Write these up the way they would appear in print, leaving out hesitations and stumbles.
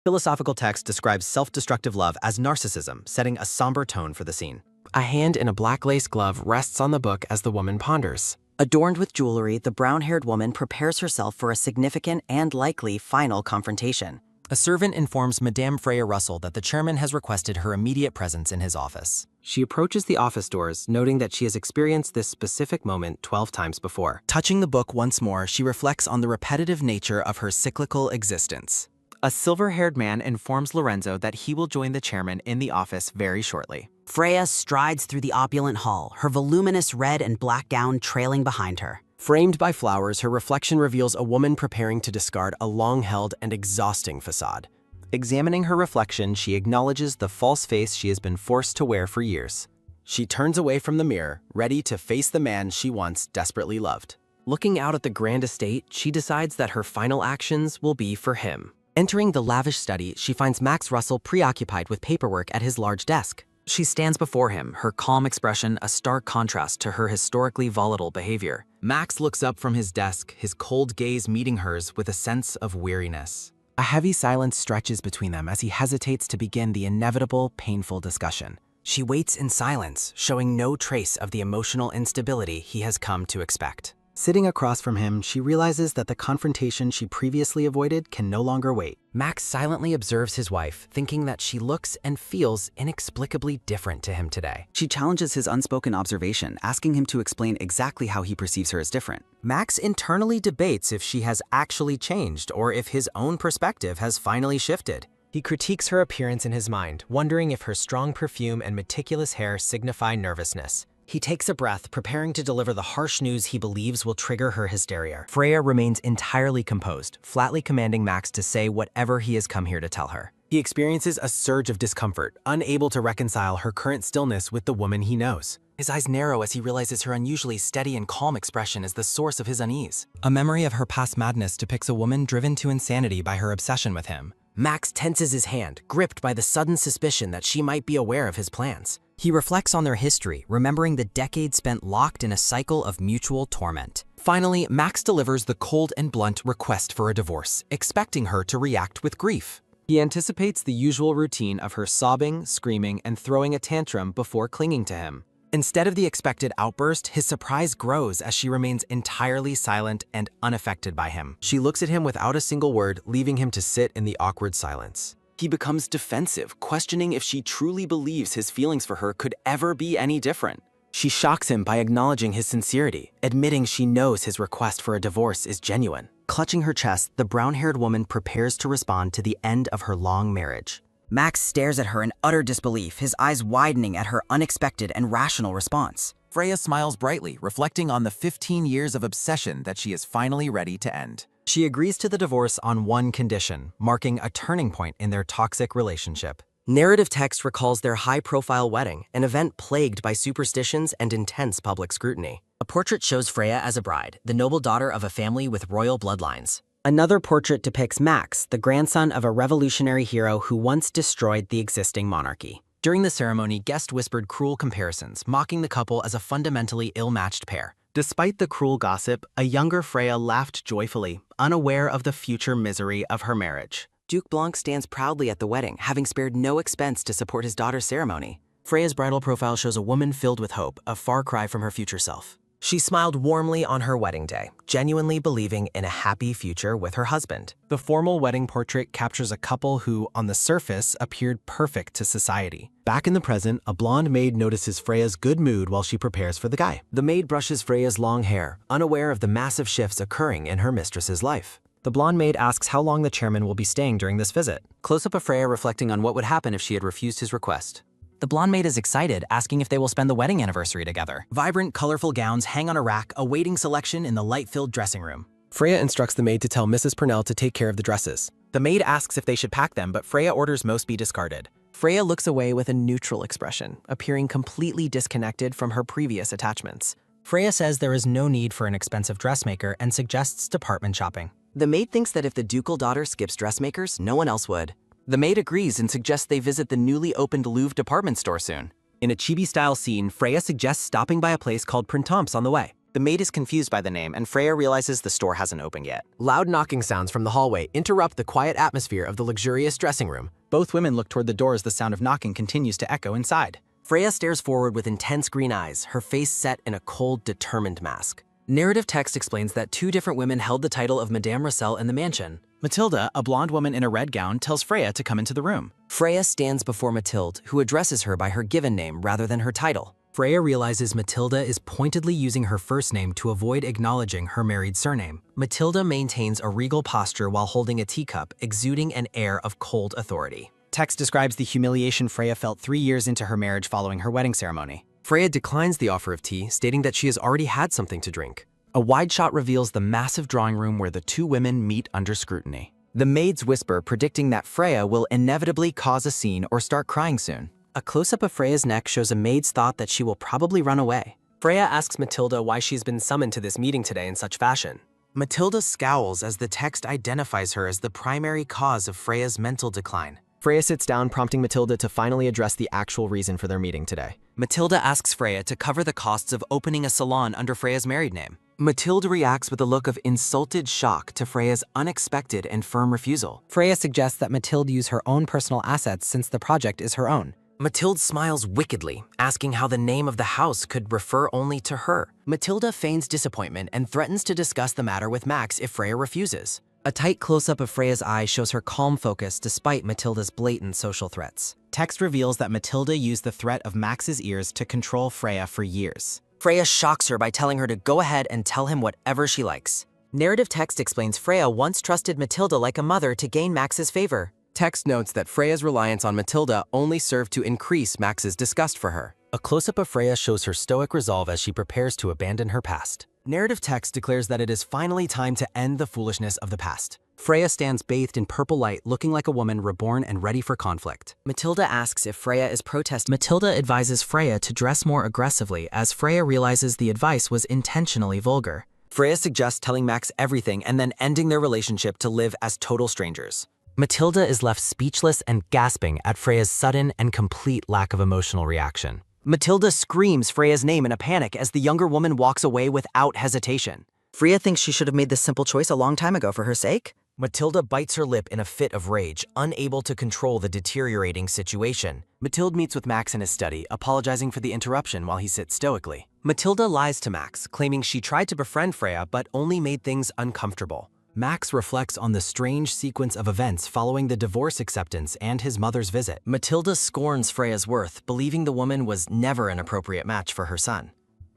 Philosophical text describes self-destructive love as narcissism, setting a somber tone for the scene. A hand in a black lace glove rests on the book as the woman ponders. Adorned with jewelry, the brown-haired woman prepares herself for a significant and likely final confrontation. A servant informs Madame Freya Russell that the chairman has requested her immediate presence in his office. She approaches the office doors, noting that she has experienced this specific moment 12 times before. Touching the book once more, she reflects on the repetitive nature of her cyclical existence. A silver-haired man informs Lorenzo that he will join the chairman in the office very shortly. Freya strides through the opulent hall, her voluminous red and black gown trailing behind her. Framed by flowers, her reflection reveals a woman preparing to discard a long-held and exhausting facade. Examining her reflection, she acknowledges the false face she has been forced to wear for years. She turns away from the mirror, ready to face the man she once desperately loved. Looking out at the grand estate, she decides that her final actions will be for him. Entering the lavish study, she finds Max Russell preoccupied with paperwork at his large desk. She stands before him, her calm expression a stark contrast to her historically volatile behavior. Max looks up from his desk, his cold gaze meeting hers with a sense of weariness. A heavy silence stretches between them as he hesitates to begin the inevitable, painful discussion. She waits in silence, showing no trace of the emotional instability he has come to expect. Sitting across from him, she realizes that the confrontation she previously avoided can no longer wait. Max silently observes his wife, thinking that she looks and feels inexplicably different to him today. She challenges his unspoken observation, asking him to explain exactly how he perceives her as different. Max internally debates if she has actually changed or if his own perspective has finally shifted. He critiques her appearance in his mind, wondering if her strong perfume and meticulous hair signify nervousness. He takes a breath, preparing to deliver the harsh news he believes will trigger her hysteria. Freya remains entirely composed, flatly commanding Max to say whatever he has come here to tell her. He experiences a surge of discomfort, unable to reconcile her current stillness with the woman he knows. His eyes narrow as he realizes her unusually steady and calm expression is the source of his unease. A memory of her past madness depicts a woman driven to insanity by her obsession with him. Max tenses his hand, gripped by the sudden suspicion that she might be aware of his plans. He reflects on their history, remembering the decades spent locked in a cycle of mutual torment. Finally, Max delivers the cold and blunt request for a divorce, expecting her to react with grief. He anticipates the usual routine of her sobbing, screaming, and throwing a tantrum before clinging to him. Instead of the expected outburst, his surprise grows as she remains entirely silent and unaffected by him. She looks at him without a single word, leaving him to sit in the awkward silence. He becomes defensive, questioning if she truly believes his feelings for her could ever be any different. She shocks him by acknowledging his sincerity, admitting she knows his request for a divorce is genuine. Clutching her chest, the brown-haired woman prepares to respond to the end of her long marriage. Max stares at her in utter disbelief, his eyes widening at her unexpected and rational response. Freya smiles brightly, reflecting on the 15 years of obsession that she is finally ready to end. She agrees to the divorce on one condition, marking a turning point in their toxic relationship. Narrative text recalls their high-profile wedding, an event plagued by superstitions and intense public scrutiny. A portrait shows Freya as a bride, the noble daughter of a family with royal bloodlines. Another portrait depicts Max, the grandson of a revolutionary hero who once destroyed the existing monarchy. During the ceremony, guests whispered cruel comparisons, mocking the couple as a fundamentally ill-matched pair. Despite the cruel gossip, a younger Freya laughed joyfully, unaware of the future misery of her marriage. Duke Blanc stands proudly at the wedding, having spared no expense to support his daughter's ceremony. Freya's bridal profile shows a woman filled with hope, a far cry from her future self. She smiled warmly on her wedding day, genuinely believing in a happy future with her husband. The formal wedding portrait captures a couple who, on the surface, appeared perfect to society. Back in the present, a blonde maid notices Freya's good mood while she prepares for the guy. The maid brushes Freya's long hair, unaware of the massive shifts occurring in her mistress's life. The blonde maid asks how long the chairman will be staying during this visit. Close-up of Freya reflecting on what would happen if she had refused his request. The blonde maid is excited, asking if they will spend the wedding anniversary together. Vibrant, colorful gowns hang on a rack, awaiting selection in the light-filled dressing room. Freya instructs the maid to tell Mrs. Purnell to take care of the dresses. The maid asks if they should pack them, but Freya orders most be discarded. Freya looks away with a neutral expression, appearing completely disconnected from her previous attachments. Freya says there is no need for an expensive dressmaker and suggests department shopping. The maid thinks that if the ducal daughter skips dressmakers, no one else would. The maid agrees and suggests they visit the newly opened Louvre department store soon. In a chibi-style scene, Freya suggests stopping by a place called Printemps on the way. The maid is confused by the name, and Freya realizes the store hasn't opened yet. Loud knocking sounds from the hallway interrupt the quiet atmosphere of the luxurious dressing room. Both women look toward the door as the sound of knocking continues to echo inside. Freya stares forward with intense green eyes, her face set in a cold, determined mask. Narrative text explains that 2 different women held the title of Madame Russell in the mansion. Matilda, a blonde woman in a red gown, tells Freya to come into the room. Freya stands before Mathilde, who addresses her by her given name rather than her title. Freya realizes Matilda is pointedly using her first name to avoid acknowledging her married surname. Matilda maintains a regal posture while holding a teacup, exuding an air of cold authority. Text describes the humiliation Freya felt 3 years into her marriage following her wedding ceremony. Freya declines the offer of tea, stating that she has already had something to drink. A wide shot reveals the massive drawing room where the 2 women meet under scrutiny. The maids whisper, predicting that Freya will inevitably cause a scene or start crying soon. A close-up of Freya's neck shows a maid's thought that she will probably run away. Freya asks Matilda why she's been summoned to this meeting today in such fashion. Matilda scowls as the text identifies her as the primary cause of Freya's mental decline. Freya sits down, prompting Matilda to finally address the actual reason for their meeting today. Matilda asks Freya to cover the costs of opening a salon under Freya's married name. Matilda reacts with a look of insulted shock to Freya's unexpected and firm refusal. Freya suggests that Matilda use her own personal assets since the project is her own. Matilda smiles wickedly, asking how the name of the house could refer only to her. Matilda feigns disappointment and threatens to discuss the matter with Max if Freya refuses. A tight close-up of Freya's eyes shows her calm focus despite Matilda's blatant social threats. Text reveals that Matilda used the threat of Max's ears to control Freya for years. Freya shocks her by telling her to go ahead and tell him whatever she likes. Narrative text explains Freya once trusted Matilda like a mother to gain Max's favor. Text notes that Freya's reliance on Matilda only served to increase Max's disgust for her. A close-up of Freya shows her stoic resolve as she prepares to abandon her past. Narrative text declares that it is finally time to end the foolishness of the past. Freya stands bathed in purple light, looking like a woman reborn and ready for conflict. Matilda asks if Freya is protesting. Matilda advises Freya to dress more aggressively as Freya realizes the advice was intentionally vulgar. Freya suggests telling Max everything and then ending their relationship to live as total strangers. Matilda is left speechless and gasping at Freya's sudden and complete lack of emotional reaction. Matilda screams Freya's name in a panic as the younger woman walks away without hesitation. Freya thinks she should have made this simple choice a long time ago for her sake. Matilda bites her lip in a fit of rage, unable to control the deteriorating situation. Matilda meets with Max in his study, apologizing for the interruption while he sits stoically. Matilda lies to Max, claiming she tried to befriend Freya but only made things uncomfortable. Max reflects on the strange sequence of events following the divorce acceptance and his mother's visit. Matilda scorns Freya's worth, believing the woman was never an appropriate match for her son.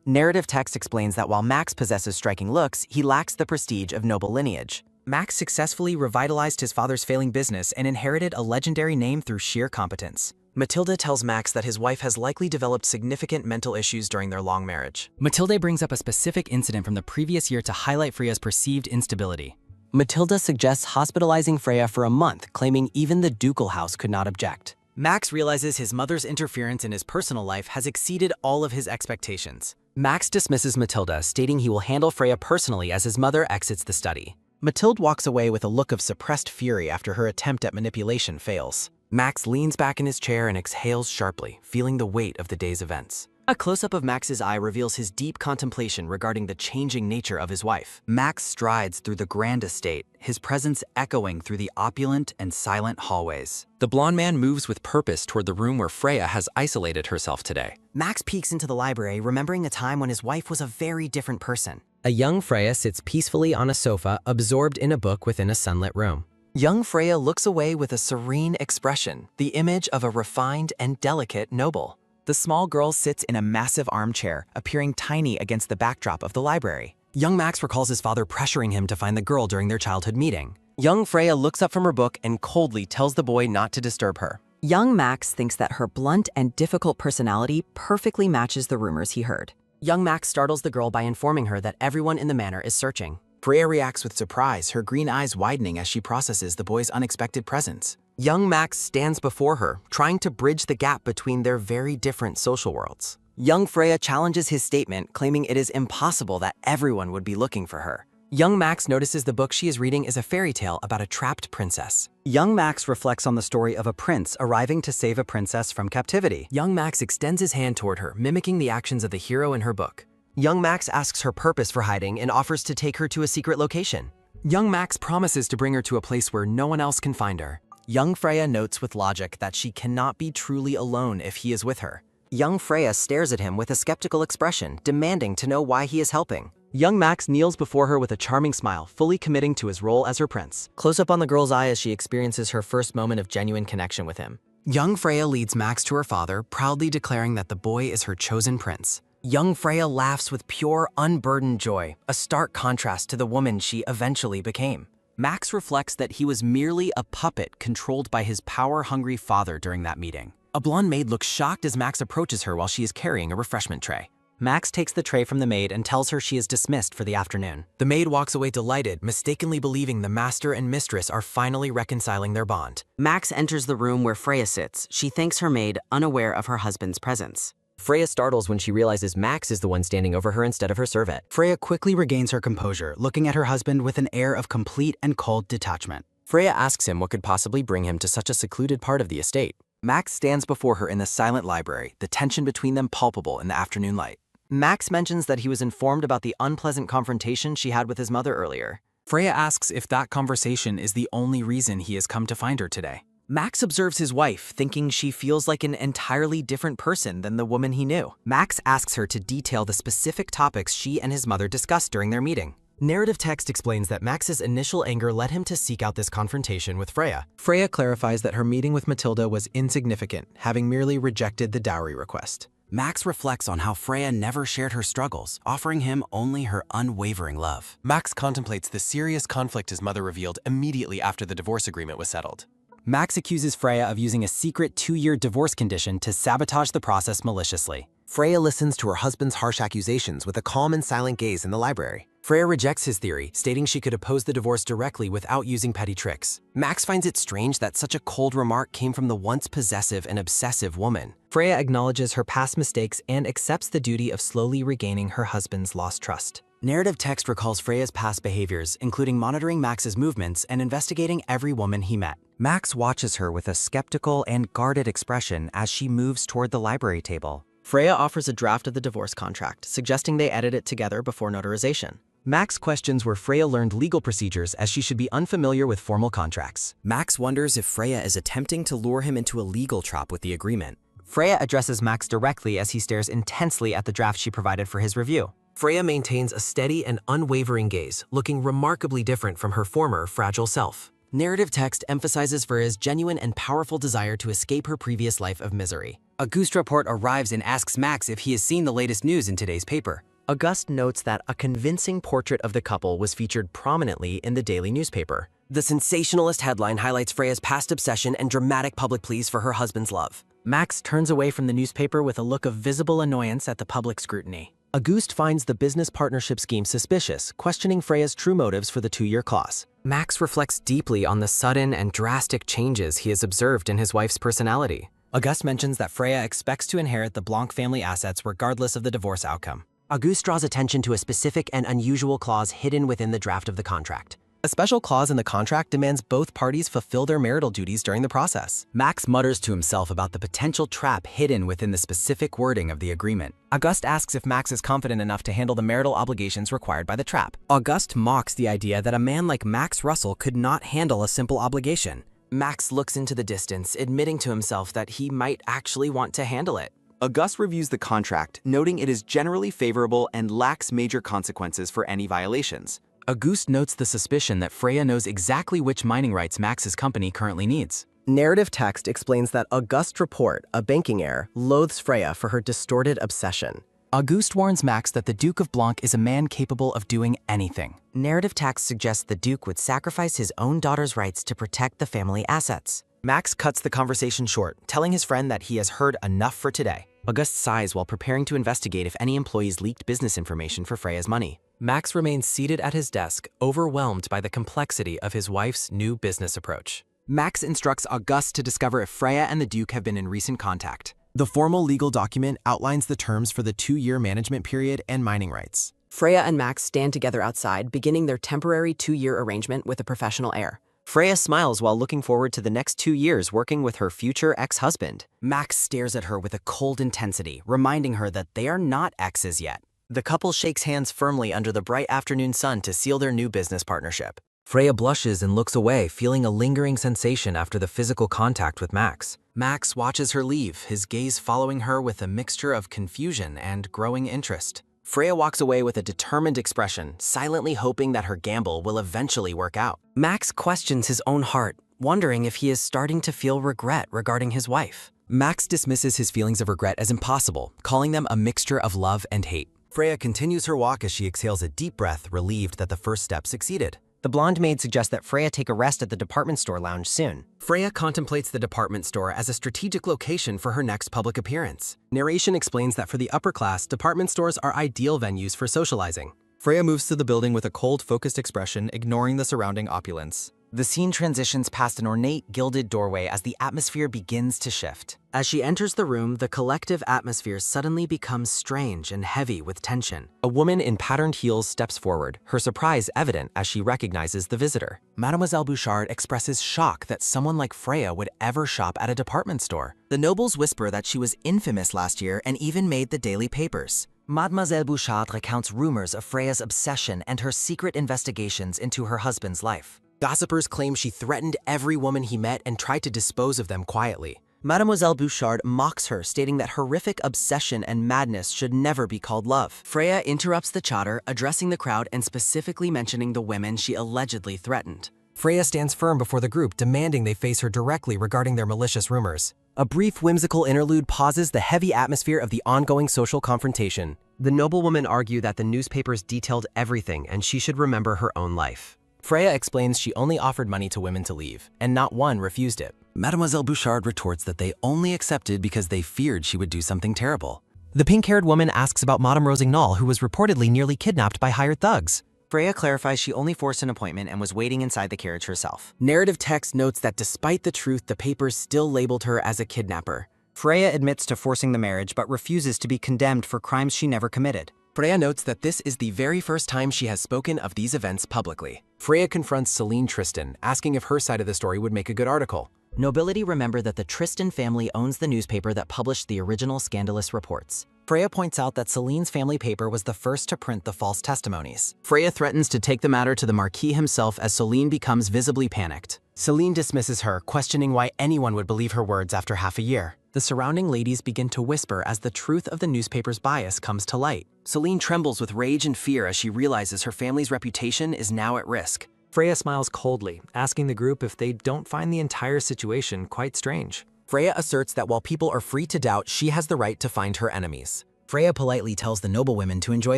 Narrative text explains that while Max possesses striking looks, he lacks the prestige of noble lineage. Max successfully revitalized his father's failing business and inherited a legendary name through sheer competence. Matilda tells Max that his wife has likely developed significant mental issues during their long marriage. Matilda brings up a specific incident from the previous year to highlight Freya's perceived instability. Matilda suggests hospitalizing Freya for a month, claiming even the ducal house could not object. Max realizes his mother's interference in his personal life has exceeded all of his expectations. Max dismisses Matilda, stating he will handle Freya personally as his mother exits the study. Matilda walks away with a look of suppressed fury after her attempt at manipulation fails. Max leans back in his chair and exhales sharply, feeling the weight of the day's events. A close-up of Max's eye reveals his deep contemplation regarding the changing nature of his wife. Max strides through the grand estate, his presence echoing through the opulent and silent hallways. The blonde man moves with purpose toward the room where Freya has isolated herself today. Max peeks into the library, remembering a time when his wife was a very different person. A young Freya sits peacefully on a sofa, absorbed in a book within a sunlit room. Young Freya looks away with a serene expression, the image of a refined and delicate noble. The small girl sits in a massive armchair, appearing tiny against the backdrop of the library. Young Max recalls his father pressuring him to find the girl during their childhood meeting. Young Freya looks up from her book and coldly tells the boy not to disturb her. Young Max thinks that her blunt and difficult personality perfectly matches the rumors he heard. Young Max startles the girl by informing her that everyone in the manor is searching. Freya reacts with surprise, her green eyes widening as she processes the boy's unexpected presence. Young Max stands before her, trying to bridge the gap between their very different social worlds. Young Freya challenges his statement, claiming it is impossible that everyone would be looking for her. Young Max notices the book she is reading is a fairy tale about a trapped princess. Young Max reflects on the story of a prince arriving to save a princess from captivity. Young Max extends his hand toward her, mimicking the actions of the hero in her book. Young Max asks her purpose for hiding and offers to take her to a secret location. Young Max promises to bring her to a place where no one else can find her. Young Freya notes with logic that she cannot be truly alone if he is with her. Young Freya stares at him with a skeptical expression, demanding to know why he is helping. Young Max kneels before her with a charming smile, fully committing to his role as her prince. Close up on the girl's eye as she experiences her first moment of genuine connection with him. Young Freya leads Max to her father, proudly declaring that the boy is her chosen prince. Young Freya laughs with pure, unburdened joy, a stark contrast to the woman she eventually became. Max reflects that he was merely a puppet controlled by his power-hungry father during that meeting. A blonde maid looks shocked as Max approaches her while she is carrying a refreshment tray. Max takes the tray from the maid and tells her she is dismissed for the afternoon. The maid walks away delighted, mistakenly believing the master and mistress are finally reconciling their bond. Max enters the room where Freya sits. She thanks her maid, unaware of her husband's presence. Freya startles when she realizes Max is the one standing over her instead of her servant. Freya quickly regains her composure, looking at her husband with an air of complete and cold detachment. Freya asks him what could possibly bring him to such a secluded part of the estate. Max stands before her in the silent library, the tension between them palpable in the afternoon light. Max mentions that he was informed about the unpleasant confrontation she had with his mother earlier. Freya asks if that conversation is the only reason he has come to find her today. Max observes his wife, thinking she feels like an entirely different person than the woman he knew. Max asks her to detail the specific topics she and his mother discussed during their meeting. Narrative text explains that Max's initial anger led him to seek out this confrontation with Freya. Freya clarifies that her meeting with Matilda was insignificant, having merely rejected the dowry request. Max reflects on how Freya never shared her struggles, offering him only her unwavering love. Max contemplates the serious conflict his mother revealed immediately after the divorce agreement was settled. Max accuses Freya of using a secret 2-year divorce condition to sabotage the process maliciously. Freya listens to her husband's harsh accusations with a calm and silent gaze in the library. Freya rejects his theory, stating she could oppose the divorce directly without using petty tricks. Max finds it strange that such a cold remark came from the once possessive and obsessive woman. Freya acknowledges her past mistakes and accepts the duty of slowly regaining her husband's lost trust. Narrative text recalls Freya's past behaviors, including monitoring Max's movements and investigating every woman he met. Max watches her with a skeptical and guarded expression as she moves toward the library table. Freya offers a draft of the divorce contract, suggesting they edit it together before notarization. Max questions where Freya learned legal procedures, as she should be unfamiliar with formal contracts. Max wonders if Freya is attempting to lure him into a legal trap with the agreement. Freya addresses Max directly as he stares intensely at the draft she provided for his review. Freya maintains a steady and unwavering gaze, looking remarkably different from her former fragile self. Narrative text emphasizes Freya's genuine and powerful desire to escape her previous life of misery. Auguste report arrives and asks Max if he has seen the latest news in today's paper. Auguste notes that a convincing portrait of the couple was featured prominently in the daily newspaper. The sensationalist headline highlights Freya's past obsession and dramatic public pleas for her husband's love. Max turns away from the newspaper with a look of visible annoyance at the public scrutiny. Auguste finds the business partnership scheme suspicious, questioning Freya's true motives for the 2-year clause. Max reflects deeply on the sudden and drastic changes he has observed in his wife's personality. Auguste mentions that Freya expects to inherit the Blanc family assets regardless of the divorce outcome. Auguste draws attention to a specific and unusual clause hidden within the draft of the contract. A special clause in the contract demands both parties fulfill their marital duties during the process. Max mutters to himself about the potential trap hidden within the specific wording of the agreement. Auguste asks if Max is confident enough to handle the marital obligations required by the trap. Auguste mocks the idea that a man like Max Russell could not handle a simple obligation. Max looks into the distance, admitting to himself that he might actually want to handle it. Auguste reviews the contract, noting it is generally favorable and lacks major consequences for any violations. Auguste notes the suspicion that Freya knows exactly which mining rights Max's company currently needs. Narrative text explains that Auguste's report, a banking error, loathes Freya for her distorted obsession. Auguste warns Max that the Duke of Blanc is a man capable of doing anything. Narrative text suggests the Duke would sacrifice his own daughter's rights to protect the family assets. Max cuts the conversation short, telling his friend that he has heard enough for today. Auguste sighs while preparing to investigate if any employees leaked business information for Freya's money. Max remains seated at his desk, overwhelmed by the complexity of his wife's new business approach. Max instructs Auguste to discover if Freya and the Duke have been in recent contact. The formal legal document outlines the terms for the 2-year management period and mining rights. Freya and Max stand together outside, beginning their temporary 2-year arrangement with a professional heir. Freya smiles while looking forward to the next 2 years working with her future ex-husband. Max stares at her with a cold intensity, reminding her that they are not exes yet. The couple shakes hands firmly under the bright afternoon sun to seal their new business partnership. Freya blushes and looks away, feeling a lingering sensation after the physical contact with Max. Max watches her leave, his gaze following her with a mixture of confusion and growing interest. Freya walks away with a determined expression, silently hoping that her gamble will eventually work out. Max questions his own heart, wondering if he is starting to feel regret regarding his wife. Max dismisses his feelings of regret as impossible, calling them a mixture of love and hate. Freya continues her walk as she exhales a deep breath, relieved that the first step succeeded. The blonde maid suggests that Freya take a rest at the department store lounge soon. Freya contemplates the department store as a strategic location for her next public appearance. Narration explains that for the upper class, department stores are ideal venues for socializing. Freya moves to the building with a cold, focused expression, ignoring the surrounding opulence. The scene transitions past an ornate, gilded doorway as the atmosphere begins to shift. As she enters the room, the collective atmosphere suddenly becomes strange and heavy with tension. A woman in patterned heels steps forward, her surprise evident as she recognizes the visitor. Mademoiselle Bouchard expresses shock that someone like Freya would ever shop at a department store. The nobles whisper that she was infamous last year and even made the daily papers. Mademoiselle Bouchard recounts rumors of Freya's obsession and her secret investigations into her husband's life. Gossipers claim she threatened every woman he met and tried to dispose of them quietly. Mademoiselle Bouchard mocks her, stating that horrific obsession and madness should never be called love. Freya interrupts the chatter, addressing the crowd and specifically mentioning the women she allegedly threatened. Freya stands firm before the group, demanding they face her directly regarding their malicious rumors. A brief whimsical interlude pauses the heavy atmosphere of the ongoing social confrontation. The noblewomen argue that the newspapers detailed everything and she should remember her own life. Freya explains she only offered money to women to leave, and not one refused it. Mademoiselle Bouchard retorts that they only accepted because they feared she would do something terrible. The pink-haired woman asks about Madame Rossignol, who was reportedly nearly kidnapped by hired thugs. Freya clarifies she only forced an appointment and was waiting inside the carriage herself. Narrative text notes that despite the truth, the papers still labeled her as a kidnapper. Freya admits to forcing the marriage but refuses to be condemned for crimes she never committed. Freya notes that this is the very first time she has spoken of these events publicly. Freya confronts Celine Tristan, asking if her side of the story would make a good article. Nobility remember that the Tristan family owns the newspaper that published the original scandalous reports. Freya points out that Celine's family paper was the first to print the false testimonies. Freya threatens to take the matter to the Marquis himself as Celine becomes visibly panicked. Celine dismisses her, questioning why anyone would believe her words after half a year. The surrounding ladies begin to whisper as the truth of the newspaper's bias comes to light. Celine trembles with rage and fear as she realizes her family's reputation is now at risk. Freya smiles coldly, asking the group if they don't find the entire situation quite strange. Freya asserts that while people are free to doubt, she has the right to find her enemies. Freya politely tells the noblewomen to enjoy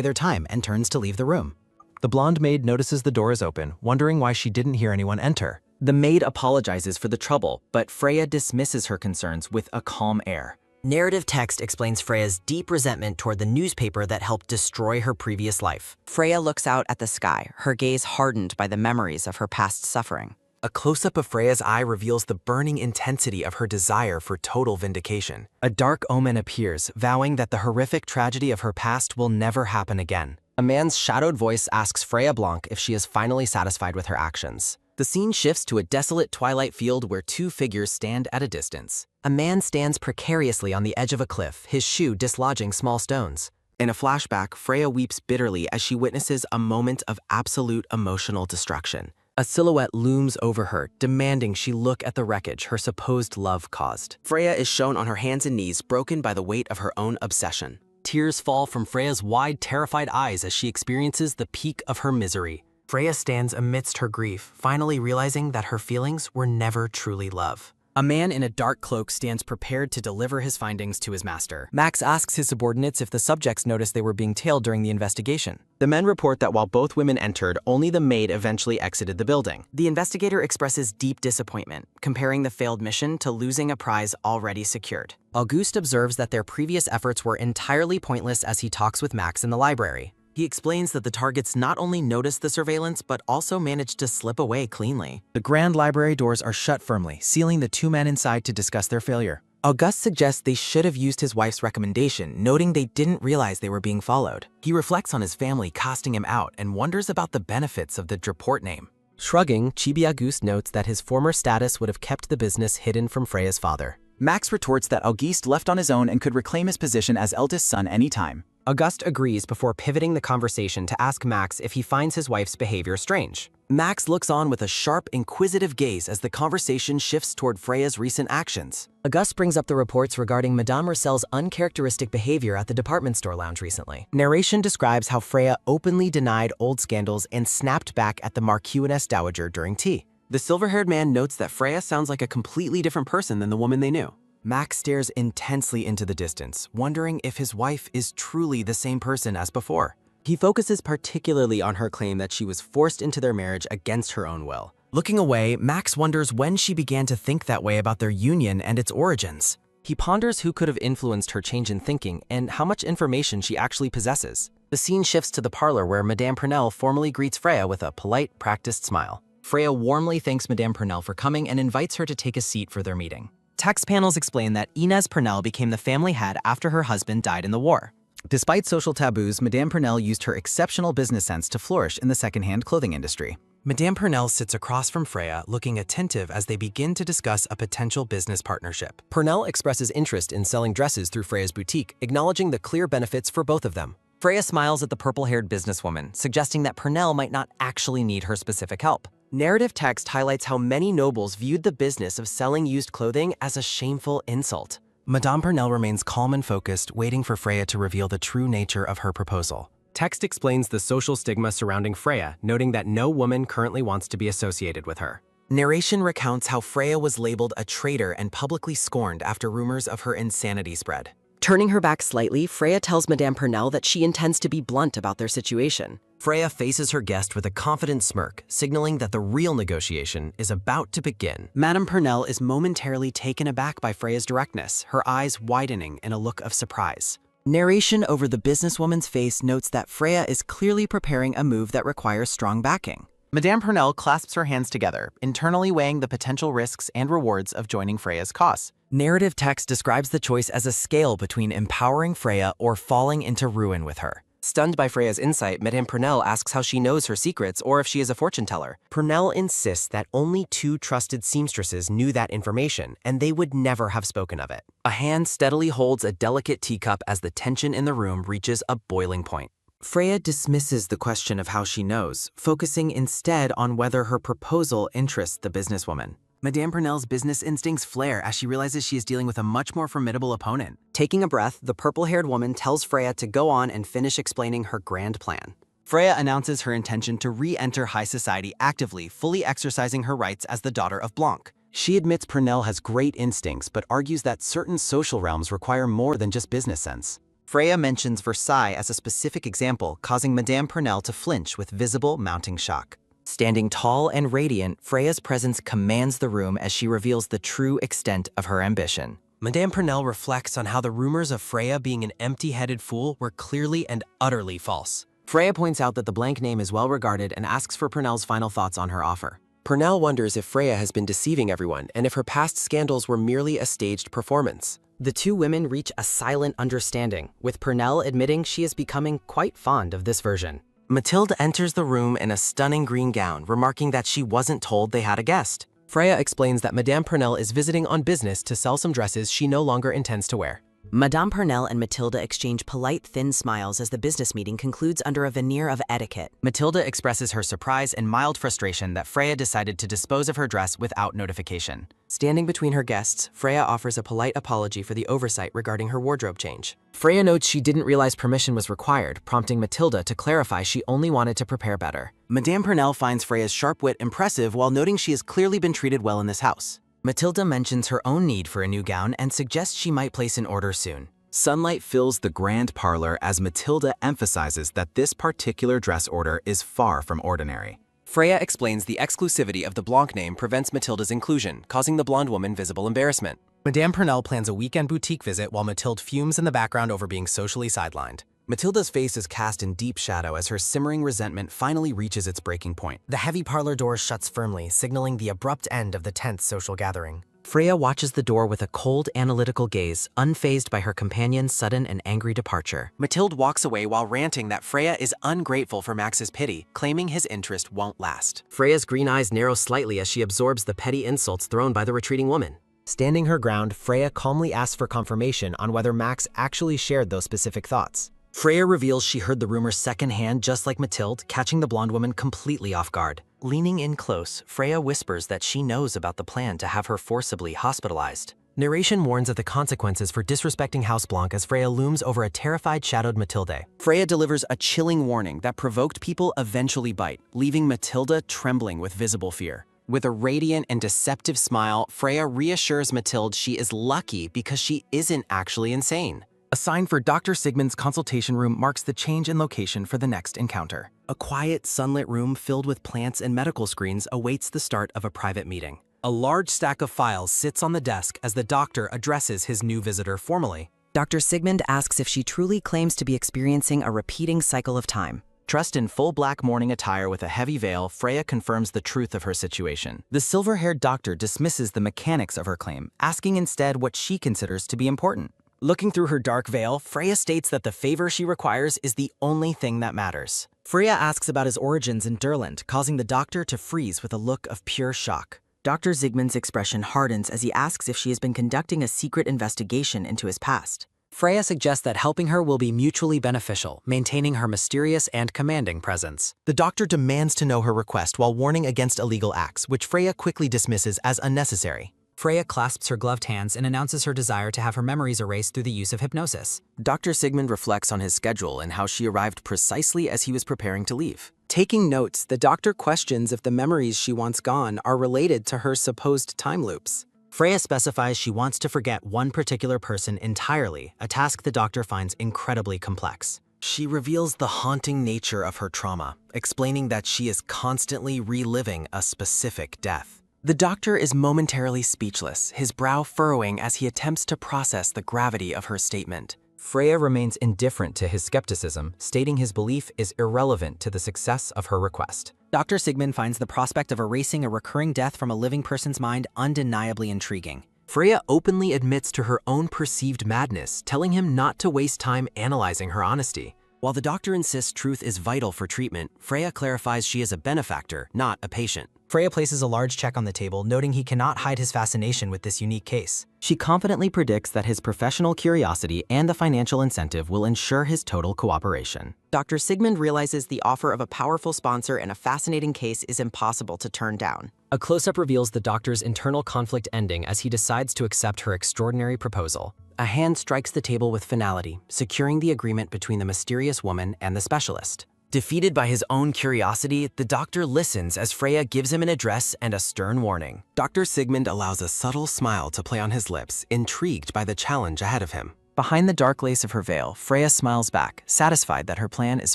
their time and turns to leave the room. The blonde maid notices the door is open, wondering why she didn't hear anyone enter. The maid apologizes for the trouble, but Freya dismisses her concerns with a calm air. Narrative text explains Freya's deep resentment toward the newspaper that helped destroy her previous life. Freya looks out at the sky, her gaze hardened by the memories of her past suffering. A close-up of Freya's eye reveals the burning intensity of her desire for total vindication. A dark omen appears, vowing that the horrific tragedy of her past will never happen again. A man's shadowed voice asks Freya Blanc if she is finally satisfied with her actions. The scene shifts to a desolate twilight field where two figures stand at a distance. A man stands precariously on the edge of a cliff, his shoe dislodging small stones. In a flashback, Freya weeps bitterly as she witnesses a moment of absolute emotional destruction. A silhouette looms over her, demanding she look at the wreckage her supposed love caused. Freya is shown on her hands and knees, broken by the weight of her own obsession. Tears fall from Freya's wide, terrified eyes as she experiences the peak of her misery. Freya stands amidst her grief, finally realizing that her feelings were never truly love. A man in a dark cloak stands prepared to deliver his findings to his master. Max asks his subordinates if the subjects noticed they were being tailed during the investigation. The men report that while both women entered, only the maid eventually exited the building. The investigator expresses deep disappointment, comparing the failed mission to losing a prize already secured. Auguste observes that their previous efforts were entirely pointless as he talks with Max in the library. He explains that the targets not only noticed the surveillance, but also managed to slip away cleanly. The grand library doors are shut firmly, sealing the two men inside to discuss their failure. Auguste suggests they should have used his wife's recommendation, noting they didn't realize they were being followed. He reflects on his family casting him out and wonders about the benefits of the Draport name. Shrugging, Chibi Auguste notes that his former status would have kept the business hidden from Freya's father. Max retorts that Auguste left on his own and could reclaim his position as eldest son anytime. Auguste agrees before pivoting the conversation to ask Max if he finds his wife's behavior strange. Max looks on with a sharp, inquisitive gaze as the conversation shifts toward Freya's recent actions. Auguste brings up the reports regarding Madame Roussel's uncharacteristic behavior at the department store lounge recently. Narration describes how Freya openly denied old scandals and snapped back at the Marquise Dowager during tea. The silver-haired man notes that Freya sounds like a completely different person than the woman they knew. Max stares intensely into the distance, wondering if his wife is truly the same person as before. He focuses particularly on her claim that she was forced into their marriage against her own will. Looking away, Max wonders when she began to think that way about their union and its origins. He ponders who could have influenced her change in thinking and how much information she actually possesses. The scene shifts to the parlor where Madame Purnell formally greets Freya with a polite, practiced smile. Freya warmly thanks Madame Purnell for coming and invites her to take a seat for their meeting. Text panels explain that Inez Purnell became the family head after her husband died in the war. Despite social taboos, Madame Purnell used her exceptional business sense to flourish in the secondhand clothing industry. Madame Purnell sits across from Freya, looking attentive as they begin to discuss a potential business partnership. Purnell expresses interest in selling dresses through Freya's boutique, acknowledging the clear benefits for both of them. Freya smiles at the purple-haired businesswoman, suggesting that Purnell might not actually need her specific help. Narrative text highlights how many nobles viewed the business of selling used clothing as a shameful insult. Madame Purnell remains calm and focused, waiting for Freya to reveal the true nature of her proposal. Text explains the social stigma surrounding Freya, noting that no woman currently wants to be associated with her. Narration recounts how Freya was labeled a traitor and publicly scorned after rumors of her insanity spread. Turning her back slightly, Freya tells Madame Purnell that she intends to be blunt about their situation. Freya faces her guest with a confident smirk, signaling that the real negotiation is about to begin. Madame Purnell is momentarily taken aback by Freya's directness, her eyes widening in a look of surprise. Narration over the businesswoman's face notes that Freya is clearly preparing a move that requires strong backing. Madame Purnell clasps her hands together, internally weighing the potential risks and rewards of joining Freya's cause. Narrative text describes the choice as a scale between empowering Freya or falling into ruin with her. Stunned by Freya's insight, Madame Purnell asks how she knows her secrets or if she is a fortune teller. Purnell insists that only 2 trusted seamstresses knew that information, and they would never have spoken of it. A hand steadily holds a delicate teacup as the tension in the room reaches a boiling point. Freya dismisses the question of how she knows, focusing instead on whether her proposal interests the businesswoman. Madame Purnell's business instincts flare as she realizes she is dealing with a much more formidable opponent. Taking a breath, the purple-haired woman tells Freya to go on and finish explaining her grand plan. Freya announces her intention to re-enter high society actively, fully exercising her rights as the daughter of Blanc. She admits Purnell has great instincts, but argues that certain social realms require more than just business sense. Freya mentions Versailles as a specific example, causing Madame Purnell to flinch with visible mounting shock. Standing tall and radiant, Freya's presence commands the room as she reveals the true extent of her ambition. Madame Purnell reflects on how the rumors of Freya being an empty-headed fool were clearly and utterly false. Freya points out that the blank name is well regarded and asks for Purnell's final thoughts on her offer. Purnell wonders if Freya has been deceiving everyone and if her past scandals were merely a staged performance. The 2 women reach a silent understanding, with Purnell admitting she is becoming quite fond of this version. Mathilde enters the room in a stunning green gown, remarking that she wasn't told they had a guest. Freya explains that Madame Purnell is visiting on business to sell some dresses she no longer intends to wear. Madame Purnell and Mathilde exchange polite, thin smiles as the business meeting concludes under a veneer of etiquette. Mathilde expresses her surprise and mild frustration that Freya decided to dispose of her dress without notification. Standing between her guests, Freya offers a polite apology for the oversight regarding her wardrobe change. Freya notes she didn't realize permission was required, prompting Mathilde to clarify she only wanted to prepare better. Madame Purnell finds Freya's sharp wit impressive while noting she has clearly been treated well in this house. Mathilde mentions her own need for a new gown and suggests she might place an order soon. Sunlight fills the grand parlor as Mathilde emphasizes that this particular dress order is far from ordinary. Freya explains the exclusivity of the Blanc name prevents Mathilde's inclusion, causing the blonde woman visible embarrassment. Madame Purnell plans a weekend boutique visit while Mathilde fumes in the background over being socially sidelined. Mathilde's face is cast in deep shadow as her simmering resentment finally reaches its breaking point. The heavy parlor door shuts firmly, signaling the abrupt end of the tense social gathering. Freya watches the door with a cold, analytical gaze, unfazed by her companion's sudden and angry departure. Mathilde walks away while ranting that Freya is ungrateful for Max's pity, claiming his interest won't last. Freya's green eyes narrow slightly as she absorbs the petty insults thrown by the retreating woman. Standing her ground, Freya calmly asks for confirmation on whether Max actually shared those specific thoughts. Freya reveals she heard the rumor secondhand just like Mathilde, catching the blonde woman completely off guard. Leaning in close, Freya whispers that she knows about the plan to have her forcibly hospitalized. Narration warns of the consequences for disrespecting House Blanc as Freya looms over a terrified, shadowed Mathilde. Freya delivers a chilling warning that provoked people eventually bite, leaving Mathilde trembling with visible fear. With a radiant and deceptive smile, Freya reassures Mathilde she is lucky because she isn't actually insane. A sign for Dr. Sigmund's consultation room marks the change in location for the next encounter. A quiet, sunlit room filled with plants and medical screens awaits the start of a private meeting. A large stack of files sits on the desk as the doctor addresses his new visitor formally. Dr. Sigmund asks if she truly claims to be experiencing a repeating cycle of time. Dressed in full black mourning attire with a heavy veil, Freya confirms the truth of her situation. The silver-haired doctor dismisses the mechanics of her claim, asking instead what she considers to be important. Looking through her dark veil, Freya states that the favor she requires is the only thing that matters. Freya asks about his origins in Durland, causing the doctor to freeze with a look of pure shock. Dr. Sigmund's expression hardens as he asks if she has been conducting a secret investigation into his past. Freya suggests that helping her will be mutually beneficial, maintaining her mysterious and commanding presence. The doctor demands to know her request while warning against illegal acts, which Freya quickly dismisses as unnecessary. Freya clasps her gloved hands and announces her desire to have her memories erased through the use of hypnosis. Dr. Sigmund reflects on his schedule and how she arrived precisely as he was preparing to leave. Taking notes, the doctor questions if the memories she wants gone are related to her supposed time loops. Freya specifies she wants to forget one particular person entirely, a task the doctor finds incredibly complex. She reveals the haunting nature of her trauma, explaining that she is constantly reliving a specific death. The doctor is momentarily speechless, his brow furrowing as he attempts to process the gravity of her statement. Freya remains indifferent to his skepticism, stating his belief is irrelevant to the success of her request. Dr. Sigmund finds the prospect of erasing a recurring death from a living person's mind undeniably intriguing. Freya openly admits to her own perceived madness, telling him not to waste time analyzing her honesty. While the doctor insists truth is vital for treatment, Freya clarifies she is a benefactor, not a patient. Freya places a large check on the table, noting he cannot hide his fascination with this unique case. She confidently predicts that his professional curiosity and the financial incentive will ensure his total cooperation. Dr. Sigmund realizes the offer of a powerful sponsor and a fascinating case is impossible to turn down. A close-up reveals the doctor's internal conflict ending as he decides to accept her extraordinary proposal. A hand strikes the table with finality, securing the agreement between the mysterious woman and the specialist. Defeated by his own curiosity, the doctor listens as Freya gives him an address and a stern warning. Dr. Sigmund allows a subtle smile to play on his lips, intrigued by the challenge ahead of him. Behind the dark lace of her veil, Freya smiles back, satisfied that her plan is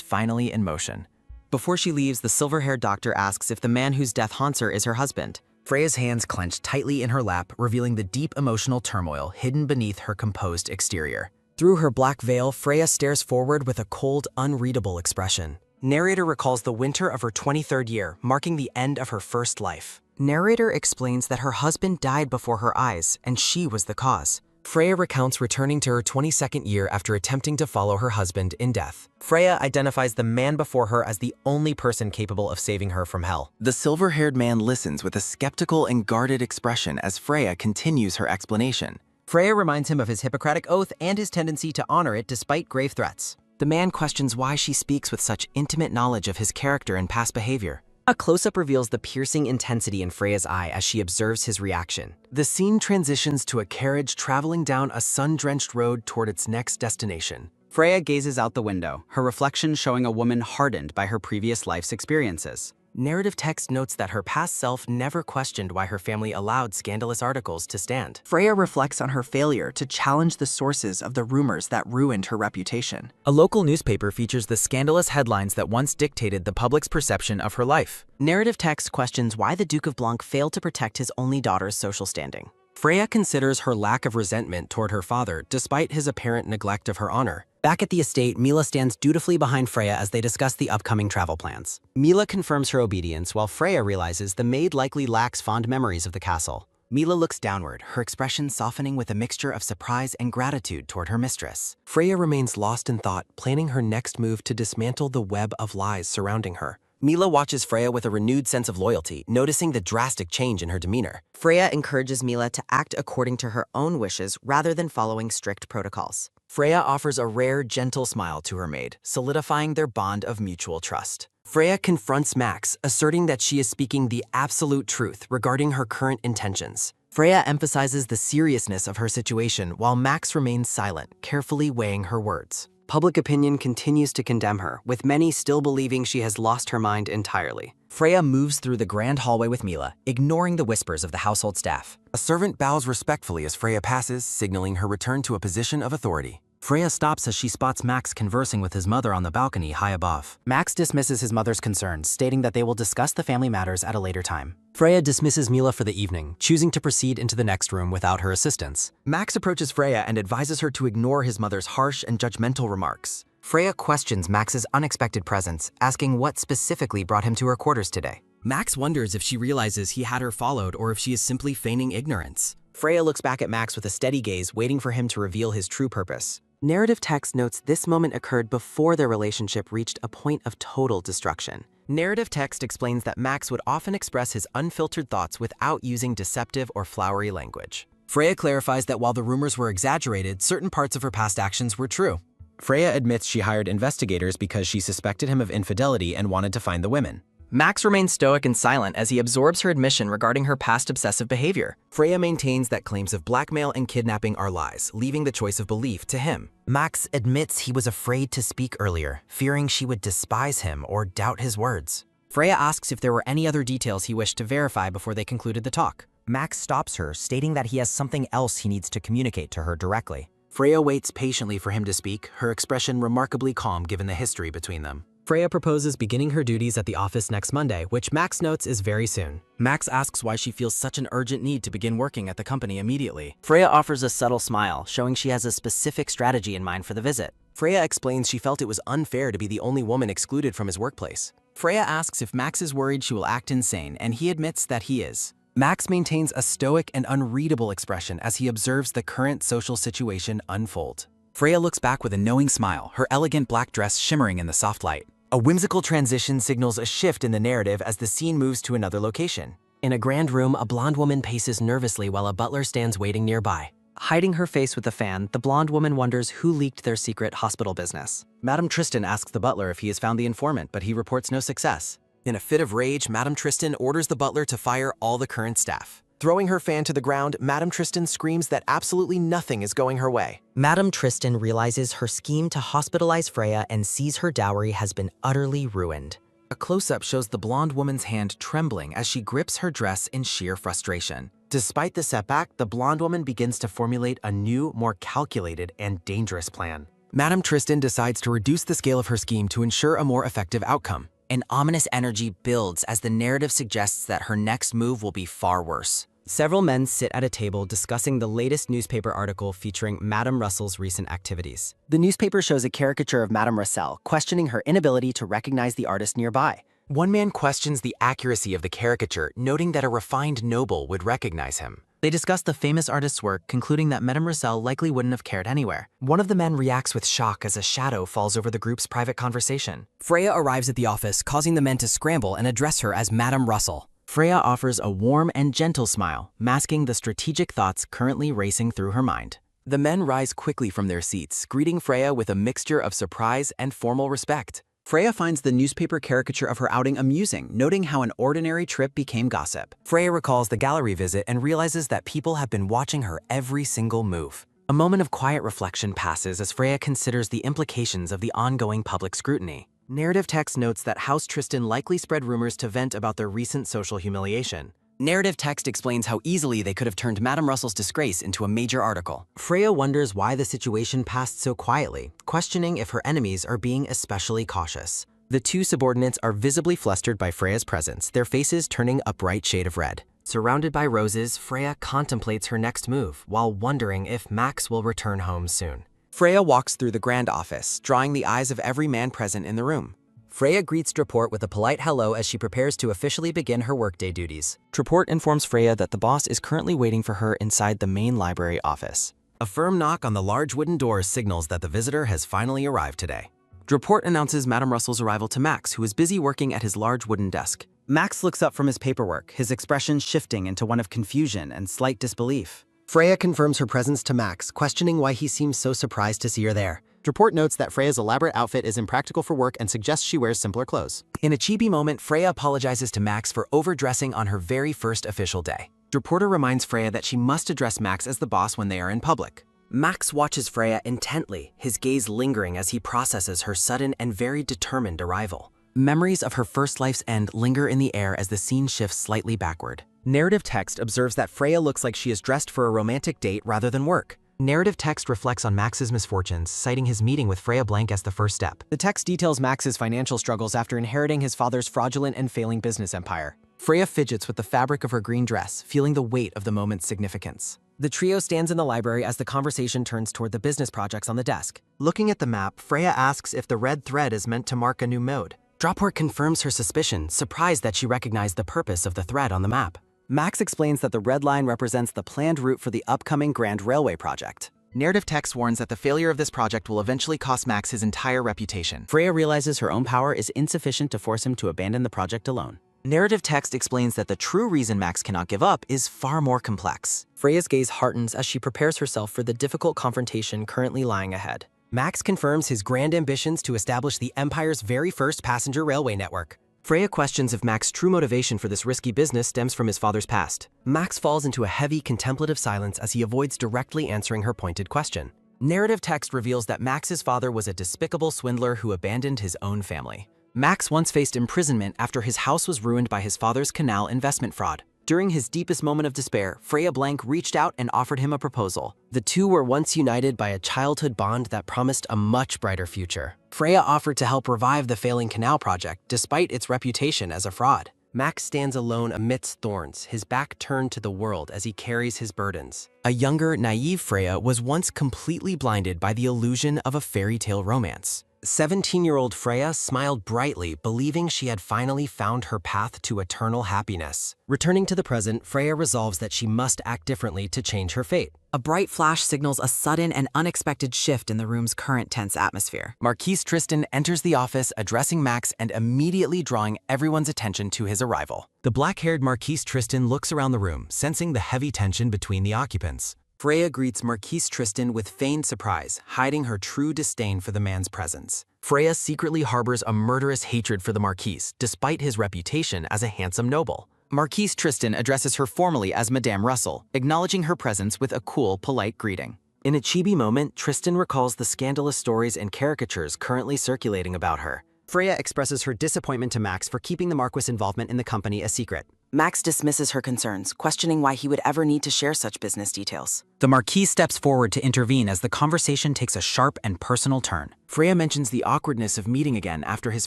finally in motion. Before she leaves, the silver-haired doctor asks if the man whose death haunts her is her husband. Freya's hands clench tightly in her lap, revealing the deep emotional turmoil hidden beneath her composed exterior. Through her black veil, Freya stares forward with a cold, unreadable expression. Narrator recalls the winter of her 23rd year, marking the end of her first life. Narrator explains that her husband died before her eyes, and she was the cause. Freya recounts returning to her 22nd year after attempting to follow her husband in death. Freya identifies the man before her as the only person capable of saving her from hell. The silver-haired man listens with a skeptical and guarded expression as Freya continues her explanation. Freya reminds him of his Hippocratic oath and his tendency to honor it despite grave threats. The man questions why she speaks with such intimate knowledge of his character and past behavior. A close-up reveals the piercing intensity in Freya's eye as she observes his reaction. The scene transitions to a carriage traveling down a sun-drenched road toward its next destination. Freya gazes out the window, her reflection showing a woman hardened by her previous life's experiences. Narrative text notes that her past self never questioned why her family allowed scandalous articles to stand. Freya reflects on her failure to challenge the sources of the rumors that ruined her reputation. A local newspaper features the scandalous headlines that once dictated the public's perception of her life. Narrative text questions why the Duke of Blanc failed to protect his only daughter's social standing. Freya considers her lack of resentment toward her father despite his apparent neglect of her honor. Back at the estate, Mila stands dutifully behind Freya as they discuss the upcoming travel plans. Mila confirms her obedience while Freya realizes the maid likely lacks fond memories of the castle. Mila looks downward, her expression softening with a mixture of surprise and gratitude toward her mistress. Freya remains lost in thought, planning her next move to dismantle the web of lies surrounding her. Mila watches Freya with a renewed sense of loyalty, noticing the drastic change in her demeanor. Freya encourages Mila to act according to her own wishes rather than following strict protocols. Freya offers a rare, gentle smile to her maid, solidifying their bond of mutual trust. Freya confronts Max, asserting that she is speaking the absolute truth regarding her current intentions. Freya emphasizes the seriousness of her situation while Max remains silent, carefully weighing her words. Public opinion continues to condemn her, with many still believing she has lost her mind entirely. Freya moves through the grand hallway with Mila, ignoring the whispers of the household staff. A servant bows respectfully as Freya passes, signaling her return to a position of authority. Freya stops as she spots Max conversing with his mother on the balcony high above. Max dismisses his mother's concerns, stating that they will discuss the family matters at a later time. Freya dismisses Mila for the evening, choosing to proceed into the next room without her assistance. Max approaches Freya and advises her to ignore his mother's harsh and judgmental remarks. Freya questions Max's unexpected presence, asking what specifically brought him to her quarters today. Max wonders if she realizes he had her followed or if she is simply feigning ignorance. Freya looks back at Max with a steady gaze, waiting for him to reveal his true purpose. Narrative text notes this moment occurred before their relationship reached a point of total destruction. Narrative text explains that Max would often express his unfiltered thoughts without using deceptive or flowery language. Freya clarifies that while the rumors were exaggerated, certain parts of her past actions were true. Freya admits she hired investigators because she suspected him of infidelity and wanted to find the women. Max remains stoic and silent as he absorbs her admission regarding her past obsessive behavior. Freya maintains that claims of blackmail and kidnapping are lies, leaving the choice of belief to him. Max admits he was afraid to speak earlier, fearing she would despise him or doubt his words. Freya asks if there were any other details he wished to verify before they concluded the talk. Max stops her, stating that he has something else he needs to communicate to her directly. Freya waits patiently for him to speak, her expression remarkably calm given the history between them. Freya proposes beginning her duties at the office next Monday, which Max notes is very soon. Max asks why she feels such an urgent need to begin working at the company immediately. Freya offers a subtle smile, showing she has a specific strategy in mind for the visit. Freya explains she felt it was unfair to be the only woman excluded from his workplace. Freya asks if Max is worried she will act insane, and he admits that he is. Max maintains a stoic and unreadable expression as he observes the current social situation unfold. Freya looks back with a knowing smile, her elegant black dress shimmering in the soft light. A whimsical transition signals a shift in the narrative as the scene moves to another location. In a grand room, a blonde woman paces nervously while a butler stands waiting nearby. Hiding her face with a fan, the blonde woman wonders who leaked their secret hospital business. Madame Tristan asks the butler if he has found the informant, but he reports no success. In a fit of rage, Madame Tristan orders the butler to fire all the current staff. Throwing her fan to the ground, Madame Tristan screams that absolutely nothing is going her way. Madame Tristan realizes her scheme to hospitalize Freya and sees her dowry has been utterly ruined. A close-up shows the blonde woman's hand trembling as she grips her dress in sheer frustration. Despite the setback, the blonde woman begins to formulate a new, more calculated and dangerous plan. Madame Tristan decides to reduce the scale of her scheme to ensure a more effective outcome. An ominous energy builds as the narrative suggests that her next move will be far worse. Several men sit at a table discussing the latest newspaper article featuring Madame Russell's recent activities. The newspaper shows a caricature of Madame Russell, questioning her inability to recognize the artist nearby. One man questions the accuracy of the caricature, noting that a refined noble would recognize him. They discuss the famous artist's work, concluding that Madame Russell likely wouldn't have cared anywhere. One of the men reacts with shock as a shadow falls over the group's private conversation. Freya arrives at the office, causing the men to scramble and address her as Madame Russell. Freya offers a warm and gentle smile, masking the strategic thoughts currently racing through her mind. The men rise quickly from their seats, greeting Freya with a mixture of surprise and formal respect. Freya finds the newspaper caricature of her outing amusing, noting how an ordinary trip became gossip. Freya recalls the gallery visit and realizes that people have been watching her every single move. A moment of quiet reflection passes as Freya considers the implications of the ongoing public scrutiny. Narrative text notes that House Tristan likely spread rumors to vent about their recent social humiliation. Narrative text explains how easily they could have turned Madame Russell's disgrace into a major article. Freya wonders why the situation passed so quietly, questioning if her enemies are being especially cautious. The two subordinates are visibly flustered by Freya's presence, their faces turning a bright shade of red. Surrounded by roses, Freya contemplates her next move, while wondering if Max will return home soon. Freya walks through the grand office, drawing the eyes of every man present in the room. Freya greets Draport with a polite hello as she prepares to officially begin her workday duties. Draport informs Freya that the boss is currently waiting for her inside the main library office. A firm knock on the large wooden doors signals that the visitor has finally arrived today. Draport announces Madame Russell's arrival to Max, who is busy working at his large wooden desk. Max looks up from his paperwork, his expression shifting into one of confusion and slight disbelief. Freya confirms her presence to Max, questioning why he seems so surprised to see her there. Report notes that Freya's elaborate outfit is impractical for work and suggests she wears simpler clothes. In a chibi moment, Freya apologizes to Max for overdressing on her very first official day. Reporter reminds Freya that she must address Max as the boss when they are in public. Max watches Freya intently, his gaze lingering as he processes her sudden and very determined arrival. Memories of her first life's end linger in the air as the scene shifts slightly backward. Narrative text observes that Freya looks like she is dressed for a romantic date rather than work. Narrative text reflects on Max's misfortunes, citing his meeting with Freya Blank as the first step. The text details Max's financial struggles after inheriting his father's fraudulent and failing business empire. Freya fidgets with the fabric of her green dress, feeling the weight of the moment's significance. The trio stands in the library as the conversation turns toward the business projects on the desk. Looking at the map, Freya asks if the red thread is meant to mark a new mode. Dropwort confirms her suspicion, surprised that she recognized the purpose of the thread on the map. Max explains that the red line represents the planned route for the upcoming Grand Railway project. Narrative text warns that the failure of this project will eventually cost Max his entire reputation. Freya realizes her own power is insufficient to force him to abandon the project alone. Narrative text explains that the true reason Max cannot give up is far more complex. Freya's gaze hardens as she prepares herself for the difficult confrontation currently lying ahead. Max confirms his grand ambitions to establish the Empire's very first passenger railway network. Freya questions if Max's true motivation for this risky business stems from his father's past. Max falls into a heavy, contemplative silence as he avoids directly answering her pointed question. Narrative text reveals that Max's father was a despicable swindler who abandoned his own family. Max once faced imprisonment after his house was ruined by his father's canal investment fraud. During his deepest moment of despair, Freya Blank reached out and offered him a proposal. The two were once united by a childhood bond that promised a much brighter future. Freya offered to help revive the failing canal project, despite its reputation as a fraud. Max stands alone amidst thorns, his back turned to the world as he carries his burdens. A younger, naive Freya was once completely blinded by the illusion of a fairy tale romance. 17-year-old Freya smiled brightly, believing she had finally found her path to eternal happiness. Returning to the present, Freya resolves that she must act differently to change her fate. A bright flash signals a sudden and unexpected shift in the room's current tense atmosphere. Marquise Tristan enters the office addressing Max and immediately drawing everyone's attention to his arrival. The black-haired Marquise Tristan looks around the room, sensing the heavy tension between the occupants. Freya greets Marquise Tristan with feigned surprise, hiding her true disdain for the man's presence. Freya secretly harbors a murderous hatred for the Marquise, despite his reputation as a handsome noble. Marquise Tristan addresses her formally as Madame Russell, acknowledging her presence with a cool, polite greeting. In a chibi moment, Tristan recalls the scandalous stories and caricatures currently circulating about her. Freya expresses her disappointment to Max for keeping the Marquis' involvement in the company a secret. Max dismisses her concerns, questioning why he would ever need to share such business details. The Marquis steps forward to intervene as the conversation takes a sharp and personal turn. Freya mentions the awkwardness of meeting again after his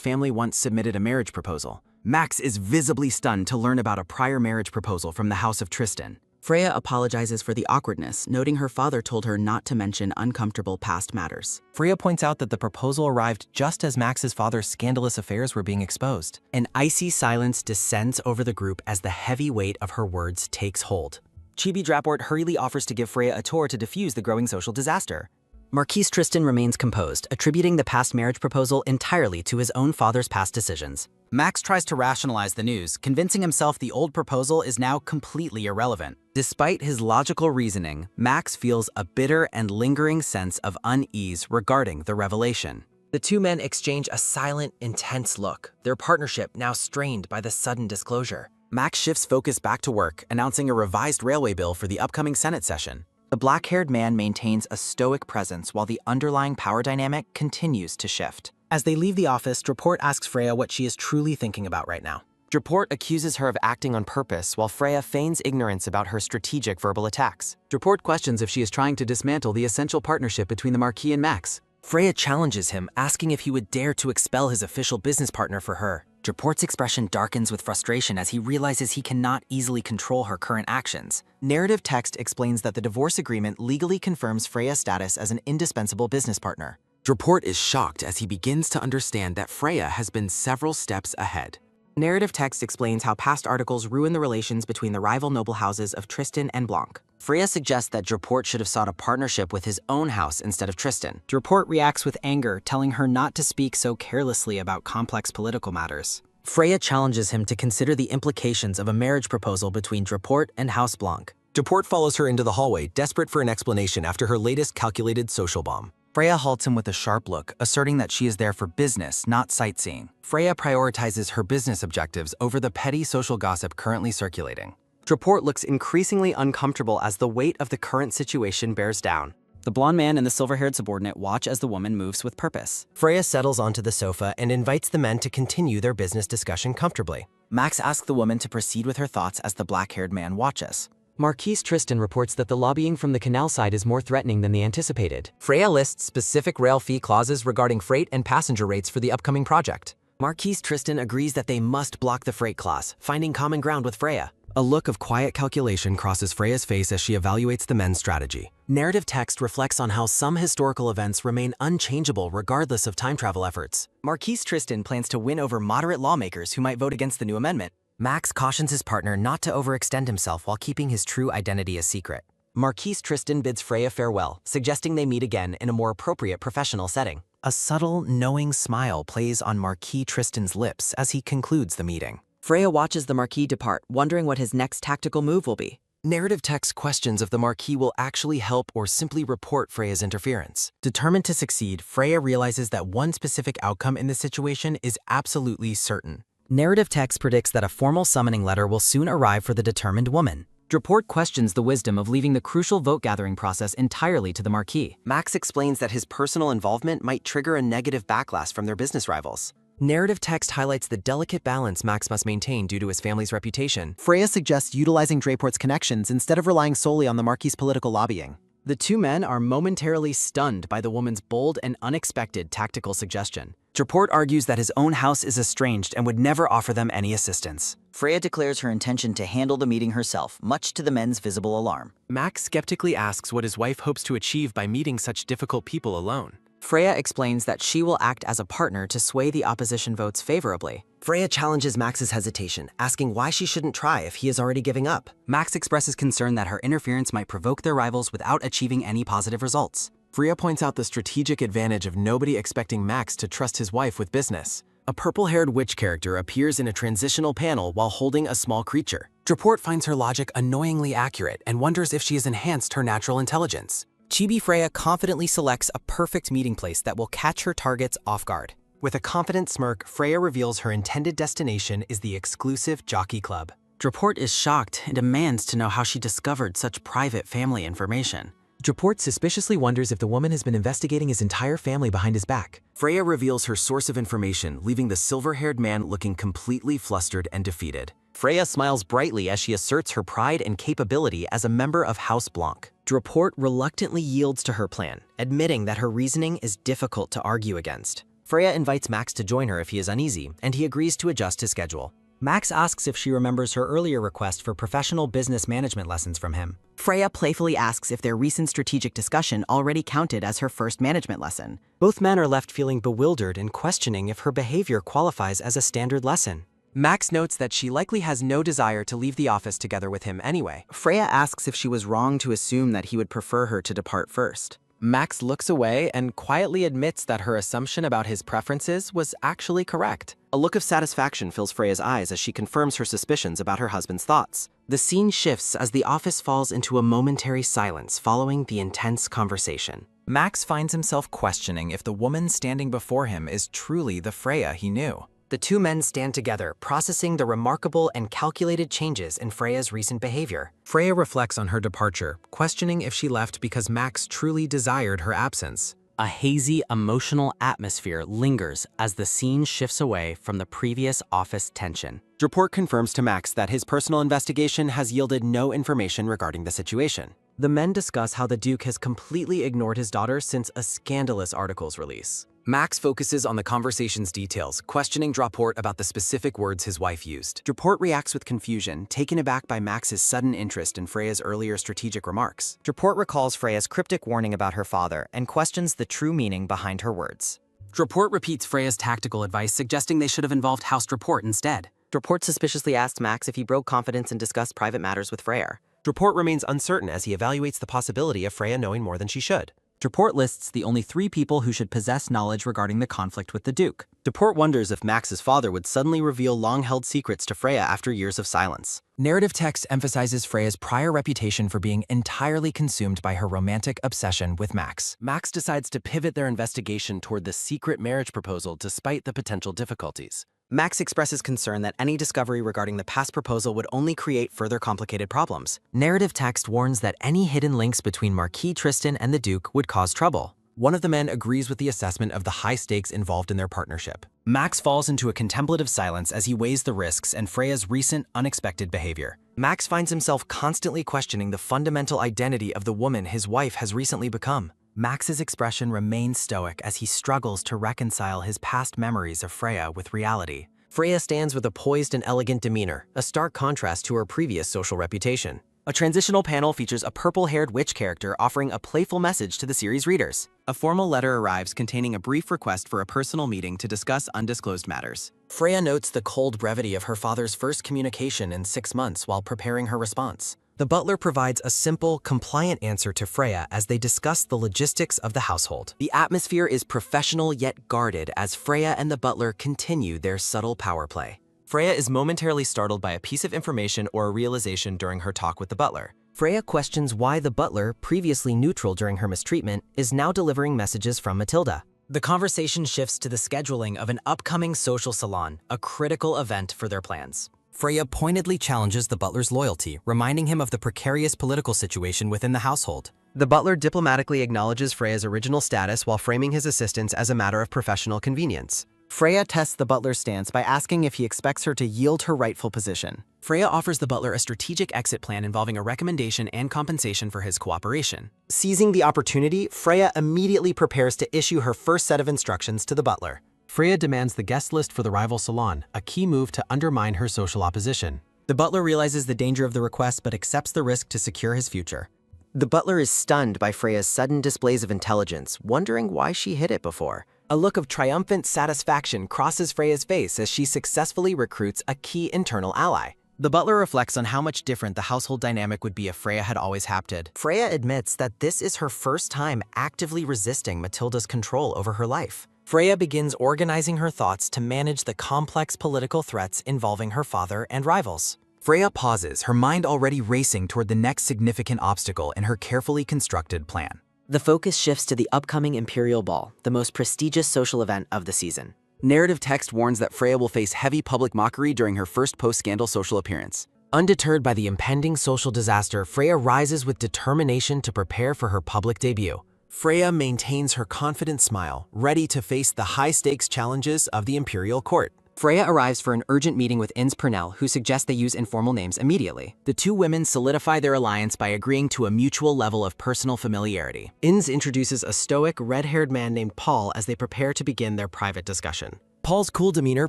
family once submitted a marriage proposal. Max is visibly stunned to learn about a prior marriage proposal from the house of Tristan. Freya apologizes for the awkwardness, noting her father told her not to mention uncomfortable past matters. Freya points out that the proposal arrived just as Max's father's scandalous affairs were being exposed. An icy silence descends over the group as the heavy weight of her words takes hold. Chibi Dropwort hurriedly offers to give Freya a tour to defuse the growing social disaster. Marquise Tristan remains composed, attributing the past marriage proposal entirely to his own father's past decisions. Max tries to rationalize the news, convincing himself the old proposal is now completely irrelevant. Despite his logical reasoning, Max feels a bitter and lingering sense of unease regarding the revelation. The two men exchange a silent, intense look, their partnership now strained by the sudden disclosure. Max shifts focus back to work, announcing a revised railway bill for the upcoming Senate session. The black-haired man maintains a stoic presence while the underlying power dynamic continues to shift. As they leave the office, Dropwort asks Freya what she is truly thinking about right now. Dropwort accuses her of acting on purpose, while Freya feigns ignorance about her strategic verbal attacks. Dropwort questions if she is trying to dismantle the essential partnership between the Marquis and Max. Freya challenges him, asking if he would dare to expel his official business partner for her. Dropwort's expression darkens with frustration as he realizes he cannot easily control her current actions. Narrative text explains that the divorce agreement legally confirms Freya's status as an indispensable business partner. Dropwort is shocked as he begins to understand that Freya has been several steps ahead. Narrative text explains how past articles ruin the relations between the rival noble houses of Tristan and Blanc. Freya suggests that Dropwort should have sought a partnership with his own house instead of Tristan. Dropwort reacts with anger, telling her not to speak so carelessly about complex political matters. Freya challenges him to consider the implications of a marriage proposal between Dropwort and House Blanc. Deport follows her into the hallway, desperate for an explanation after her latest calculated social bomb. Freya halts him with a sharp look, asserting that she is there for business, not sightseeing. Freya prioritizes her business objectives over the petty social gossip currently circulating. Deport looks increasingly uncomfortable as the weight of the current situation bears down. The blonde man and the silver-haired subordinate watch as the woman moves with purpose. Freya settles onto the sofa and invites the men to continue their business discussion comfortably. Max asks the woman to proceed with her thoughts as the black-haired man watches. Marquise Tristan reports that the lobbying from the canal side is more threatening than they anticipated. Freya lists specific rail fee clauses regarding freight and passenger rates for the upcoming project. Marquise Tristan agrees that they must block the freight clause, finding common ground with Freya. A look of quiet calculation crosses Freya's face as she evaluates the men's strategy. Narrative text reflects on how some historical events remain unchangeable regardless of time travel efforts. Marquise Tristan plans to win over moderate lawmakers who might vote against the new amendment. Max cautions his partner not to overextend himself while keeping his true identity a secret. Marquise Tristan bids Freya farewell, suggesting they meet again in a more appropriate professional setting. A subtle, knowing smile plays on Marquis Tristan's lips as he concludes the meeting. Freya watches the Marquis depart, wondering what his next tactical move will be. Narrative text questions if the Marquis will actually help or simply report Freya's interference. Determined to succeed, Freya realizes that one specific outcome in this situation is absolutely certain. Narrative text predicts that a formal summoning letter will soon arrive for the determined woman. Deport questions the wisdom of leaving the crucial vote-gathering process entirely to the Marquis. Max explains that his personal involvement might trigger a negative backlash from their business rivals. Narrative text highlights the delicate balance Max must maintain due to his family's reputation. Freya suggests utilizing Drayport's connections instead of relying solely on the Marquis' political lobbying. The two men are momentarily stunned by the woman's bold and unexpected tactical suggestion. Deport argues that his own house is estranged and would never offer them any assistance. Freya declares her intention to handle the meeting herself, much to the men's visible alarm. Max skeptically asks what his wife hopes to achieve by meeting such difficult people alone. Freya explains that she will act as a partner to sway the opposition votes favorably. Freya challenges Max's hesitation, asking why she shouldn't try if he is already giving up. Max expresses concern that her interference might provoke their rivals without achieving any positive results. Freya points out the strategic advantage of nobody expecting Max to trust his wife with business. A purple-haired witch character appears in a transitional panel while holding a small creature. Deport finds her logic annoyingly accurate and wonders if she has enhanced her natural intelligence. Chibi Freya confidently selects a perfect meeting place that will catch her targets off guard. With a confident smirk, Freya reveals her intended destination is the exclusive Jockey Club. Deport is shocked and demands to know how she discovered such private family information. Deport suspiciously wonders if the woman has been investigating his entire family behind his back. Freya reveals her source of information, leaving the silver-haired man looking completely flustered and defeated. Freya smiles brightly as she asserts her pride and capability as a member of House Blanc. Deport reluctantly yields to her plan, admitting that her reasoning is difficult to argue against. Freya invites Max to join her if he is uneasy, and he agrees to adjust his schedule. Max asks if she remembers her earlier request for professional business management lessons from him. Freya playfully asks if their recent strategic discussion already counted as her first management lesson. Both men are left feeling bewildered and questioning if her behavior qualifies as a standard lesson. Max notes that she likely has no desire to leave the office together with him anyway. Freya asks if she was wrong to assume that he would prefer her to depart first. Max looks away and quietly admits that her assumption about his preferences was actually correct. A look of satisfaction fills Freya's eyes as she confirms her suspicions about her husband's thoughts. The scene shifts as the office falls into a momentary silence following the intense conversation. Max finds himself questioning if the woman standing before him is truly the Freya he knew. The two men stand together, processing the remarkable and calculated changes in Freya's recent behavior. Freya reflects on her departure, questioning if she left because Max truly desired her absence. A hazy, emotional atmosphere lingers as the scene shifts away from the previous office tension. Deport confirms to Max that his personal investigation has yielded no information regarding the situation. The men discuss how the Duke has completely ignored his daughter since a scandalous article's release. Max focuses on the conversation's details, questioning Deport about the specific words his wife used. Deport reacts with confusion, taken aback by Max's sudden interest in Freya's earlier strategic remarks. Deport recalls Freya's cryptic warning about her father and questions the true meaning behind her words. Deport repeats Freya's tactical advice, suggesting they should have involved House Deport instead. Deport suspiciously asks Max if he broke confidence and discussed private matters with Freya. Deport remains uncertain as he evaluates the possibility of Freya knowing more than she should. Report lists the only 3 people who should possess knowledge regarding the conflict with the Duke. Report wonders if Max's father would suddenly reveal long-held secrets to Freya after years of silence. Narrative text emphasizes Freya's prior reputation for being entirely consumed by her romantic obsession with Max. Max decides to pivot their investigation toward the secret marriage proposal despite the potential difficulties. Max expresses concern that any discovery regarding the past proposal would only create further complicated problems. Narrative text warns that any hidden links between Marquis Tristan and the Duke would cause trouble. One of the men agrees with the assessment of the high stakes involved in their partnership. Max falls into a contemplative silence as he weighs the risks and Freya's recent, unexpected behavior. Max finds himself constantly questioning the fundamental identity of the woman his wife has recently become. Max's expression remains stoic as he struggles to reconcile his past memories of Freya with reality. Freya stands with a poised and elegant demeanor, a stark contrast to her previous social reputation. A transitional panel features a purple-haired witch character offering a playful message to the series readers. A formal letter arrives containing a brief request for a personal meeting to discuss undisclosed matters. Freya notes the cold brevity of her father's first communication in 6 months while preparing her response. The butler provides a simple, compliant answer to Freya as they discuss the logistics of the household. The atmosphere is professional yet guarded as Freya and the butler continue their subtle power play. Freya is momentarily startled by a piece of information or a realization during her talk with the butler. Freya questions why the butler, previously neutral during her mistreatment, is now delivering messages from Matilda. The conversation shifts to the scheduling of an upcoming social salon, a critical event for their plans. Freya pointedly challenges the butler's loyalty, reminding him of the precarious political situation within the household. The butler diplomatically acknowledges Freya's original status while framing his assistance as a matter of professional convenience. Freya tests the butler's stance by asking if he expects her to yield her rightful position. Freya offers the butler a strategic exit plan involving a recommendation and compensation for his cooperation. Seizing the opportunity, Freya immediately prepares to issue her first set of instructions to the butler. Freya demands the guest list for the rival salon, a key move to undermine her social opposition. The butler realizes the danger of the request but accepts the risk to secure his future. The butler is stunned by Freya's sudden displays of intelligence, wondering why she hid it before. A look of triumphant satisfaction crosses Freya's face as she successfully recruits a key internal ally. The butler reflects on how much different the household dynamic would be if Freya had always hapted. Freya admits that this is her first time actively resisting Matilda's control over her life. Freya begins organizing her thoughts to manage the complex political threats involving her father and rivals. Freya pauses, her mind already racing toward the next significant obstacle in her carefully constructed plan. The focus shifts to the upcoming Imperial Ball, the most prestigious social event of the season. Narrative text warns that Freya will face heavy public mockery during her first post-scandal social appearance. Undeterred by the impending social disaster, Freya rises with determination to prepare for her public debut. Freya maintains her confident smile, ready to face the high-stakes challenges of the Imperial Court. Freya arrives for an urgent meeting with Inns Purnell, who suggests they use informal names immediately. The two women solidify their alliance by agreeing to a mutual level of personal familiarity. Inns introduces a stoic, red-haired man named Paul as they prepare to begin their private discussion. Paul's cool demeanor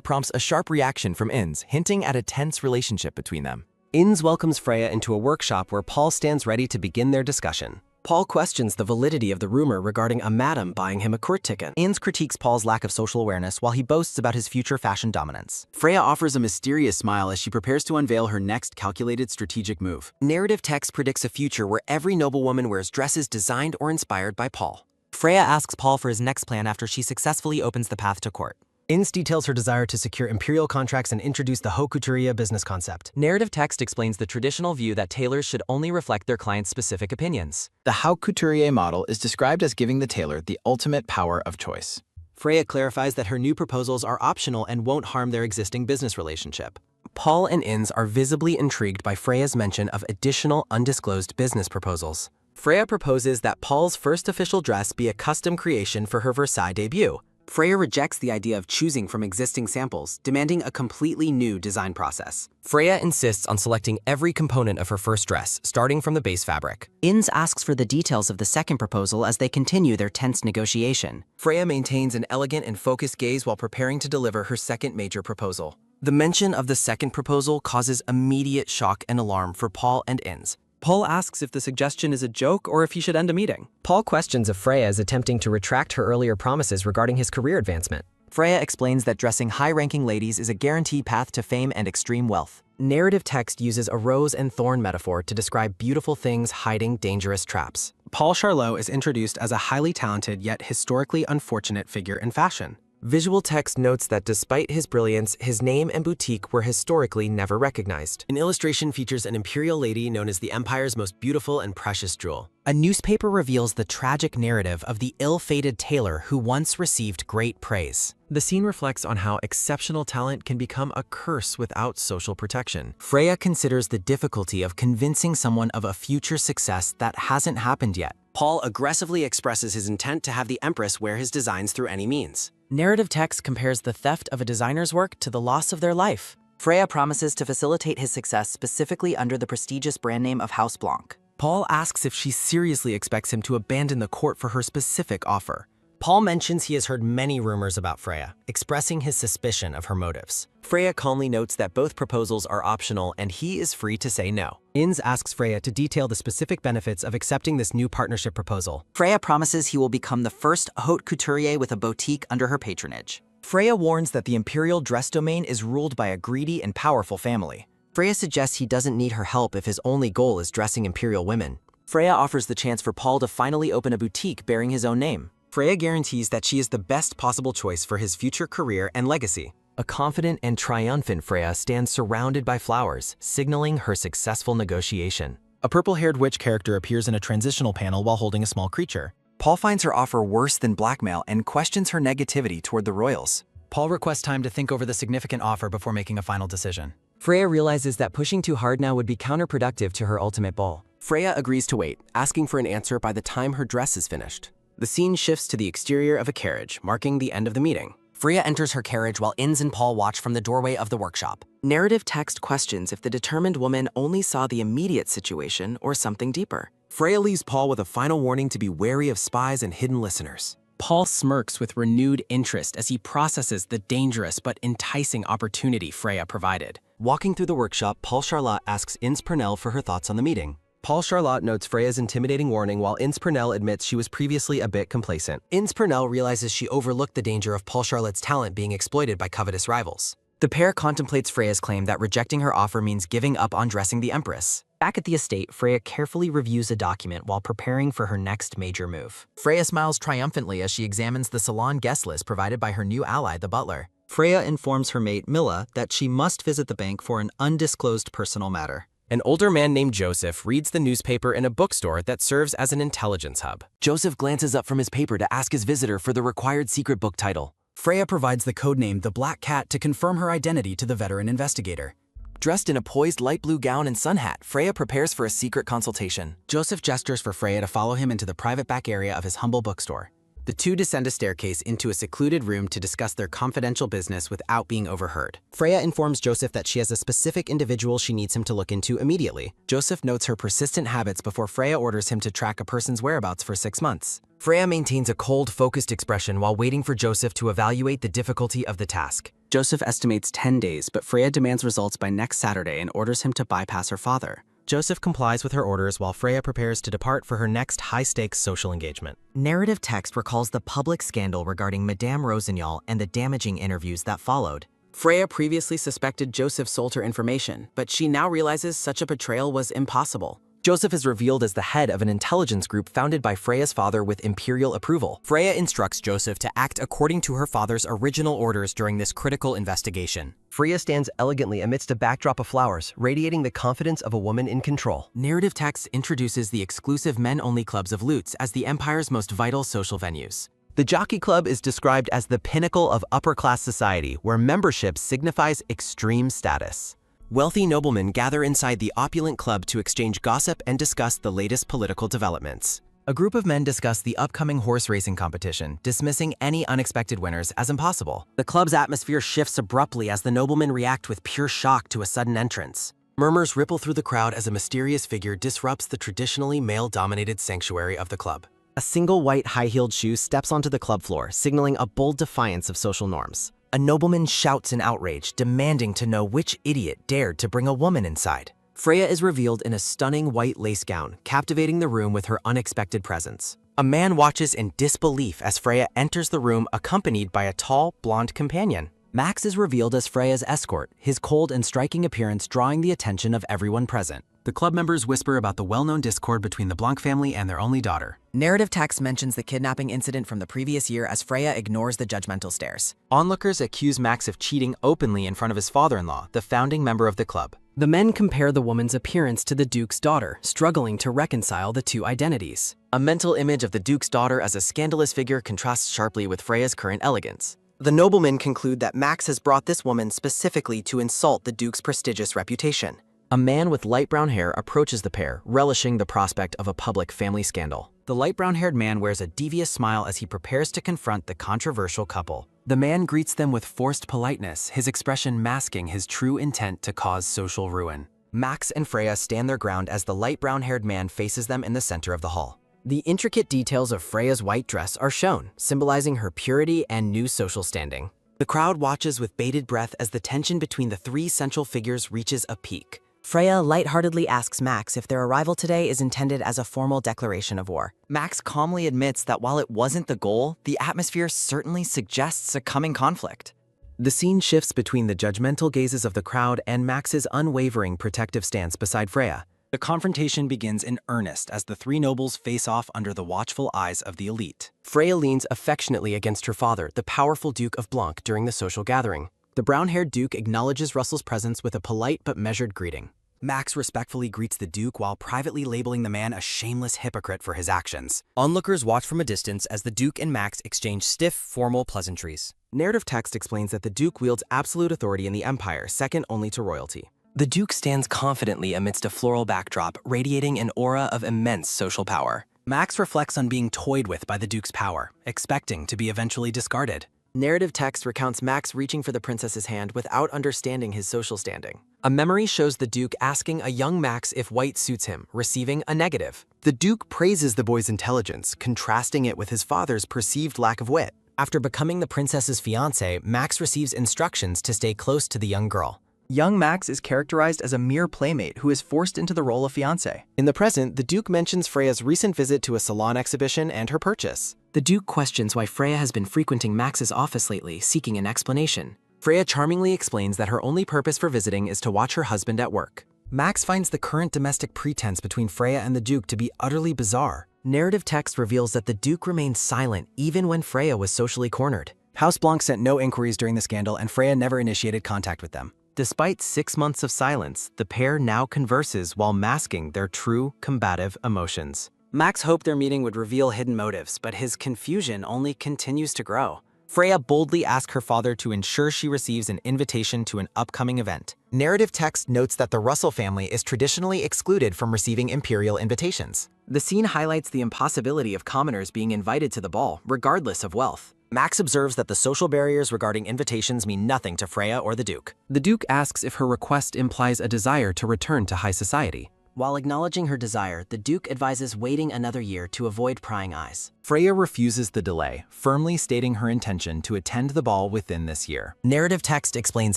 prompts a sharp reaction from Inns, hinting at a tense relationship between them. Inns welcomes Freya into a workshop where Paul stands ready to begin their discussion. Paul questions the validity of the rumor regarding a madam buying him a court ticket. Inns critiques Paul's lack of social awareness while he boasts about his future fashion dominance. Freya offers a mysterious smile as she prepares to unveil her next calculated strategic move. Narrative text predicts a future where every noblewoman wears dresses designed or inspired by Paul. Freya asks Paul for his next plan after she successfully opens the path to court. Inns details her desire to secure imperial contracts and introduce the haute couture business concept. Narrative text explains the traditional view that tailors should only reflect their clients' specific opinions. The haute couture model is described as giving the tailor the ultimate power of choice. Freya clarifies that her new proposals are optional and won't harm their existing business relationship. Paul and Inns are visibly intrigued by Freya's mention of additional undisclosed business proposals. Freya proposes that Paul's first official dress be a custom creation for her Versailles debut. Freya rejects the idea of choosing from existing samples, demanding a completely new design process. Freya insists on selecting every component of her first dress, starting from the base fabric. Inns asks for the details of the second proposal as they continue their tense negotiation. Freya maintains an elegant and focused gaze while preparing to deliver her second major proposal. The mention of the second proposal causes immediate shock and alarm for Paul and Inns. Paul asks if the suggestion is a joke or if he should end a meeting. Paul questions if Freya is attempting to retract her earlier promises regarding his career advancement. Freya explains that dressing high-ranking ladies is a guaranteed path to fame and extreme wealth. Narrative text uses a rose and thorn metaphor to describe beautiful things hiding dangerous traps. Paul Charlot is introduced as a highly talented yet historically unfortunate figure in fashion. Visual text notes that despite his brilliance, his name and boutique were historically never recognized. An illustration features an imperial lady known as the empire's most beautiful and precious jewel. A newspaper reveals the tragic narrative of the ill-fated tailor who once received great praise. The scene reflects on how exceptional talent can become a curse without social protection. Freya considers the difficulty of convincing someone of a future success that hasn't happened yet. Paul aggressively expresses his intent to have the Empress wear his designs through any means. Narrative text compares the theft of a designer's work to the loss of their life. Freya promises to facilitate his success specifically under the prestigious brand name of House Blanc. Paul asks if she seriously expects him to abandon the court for her specific offer. Paul mentions he has heard many rumors about Freya, expressing his suspicion of her motives. Freya calmly notes that both proposals are optional and he is free to say no. Inns asks Freya to detail the specific benefits of accepting this new partnership proposal. Freya promises he will become the first haute couturier with a boutique under her patronage. Freya warns that the imperial dress domain is ruled by a greedy and powerful family. Freya suggests he doesn't need her help if his only goal is dressing imperial women. Freya offers the chance for Paul to finally open a boutique bearing his own name. Freya guarantees that she is the best possible choice for his future career and legacy. A confident and triumphant Freya stands surrounded by flowers, signaling her successful negotiation. A purple-haired witch character appears in a transitional panel while holding a small creature. Paul finds her offer worse than blackmail and questions her negativity toward the royals. Paul requests time to think over the significant offer before making a final decision. Freya realizes that pushing too hard now would be counterproductive to her ultimate goal. Freya agrees to wait, asking for an answer by the time her dress is finished. The scene shifts to the exterior of a carriage, marking the end of the meeting. Freya enters her carriage while Inns and Paul watch from the doorway of the workshop. Narrative text questions if the determined woman only saw the immediate situation or something deeper. Freya leaves Paul with a final warning to be wary of spies and hidden listeners. Paul smirks with renewed interest as he processes the dangerous but enticing opportunity Freya provided. Walking through the workshop, Paul Charlotte asks Inns Purnell for her thoughts on the meeting. Paul Charlotte notes Freya's intimidating warning while Inns Purnell admits she was previously a bit complacent. Inns Purnell realizes she overlooked the danger of Paul Charlotte's talent being exploited by covetous rivals. The pair contemplates Freya's claim that rejecting her offer means giving up on dressing the Empress. Back at the estate, Freya carefully reviews a document while preparing for her next major move. Freya smiles triumphantly as she examines the salon guest list provided by her new ally, the butler. Freya informs her mate, Milla, that she must visit the bank for an undisclosed personal matter. An older man named Joseph reads the newspaper in a bookstore that serves as an intelligence hub. Joseph glances up from his paper to ask his visitor for the required secret book title. Freya provides the codename The Black Cat to confirm her identity to the veteran investigator. Dressed in a poised light blue gown and sun hat, Freya prepares for a secret consultation. Joseph gestures for Freya to follow him into the private back area of his humble bookstore. The two descend a staircase into a secluded room to discuss their confidential business without being overheard. Freya informs Joseph that she has a specific individual she needs him to look into immediately. Joseph notes her persistent habits before Freya orders him to track a person's whereabouts for 6 months. Freya maintains a cold, focused expression while waiting for Joseph to evaluate the difficulty of the task. Joseph estimates 10 days, but Freya demands results by next Saturday and orders him to bypass her father. Joseph complies with her orders while Freya prepares to depart for her next high-stakes social engagement. Narrative text recalls the public scandal regarding Madame Rossignol and the damaging interviews that followed. Freya previously suspected Joseph sold her information, but she now realizes such a betrayal was impossible. Joseph is revealed as the head of an intelligence group founded by Freya's father with imperial approval. Freya instructs Joseph to act according to her father's original orders during this critical investigation. Freya stands elegantly amidst a backdrop of flowers, radiating the confidence of a woman in control. Narrative text introduces the exclusive men-only clubs of Lutz as the Empire's most vital social venues. The Jockey Club is described as the pinnacle of upper-class society, where membership signifies extreme status. Wealthy noblemen gather inside the opulent club to exchange gossip and discuss the latest political developments. A group of men discuss the upcoming horse racing competition, dismissing any unexpected winners as impossible. The club's atmosphere shifts abruptly as the noblemen react with pure shock to a sudden entrance. Murmurs ripple through the crowd as a mysterious figure disrupts the traditionally male-dominated sanctuary of the club. A single white high-heeled shoe steps onto the club floor, signaling a bold defiance of social norms. A nobleman shouts in outrage, demanding to know which idiot dared to bring a woman inside. Freya is revealed in a stunning white lace gown, captivating the room with her unexpected presence. A man watches in disbelief as Freya enters the room accompanied by a tall, blonde companion. Max is revealed as Freya's escort, his cold and striking appearance drawing the attention of everyone present. The club members whisper about the well-known discord between the Blanc family and their only daughter. Narrative text mentions the kidnapping incident from the previous year as Freya ignores the judgmental stares. Onlookers accuse Max of cheating openly in front of his father-in-law, the founding member of the club. The men compare the woman's appearance to the Duke's daughter, struggling to reconcile the two identities. A mental image of the Duke's daughter as a scandalous figure contrasts sharply with Freya's current elegance. The noblemen conclude that Max has brought this woman specifically to insult the Duke's prestigious reputation. A man with light brown hair approaches the pair, relishing the prospect of a public family scandal. The light brown-haired man wears a devious smile as he prepares to confront the controversial couple. The man greets them with forced politeness, his expression masking his true intent to cause social ruin. Max and Freya stand their ground as the light brown-haired man faces them in the center of the hall. The intricate details of Freya's white dress are shown, symbolizing her purity and new social standing. The crowd watches with bated breath as the tension between the three central figures reaches a peak. Freya lightheartedly asks Max if their arrival today is intended as a formal declaration of war. Max calmly admits that while it wasn't the goal, the atmosphere certainly suggests a coming conflict. The scene shifts between the judgmental gazes of the crowd and Max's unwavering protective stance beside Freya. The confrontation begins in earnest as the three nobles face off under the watchful eyes of the elite. Freya leans affectionately against her father, the powerful Duke of Blanc, during the social gathering. The brown-haired Duke acknowledges Russell's presence with a polite but measured greeting. Max respectfully greets the Duke while privately labeling the man a shameless hypocrite for his actions. Onlookers watch from a distance as the Duke and Max exchange stiff, formal pleasantries. Narrative text explains that the Duke wields absolute authority in the Empire, second only to royalty. The Duke stands confidently amidst a floral backdrop, radiating an aura of immense social power. Max reflects on being toyed with by the Duke's power, expecting to be eventually discarded. Narrative text recounts Max reaching for the princess's hand without understanding his social standing. A memory shows the Duke asking a young Max if white suits him, receiving a negative. The Duke praises the boy's intelligence, contrasting it with his father's perceived lack of wit. After becoming the princess's fiancé, Max receives instructions to stay close to the young girl. Young Max is characterized as a mere playmate who is forced into the role of fiancé. In the present, the Duke mentions Freya's recent visit to a salon exhibition and her purchase. The Duke questions why Freya has been frequenting Max's office lately, seeking an explanation. Freya charmingly explains that her only purpose for visiting is to watch her husband at work. Max finds the current domestic pretense between Freya and the Duke to be utterly bizarre. Narrative text reveals that the Duke remained silent even when Freya was socially cornered. House Blanc sent no inquiries during the scandal, and Freya never initiated contact with them. Despite 6 months of silence, the pair now converses while masking their true combative emotions. Max hoped their meeting would reveal hidden motives, but his confusion only continues to grow. Freya boldly asks her father to ensure she receives an invitation to an upcoming event. Narrative text notes that the Russell family is traditionally excluded from receiving imperial invitations. The scene highlights the impossibility of commoners being invited to the ball, regardless of wealth. Max observes that the social barriers regarding invitations mean nothing to Freya or the Duke. The Duke asks if her request implies a desire to return to high society. While acknowledging her desire, the Duke advises waiting another year to avoid prying eyes. Freya refuses the delay, firmly stating her intention to attend the ball within this year. Narrative text explains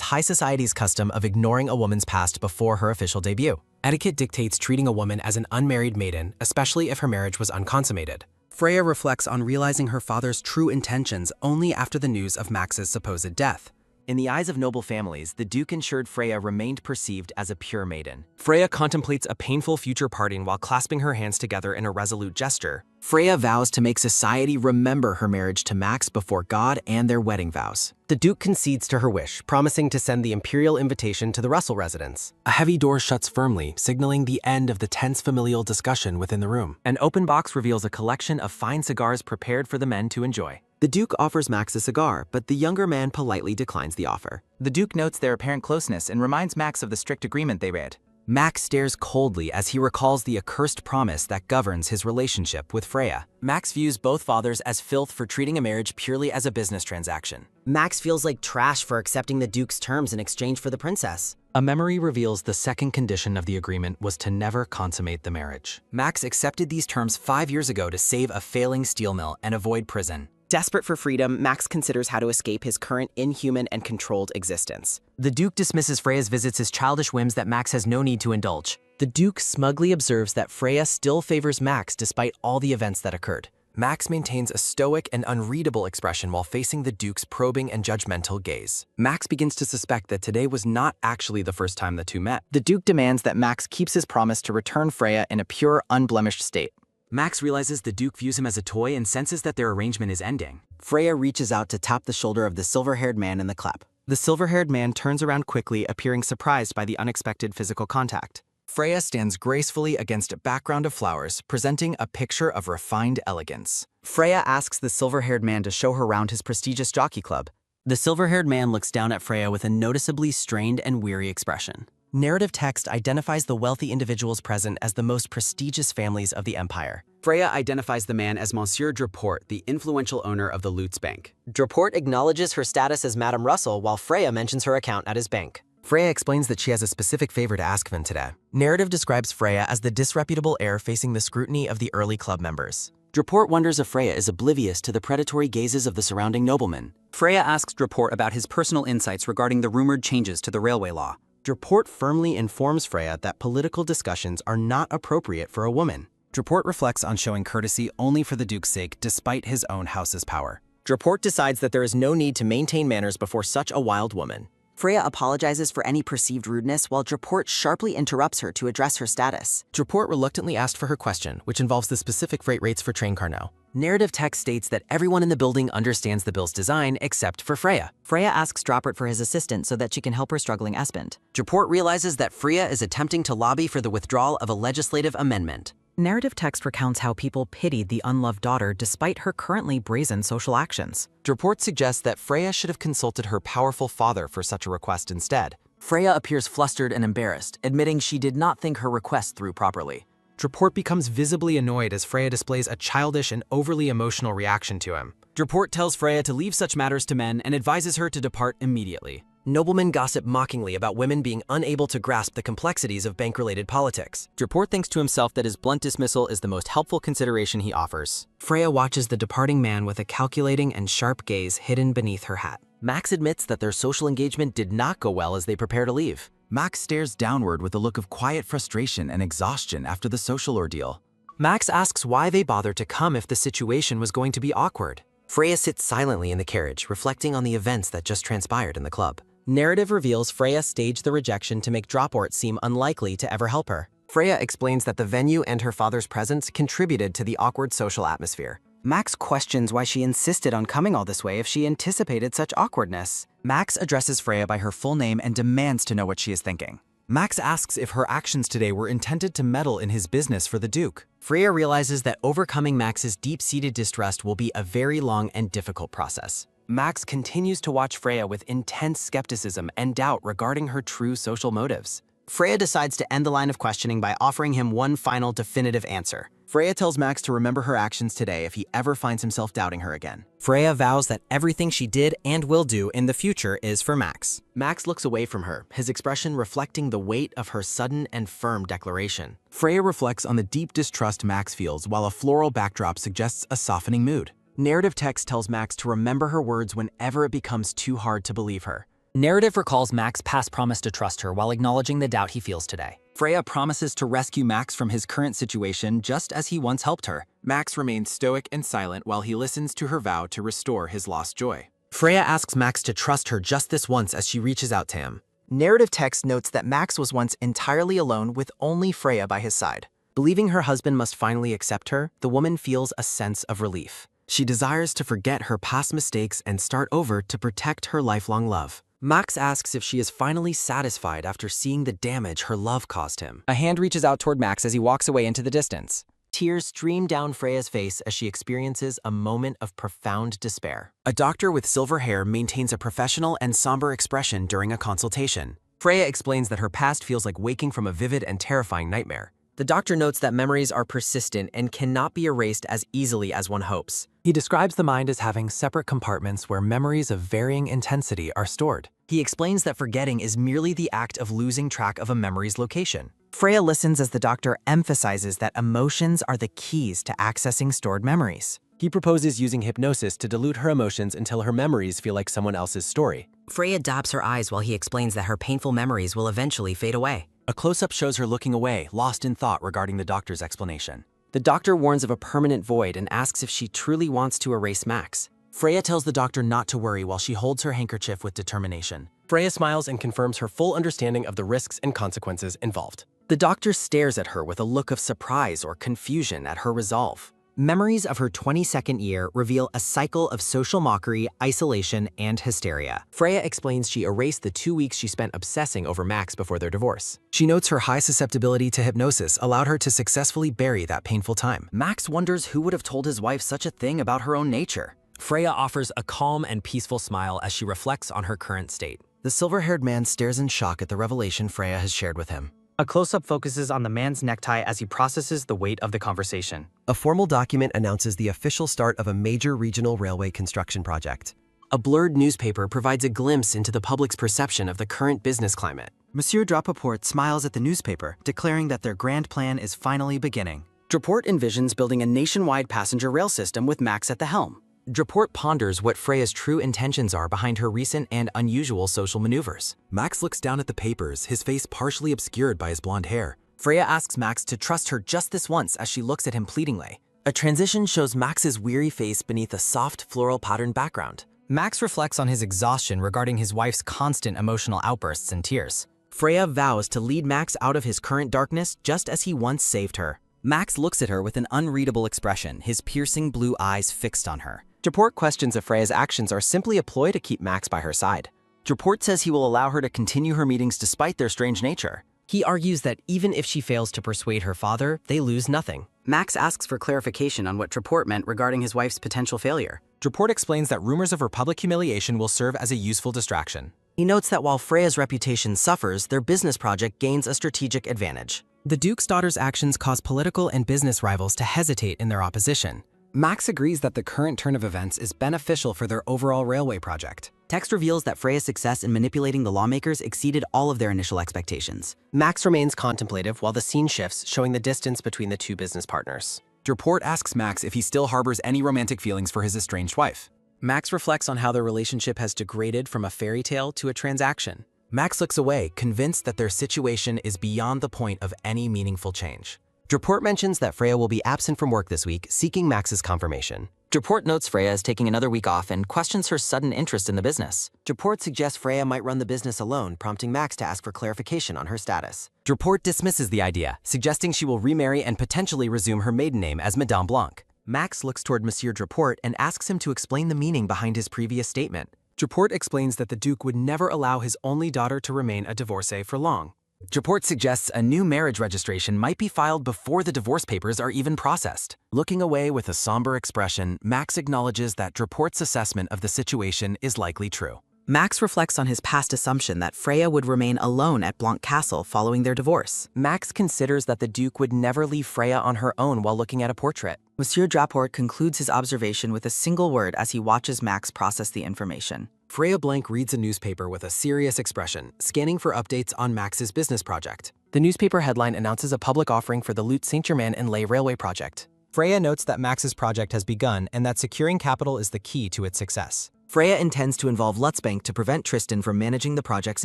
high society's custom of ignoring a woman's past before her official debut. Etiquette dictates treating a woman as an unmarried maiden, especially if her marriage was unconsummated. Freya reflects on realizing her father's true intentions only after the news of Max's supposed death. In the eyes of noble families, the Duke ensured Freya remained perceived as a pure maiden. Freya contemplates a painful future parting while clasping her hands together in a resolute gesture. Freya vows to make society remember her marriage to Max before God and their wedding vows. The Duke concedes to her wish, promising to send the imperial invitation to the Russell residence. A heavy door shuts firmly, signaling the end of the tense familial discussion within the room. An open box reveals a collection of fine cigars prepared for the men to enjoy. The Duke offers Max a cigar, but the younger man politely declines the offer. The Duke notes their apparent closeness and reminds Max of the strict agreement they read. Max stares coldly as he recalls the accursed promise that governs his relationship with Freya. Max views both fathers as filth for treating a marriage purely as a business transaction. Max feels like trash for accepting the Duke's terms in exchange for the princess. A memory reveals the second condition of the agreement was to never consummate the marriage. Max accepted these terms 5 years ago to save a failing steel mill and avoid prison. Desperate for freedom, Max considers how to escape his current inhuman and controlled existence. The Duke dismisses Freya's visits as childish whims that Max has no need to indulge. The Duke smugly observes that Freya still favors Max despite all the events that occurred. Max maintains a stoic and unreadable expression while facing the Duke's probing and judgmental gaze. Max begins to suspect that today was not actually the first time the two met. The Duke demands that Max keeps his promise to return Freya in a pure, unblemished state. Max realizes the Duke views him as a toy and senses that their arrangement is ending. Freya reaches out to tap the shoulder of the silver-haired man in the clap. The silver-haired man turns around quickly, appearing surprised by the unexpected physical contact. Freya stands gracefully against a background of flowers, presenting a picture of refined elegance. Freya asks the silver-haired man to show her around his prestigious jockey club. The silver-haired man looks down at Freya with a noticeably strained and weary expression. Narrative text identifies the wealthy individuals present as the most prestigious families of the empire. Freya identifies the man as Monsieur Draport, the influential owner of the Lutz Bank. Draport acknowledges her status as Madame Russell while Freya mentions her account at his bank. Freya explains that she has a specific favor to ask of him today. Narrative describes Freya as the disreputable heir facing the scrutiny of the early club members. Draport wonders if Freya is oblivious to the predatory gazes of the surrounding noblemen. Freya asks Draport about his personal insights regarding the rumored changes to the railway law. Draport firmly informs Freya that political discussions are not appropriate for a woman. Draport reflects on showing courtesy only for the Duke's sake, despite his own house's power. Draport decides that there is no need to maintain manners before such a wild woman. Freya apologizes for any perceived rudeness while Draport sharply interrupts her to address her status. Draport reluctantly asked for her question, which involves the specific freight rates for train Carnot. Narrative text states that everyone in the building understands the bill's design except for Freya. Freya asks Draport for his assistance so that she can help her struggling husband. Draport realizes that Freya is attempting to lobby for the withdrawal of a legislative amendment. Narrative text recounts how people pitied the unloved daughter despite her currently brazen social actions. Draport suggests that Freya should have consulted her powerful father for such a request instead. Freya appears flustered and embarrassed, admitting she did not think her request through properly. Draport becomes visibly annoyed as Freya displays a childish and overly emotional reaction to him. Draport tells Freya to leave such matters to men and advises her to depart immediately. Noblemen gossip mockingly about women being unable to grasp the complexities of bank-related politics. Draport thinks to himself that his blunt dismissal is the most helpful consideration he offers. Freya watches the departing man with a calculating and sharp gaze hidden beneath her hat. Max admits that their social engagement did not go well as they prepare to leave. Max stares downward with a look of quiet frustration and exhaustion after the social ordeal. Max asks why they bothered to come if the situation was going to be awkward. Freya sits silently in the carriage, reflecting on the events that just transpired in the club. Narrative reveals Freya staged the rejection to make Draport seem unlikely to ever help her. Freya explains that the venue and her father's presence contributed to the awkward social atmosphere. Max questions why she insisted on coming all this way if she anticipated such awkwardness. Max addresses Freya by her full name and demands to know what she is thinking. Max asks if her actions today were intended to meddle in his business for the Duke. Freya realizes that overcoming Max's deep-seated distrust will be a very long and difficult process. Max continues to watch Freya with intense skepticism and doubt regarding her true social motives. Freya decides to end the line of questioning by offering him one final definitive answer. Freya tells Max to remember her actions today if he ever finds himself doubting her again. Freya vows that everything she did and will do in the future is for Max. Max looks away from her, his expression reflecting the weight of her sudden and firm declaration. Freya reflects on the deep distrust Max feels, while a floral backdrop suggests a softening mood. Narrative text tells Max to remember her words whenever it becomes too hard to believe her. Narrative recalls Max's past promise to trust her while acknowledging the doubt he feels today. Freya promises to rescue Max from his current situation just as he once helped her. Max remains stoic and silent while he listens to her vow to restore his lost joy. Freya asks Max to trust her just this once as she reaches out to him. Narrative text notes that Max was once entirely alone with only Freya by his side. Believing her husband must finally accept her, the woman feels a sense of relief. She desires to forget her past mistakes and start over to protect her lifelong love. Max asks if she is finally satisfied after seeing the damage her love caused him. A hand reaches out toward Max as he walks away into the distance. Tears stream down Freya's face as she experiences a moment of profound despair. A doctor with silver hair maintains a professional and somber expression during a consultation. Freya explains that her past feels like waking from a vivid and terrifying nightmare. The doctor notes that memories are persistent and cannot be erased as easily as one hopes. He describes the mind as having separate compartments where memories of varying intensity are stored. He explains that forgetting is merely the act of losing track of a memory's location. Freya listens as the doctor emphasizes that emotions are the keys to accessing stored memories. He proposes using hypnosis to dilute her emotions until her memories feel like someone else's story. Freya dabs her eyes while he explains that her painful memories will eventually fade away. A close-up shows her looking away, lost in thought regarding the doctor's explanation. The doctor warns of a permanent void and asks if she truly wants to erase Max. Freya tells the doctor not to worry while she holds her handkerchief with determination. Freya smiles and confirms her full understanding of the risks and consequences involved. The doctor stares at her with a look of surprise or confusion at her resolve. Memories of her 22nd year reveal a cycle of social mockery, isolation, and hysteria. Freya explains she erased the 2 weeks she spent obsessing over Max before their divorce. She notes her high susceptibility to hypnosis allowed her to successfully bury that painful time. Max wonders who would have told his wife such a thing about her own nature. Freya offers a calm and peaceful smile as she reflects on her current state. The silver-haired man stares in shock at the revelation Freya has shared with him. A close-up focuses on the man's necktie as he processes the weight of the conversation. A formal document announces the official start of a major regional railway construction project. A blurred newspaper provides a glimpse into the public's perception of the current business climate. Monsieur Drapaport smiles at the newspaper, declaring that their grand plan is finally beginning. Draport envisions building a nationwide passenger rail system with Max at the helm. Draport ponders what Freya's true intentions are behind her recent and unusual social maneuvers. Max looks down at the papers, his face partially obscured by his blonde hair. Freya asks Max to trust her just this once as she looks at him pleadingly. A transition shows Max's weary face beneath a soft floral patterned background. Max reflects on his exhaustion regarding his wife's constant emotional outbursts and tears. Freya vows to lead Max out of his current darkness just as he once saved her. Max looks at her with an unreadable expression, his piercing blue eyes fixed on her. Draport questions if Freya's actions are simply a ploy to keep Max by her side. Draport says he will allow her to continue her meetings despite their strange nature. He argues that even if she fails to persuade her father, they lose nothing. Max asks for clarification on what Draport meant regarding his wife's potential failure. Draport explains that rumors of her public humiliation will serve as a useful distraction. He notes that while Freya's reputation suffers, their business project gains a strategic advantage. The Duke's daughter's actions cause political and business rivals to hesitate in their opposition. Max agrees that the current turn of events is beneficial for their overall railway project. Text reveals that Freya's success in manipulating the lawmakers exceeded all of their initial expectations. Max remains contemplative while the scene shifts, showing the distance between the two business partners. Draport asks Max if he still harbors any romantic feelings for his estranged wife. Max reflects on how their relationship has degraded from a fairy tale to a transaction. Max looks away, convinced that their situation is beyond the point of any meaningful change. Draport mentions that Freya will be absent from work this week, seeking Max's confirmation. Draport notes Freya is taking another week off and questions her sudden interest in the business. Draport suggests Freya might run the business alone, prompting Max to ask for clarification on her status. Draport dismisses the idea, suggesting she will remarry and potentially resume her maiden name as Madame Blanc. Max looks toward Monsieur Draport and asks him to explain the meaning behind his previous statement. Draport explains that the Duke would never allow his only daughter to remain a divorcee for long. Draport suggests a new marriage registration might be filed before the divorce papers are even processed. Looking away with a somber expression, Max acknowledges that Draport's assessment of the situation is likely true. Max reflects on his past assumption that Freya would remain alone at Blanc Castle following their divorce. Max considers that the Duke would never leave Freya on her own while looking at a portrait. Monsieur Draport concludes his observation with a single word as he watches Max process the information. Freya Blanc reads a newspaper with a serious expression, scanning for updates on Max's business project. The newspaper headline announces a public offering for the Lutte Saint-Germain-en-Laye railway project. Freya notes that Max's project has begun and that securing capital is the key to its success. Freya intends to involve Lutzbank to prevent Tristan from managing the project's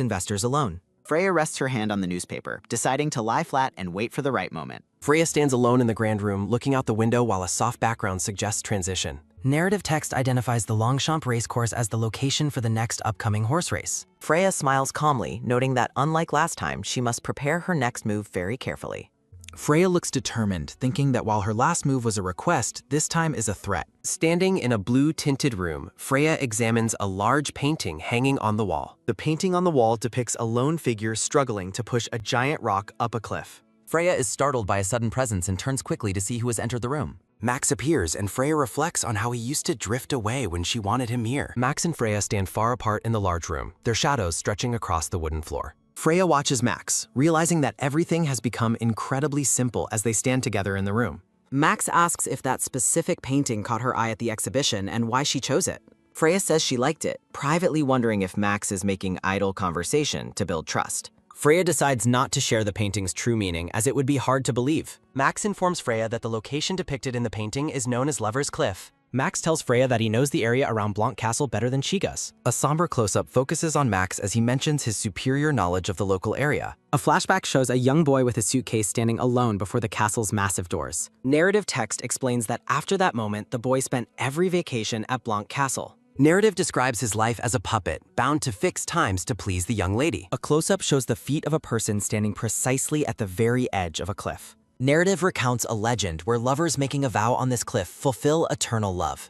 investors alone. Freya rests her hand on the newspaper, deciding to lie flat and wait for the right moment. Freya stands alone in the grand room, looking out the window while a soft background suggests transition. Narrative text identifies the Longchamp racecourse as the location for the next upcoming horse race. Freya smiles calmly, noting that unlike last time, she must prepare her next move very carefully. Freya looks determined, thinking that while her last move was a request, this time is a threat. Standing in a blue-tinted room, Freya examines a large painting hanging on the wall. The painting on the wall depicts a lone figure struggling to push a giant rock up a cliff. Freya is startled by a sudden presence and turns quickly to see who has entered the room. Max appears, and Freya reflects on how he used to drift away when she wanted him near. Max and Freya stand far apart in the large room, their shadows stretching across the wooden floor. Freya watches Max, realizing that everything has become incredibly simple as they stand together in the room. Max asks if that specific painting caught her eye at the exhibition and why she chose it. Freya says she liked it, privately wondering if Max is making idle conversation to build trust. Freya decides not to share the painting's true meaning, as it would be hard to believe. Max informs Freya that the location depicted in the painting is known as Lover's Cliff. Max tells Freya that he knows the area around Blanc Castle better than she does. A somber close-up focuses on Max as he mentions his superior knowledge of the local area. A flashback shows a young boy with a suitcase standing alone before the castle's massive doors. Narrative text explains that after that moment, the boy spent every vacation at Blanc Castle. Narrative describes his life as a puppet, bound to fixed times to please the young lady. A close-up shows the feet of a person standing precisely at the very edge of a cliff. Narrative recounts a legend where lovers making a vow on this cliff fulfill eternal love.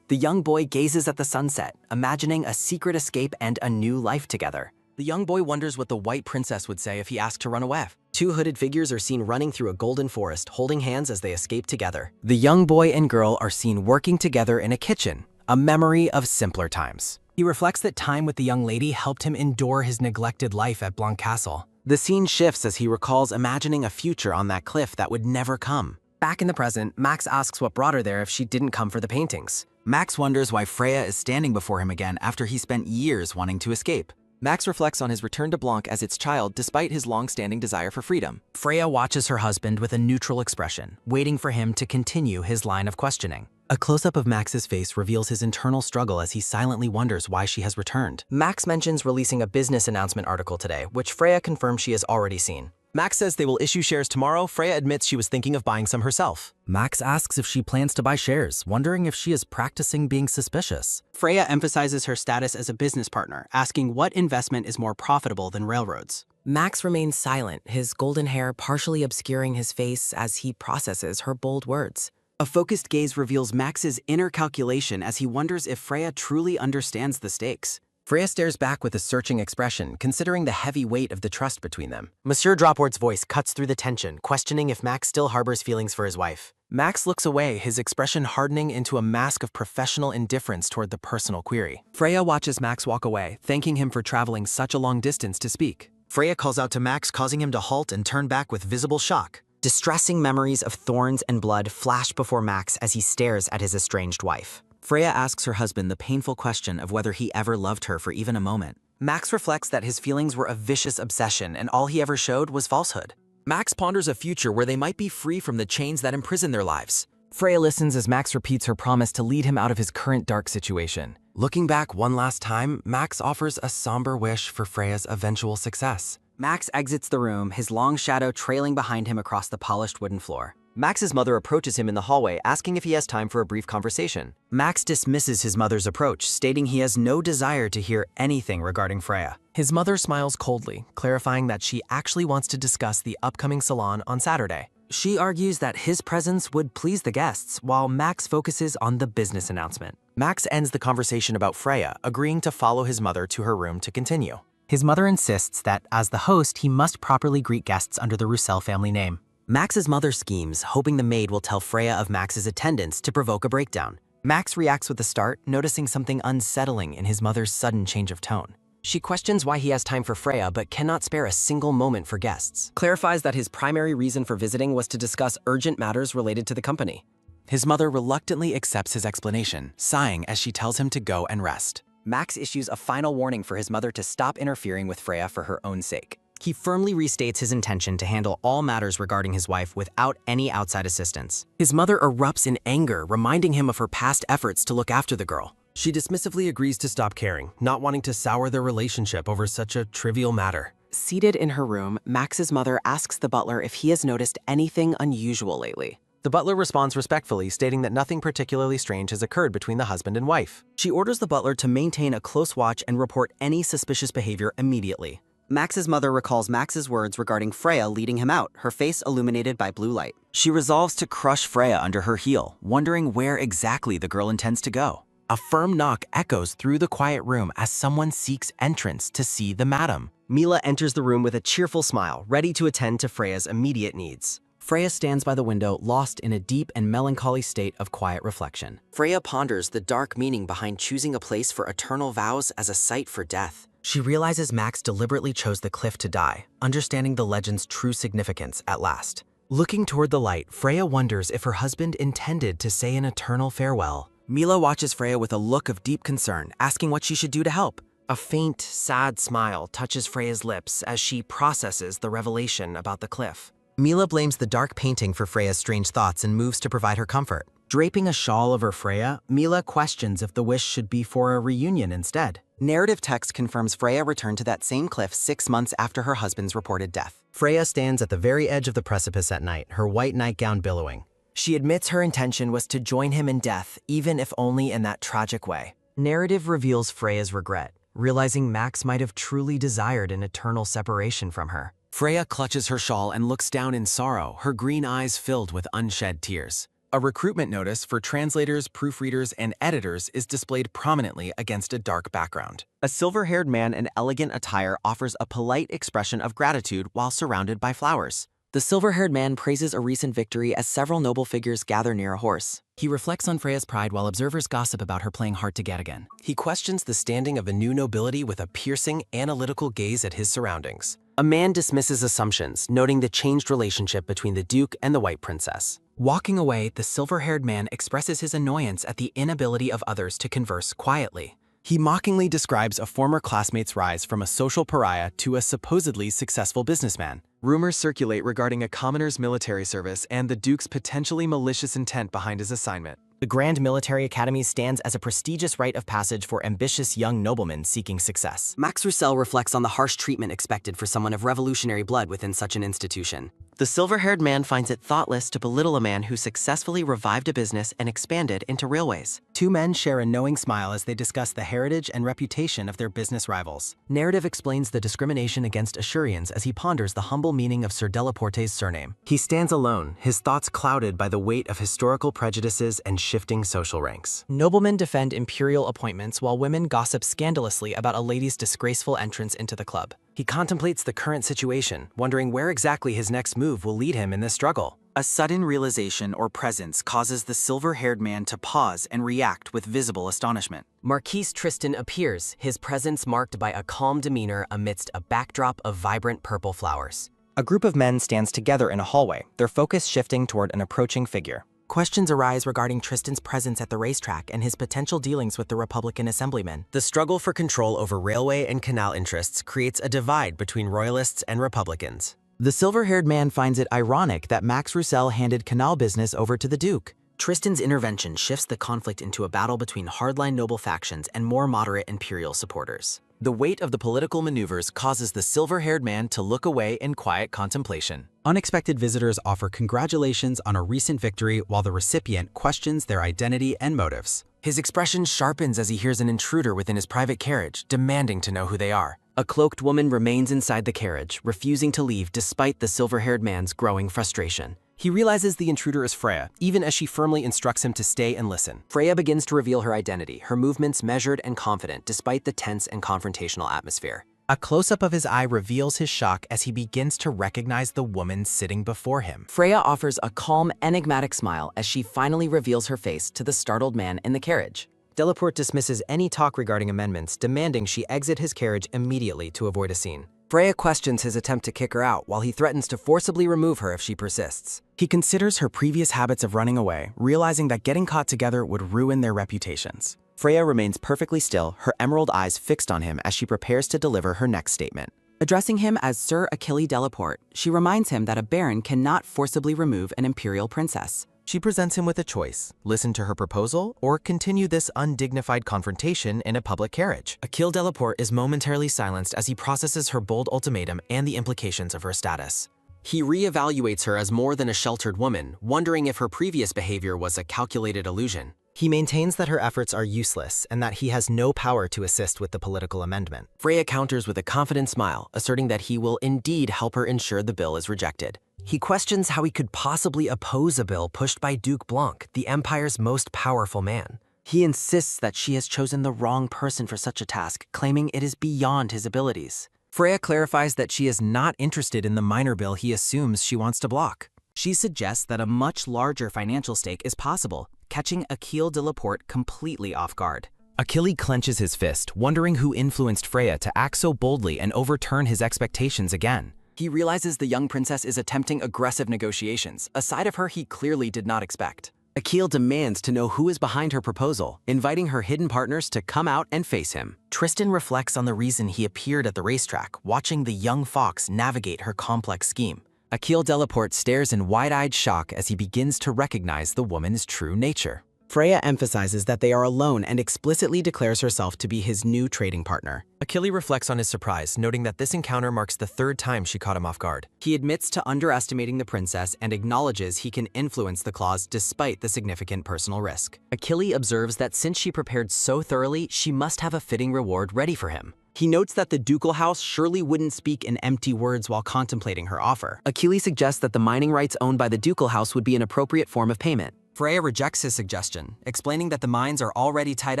The young boy gazes at the sunset, imagining a secret escape and a new life together. The young boy wonders what the white princess would say if he asked to run away. Two hooded figures are seen running through a golden forest, holding hands as they escape together. The young boy and girl are seen working together in a kitchen, a memory of simpler times. He reflects that time with the young lady helped him endure his neglected life at Blanc Castle. The scene shifts as he recalls imagining a future on that cliff that would never come. Back in the present, Max asks what brought her there if she didn't come for the paintings. Max wonders why Freya is standing before him again after he spent years wanting to escape. Max reflects on his return to Blanc as its child despite his long-standing desire for freedom. Freya watches her husband with a neutral expression, waiting for him to continue his line of questioning. A close-up of Max's face reveals his internal struggle as he silently wonders why she has returned. Max mentions releasing a business announcement article today, which Freya confirms she has already seen. Max says they will issue shares tomorrow. Freya admits she was thinking of buying some herself. Max asks if she plans to buy shares, wondering if she is practicing being suspicious. Freya emphasizes her status as a business partner, asking what investment is more profitable than railroads. Max remains silent, his golden hair partially obscuring his face as he processes her bold words. A focused gaze reveals Max's inner calculation as he wonders if Freya truly understands the stakes. Freya stares back with a searching expression, considering the heavy weight of the trust between them. Monsieur Dropward's voice cuts through the tension, questioning if Max still harbors feelings for his wife. Max looks away, his expression hardening into a mask of professional indifference toward the personal query. Freya watches Max walk away, thanking him for traveling such a long distance to speak. Freya calls out to Max, causing him to halt and turn back with visible shock. Distressing memories of thorns and blood flash before Max as he stares at his estranged wife. Freya asks her husband the painful question of whether he ever loved her for even a moment. Max reflects that his feelings were a vicious obsession and all he ever showed was falsehood. Max ponders a future where they might be free from the chains that imprison their lives. Freya listens as Max repeats her promise to lead him out of his current dark situation. Looking back one last time, Max offers a somber wish for Freya's eventual success. Max exits the room, his long shadow trailing behind him across the polished wooden floor. Max's mother approaches him in the hallway, asking if he has time for a brief conversation. Max dismisses his mother's approach, stating he has no desire to hear anything regarding Freya. His mother smiles coldly, clarifying that she actually wants to discuss the upcoming salon on Saturday. She argues that his presence would please the guests, while Max focuses on the business announcement. Max ends the conversation about Freya, agreeing to follow his mother to her room to continue. His mother insists that, as the host, he must properly greet guests under the Roussel family name. Max's mother schemes, hoping the maid will tell Freya of Max's attendance to provoke a breakdown. Max reacts with a start, noticing something unsettling in his mother's sudden change of tone. She questions why he has time for Freya but cannot spare a single moment for guests. Clarifies that his primary reason for visiting was to discuss urgent matters related to the company. His mother reluctantly accepts his explanation, sighing as she tells him to go and rest. Max issues a final warning for his mother to stop interfering with Freya for her own sake. He firmly restates his intention to handle all matters regarding his wife without any outside assistance. His mother erupts in anger, reminding him of her past efforts to look after the girl. She dismissively agrees to stop caring, not wanting to sour their relationship over such a trivial matter. Seated in her room, Max's mother asks the butler if he has noticed anything unusual lately. The butler responds respectfully, stating that nothing particularly strange has occurred between the husband and wife. She orders the butler to maintain a close watch and report any suspicious behavior immediately. Max's mother recalls Max's words regarding Freya leading him out, her face illuminated by blue light. She resolves to crush Freya under her heel, wondering where exactly the girl intends to go. A firm knock echoes through the quiet room as someone seeks entrance to see the madam. Mila enters the room with a cheerful smile, ready to attend to Freya's immediate needs. Freya stands by the window, lost in a deep and melancholy state of quiet reflection. Freya ponders the dark meaning behind choosing a place for eternal vows as a site for death. She realizes Max deliberately chose the cliff to die, understanding the legend's true significance at last. Looking toward the light, Freya wonders if her husband intended to say an eternal farewell. Mila watches Freya with a look of deep concern, asking what she should do to help. A faint, sad smile touches Freya's lips as she processes the revelation about the cliff. Mila blames the dark painting for Freya's strange thoughts and moves to provide her comfort. Draping a shawl over Freya, Mila questions if the wish should be for a reunion instead. Narrative text confirms Freya returned to that same cliff 6 months after her husband's reported death. Freya stands at the very edge of the precipice at night, her white nightgown billowing. She admits her intention was to join him in death, even if only in that tragic way. Narrative reveals Freya's regret, realizing Max might have truly desired an eternal separation from her. Freya clutches her shawl and looks down in sorrow, her green eyes filled with unshed tears. A recruitment notice for translators, proofreaders, and editors is displayed prominently against a dark background. A silver-haired man in elegant attire offers a polite expression of gratitude while surrounded by flowers. The silver-haired man praises a recent victory as several noble figures gather near a horse. He reflects on Freya's pride while observers gossip about her playing hard to get again. He questions the standing of a new nobility with a piercing, analytical gaze at his surroundings. A man dismisses assumptions, noting the changed relationship between the Duke and the White Princess. Walking away, the silver-haired man expresses his annoyance at the inability of others to converse quietly. He mockingly describes a former classmate's rise from a social pariah to a supposedly successful businessman. Rumors circulate regarding a commoner's military service and the Duke's potentially malicious intent behind his assignment. The Grand Military Academy stands as a prestigious rite of passage for ambitious young noblemen seeking success. Max Roussel reflects on the harsh treatment expected for someone of revolutionary blood within such an institution. The silver-haired man finds it thoughtless to belittle a man who successfully revived a business and expanded into railways. Two men share a knowing smile as they discuss the heritage and reputation of their business rivals. Narrative explains the discrimination against Ashurians as he ponders the humble meaning of Sir Delaporte's surname. He stands alone, his thoughts clouded by the weight of historical prejudices and shifting social ranks. Noblemen defend imperial appointments while women gossip scandalously about a lady's disgraceful entrance into the club. He contemplates the current situation, wondering where exactly his next move will lead him in this struggle. A sudden realization or presence causes the silver-haired man to pause and react with visible astonishment. Marquise Tristan appears, his presence marked by a calm demeanor amidst a backdrop of vibrant purple flowers. A group of men stands together in a hallway, their focus shifting toward an approaching figure. Questions arise regarding Tristan's presence at the racetrack and his potential dealings with the Republican assemblymen. The struggle for control over railway and canal interests creates a divide between royalists and Republicans. The silver-haired man finds it ironic that Max Roussel handed canal business over to the Duke. Tristan's intervention shifts the conflict into a battle between hardline noble factions and more moderate imperial supporters. The weight of the political maneuvers causes the silver-haired man to look away in quiet contemplation. Unexpected visitors offer congratulations on a recent victory while the recipient questions their identity and motives. His expression sharpens as he hears an intruder within his private carriage, demanding to know who they are. A cloaked woman remains inside the carriage, refusing to leave despite the silver-haired man's growing frustration. He realizes the intruder is Freya, even as she firmly instructs him to stay and listen. Freya begins to reveal her identity, her movements measured and confident despite the tense and confrontational atmosphere. A close-up of his eye reveals his shock as he begins to recognize the woman sitting before him. Freya offers a calm, enigmatic smile as she finally reveals her face to the startled man in the carriage. Delaporte dismisses any talk regarding amendments, demanding she exit his carriage immediately to avoid a scene. Freya questions his attempt to kick her out while he threatens to forcibly remove her if she persists. He considers her previous habits of running away, realizing that getting caught together would ruin their reputations. Freya remains perfectly still, her emerald eyes fixed on him as she prepares to deliver her next statement. Addressing him as Sir Achille Delaporte, she reminds him that a baron cannot forcibly remove an imperial princess. She presents him with a choice: listen to her proposal or continue this undignified confrontation in a public carriage. Achille Delaporte is momentarily silenced as he processes her bold ultimatum and the implications of her status. He reevaluates her as more than a sheltered woman, wondering if her previous behavior was a calculated illusion. He maintains that her efforts are useless and that he has no power to assist with the political amendment. Freya counters with a confident smile, asserting that he will indeed help her ensure the bill is rejected. He questions how he could possibly oppose a bill pushed by Duke Blanc, the Empire's most powerful man. He insists that she has chosen the wrong person for such a task, claiming it is beyond his abilities. Freya clarifies that she is not interested in the minor bill he assumes she wants to block. She suggests that a much larger financial stake is possible, catching Achille Delaporte completely off guard. Achille clenches his fist, wondering who influenced Freya to act so boldly and overturn his expectations again. He realizes the young princess is attempting aggressive negotiations, a side of her he clearly did not expect. Achille demands to know who is behind her proposal, inviting her hidden partners to come out and face him. Tristan reflects on the reason he appeared at the racetrack, watching the young fox navigate her complex scheme. Akil Delaporte stares in wide-eyed shock as he begins to recognize the woman's true nature. Freya emphasizes that they are alone and explicitly declares herself to be his new trading partner. Achille reflects on his surprise, noting that this encounter marks the third time she caught him off guard. He admits to underestimating the princess and acknowledges he can influence the clause despite the significant personal risk. Achille observes that since she prepared so thoroughly, she must have a fitting reward ready for him. He notes that the ducal house surely wouldn't speak in empty words while contemplating her offer. Achille suggests that the mining rights owned by the ducal house would be an appropriate form of payment. Freya rejects his suggestion, explaining that the mines are already tied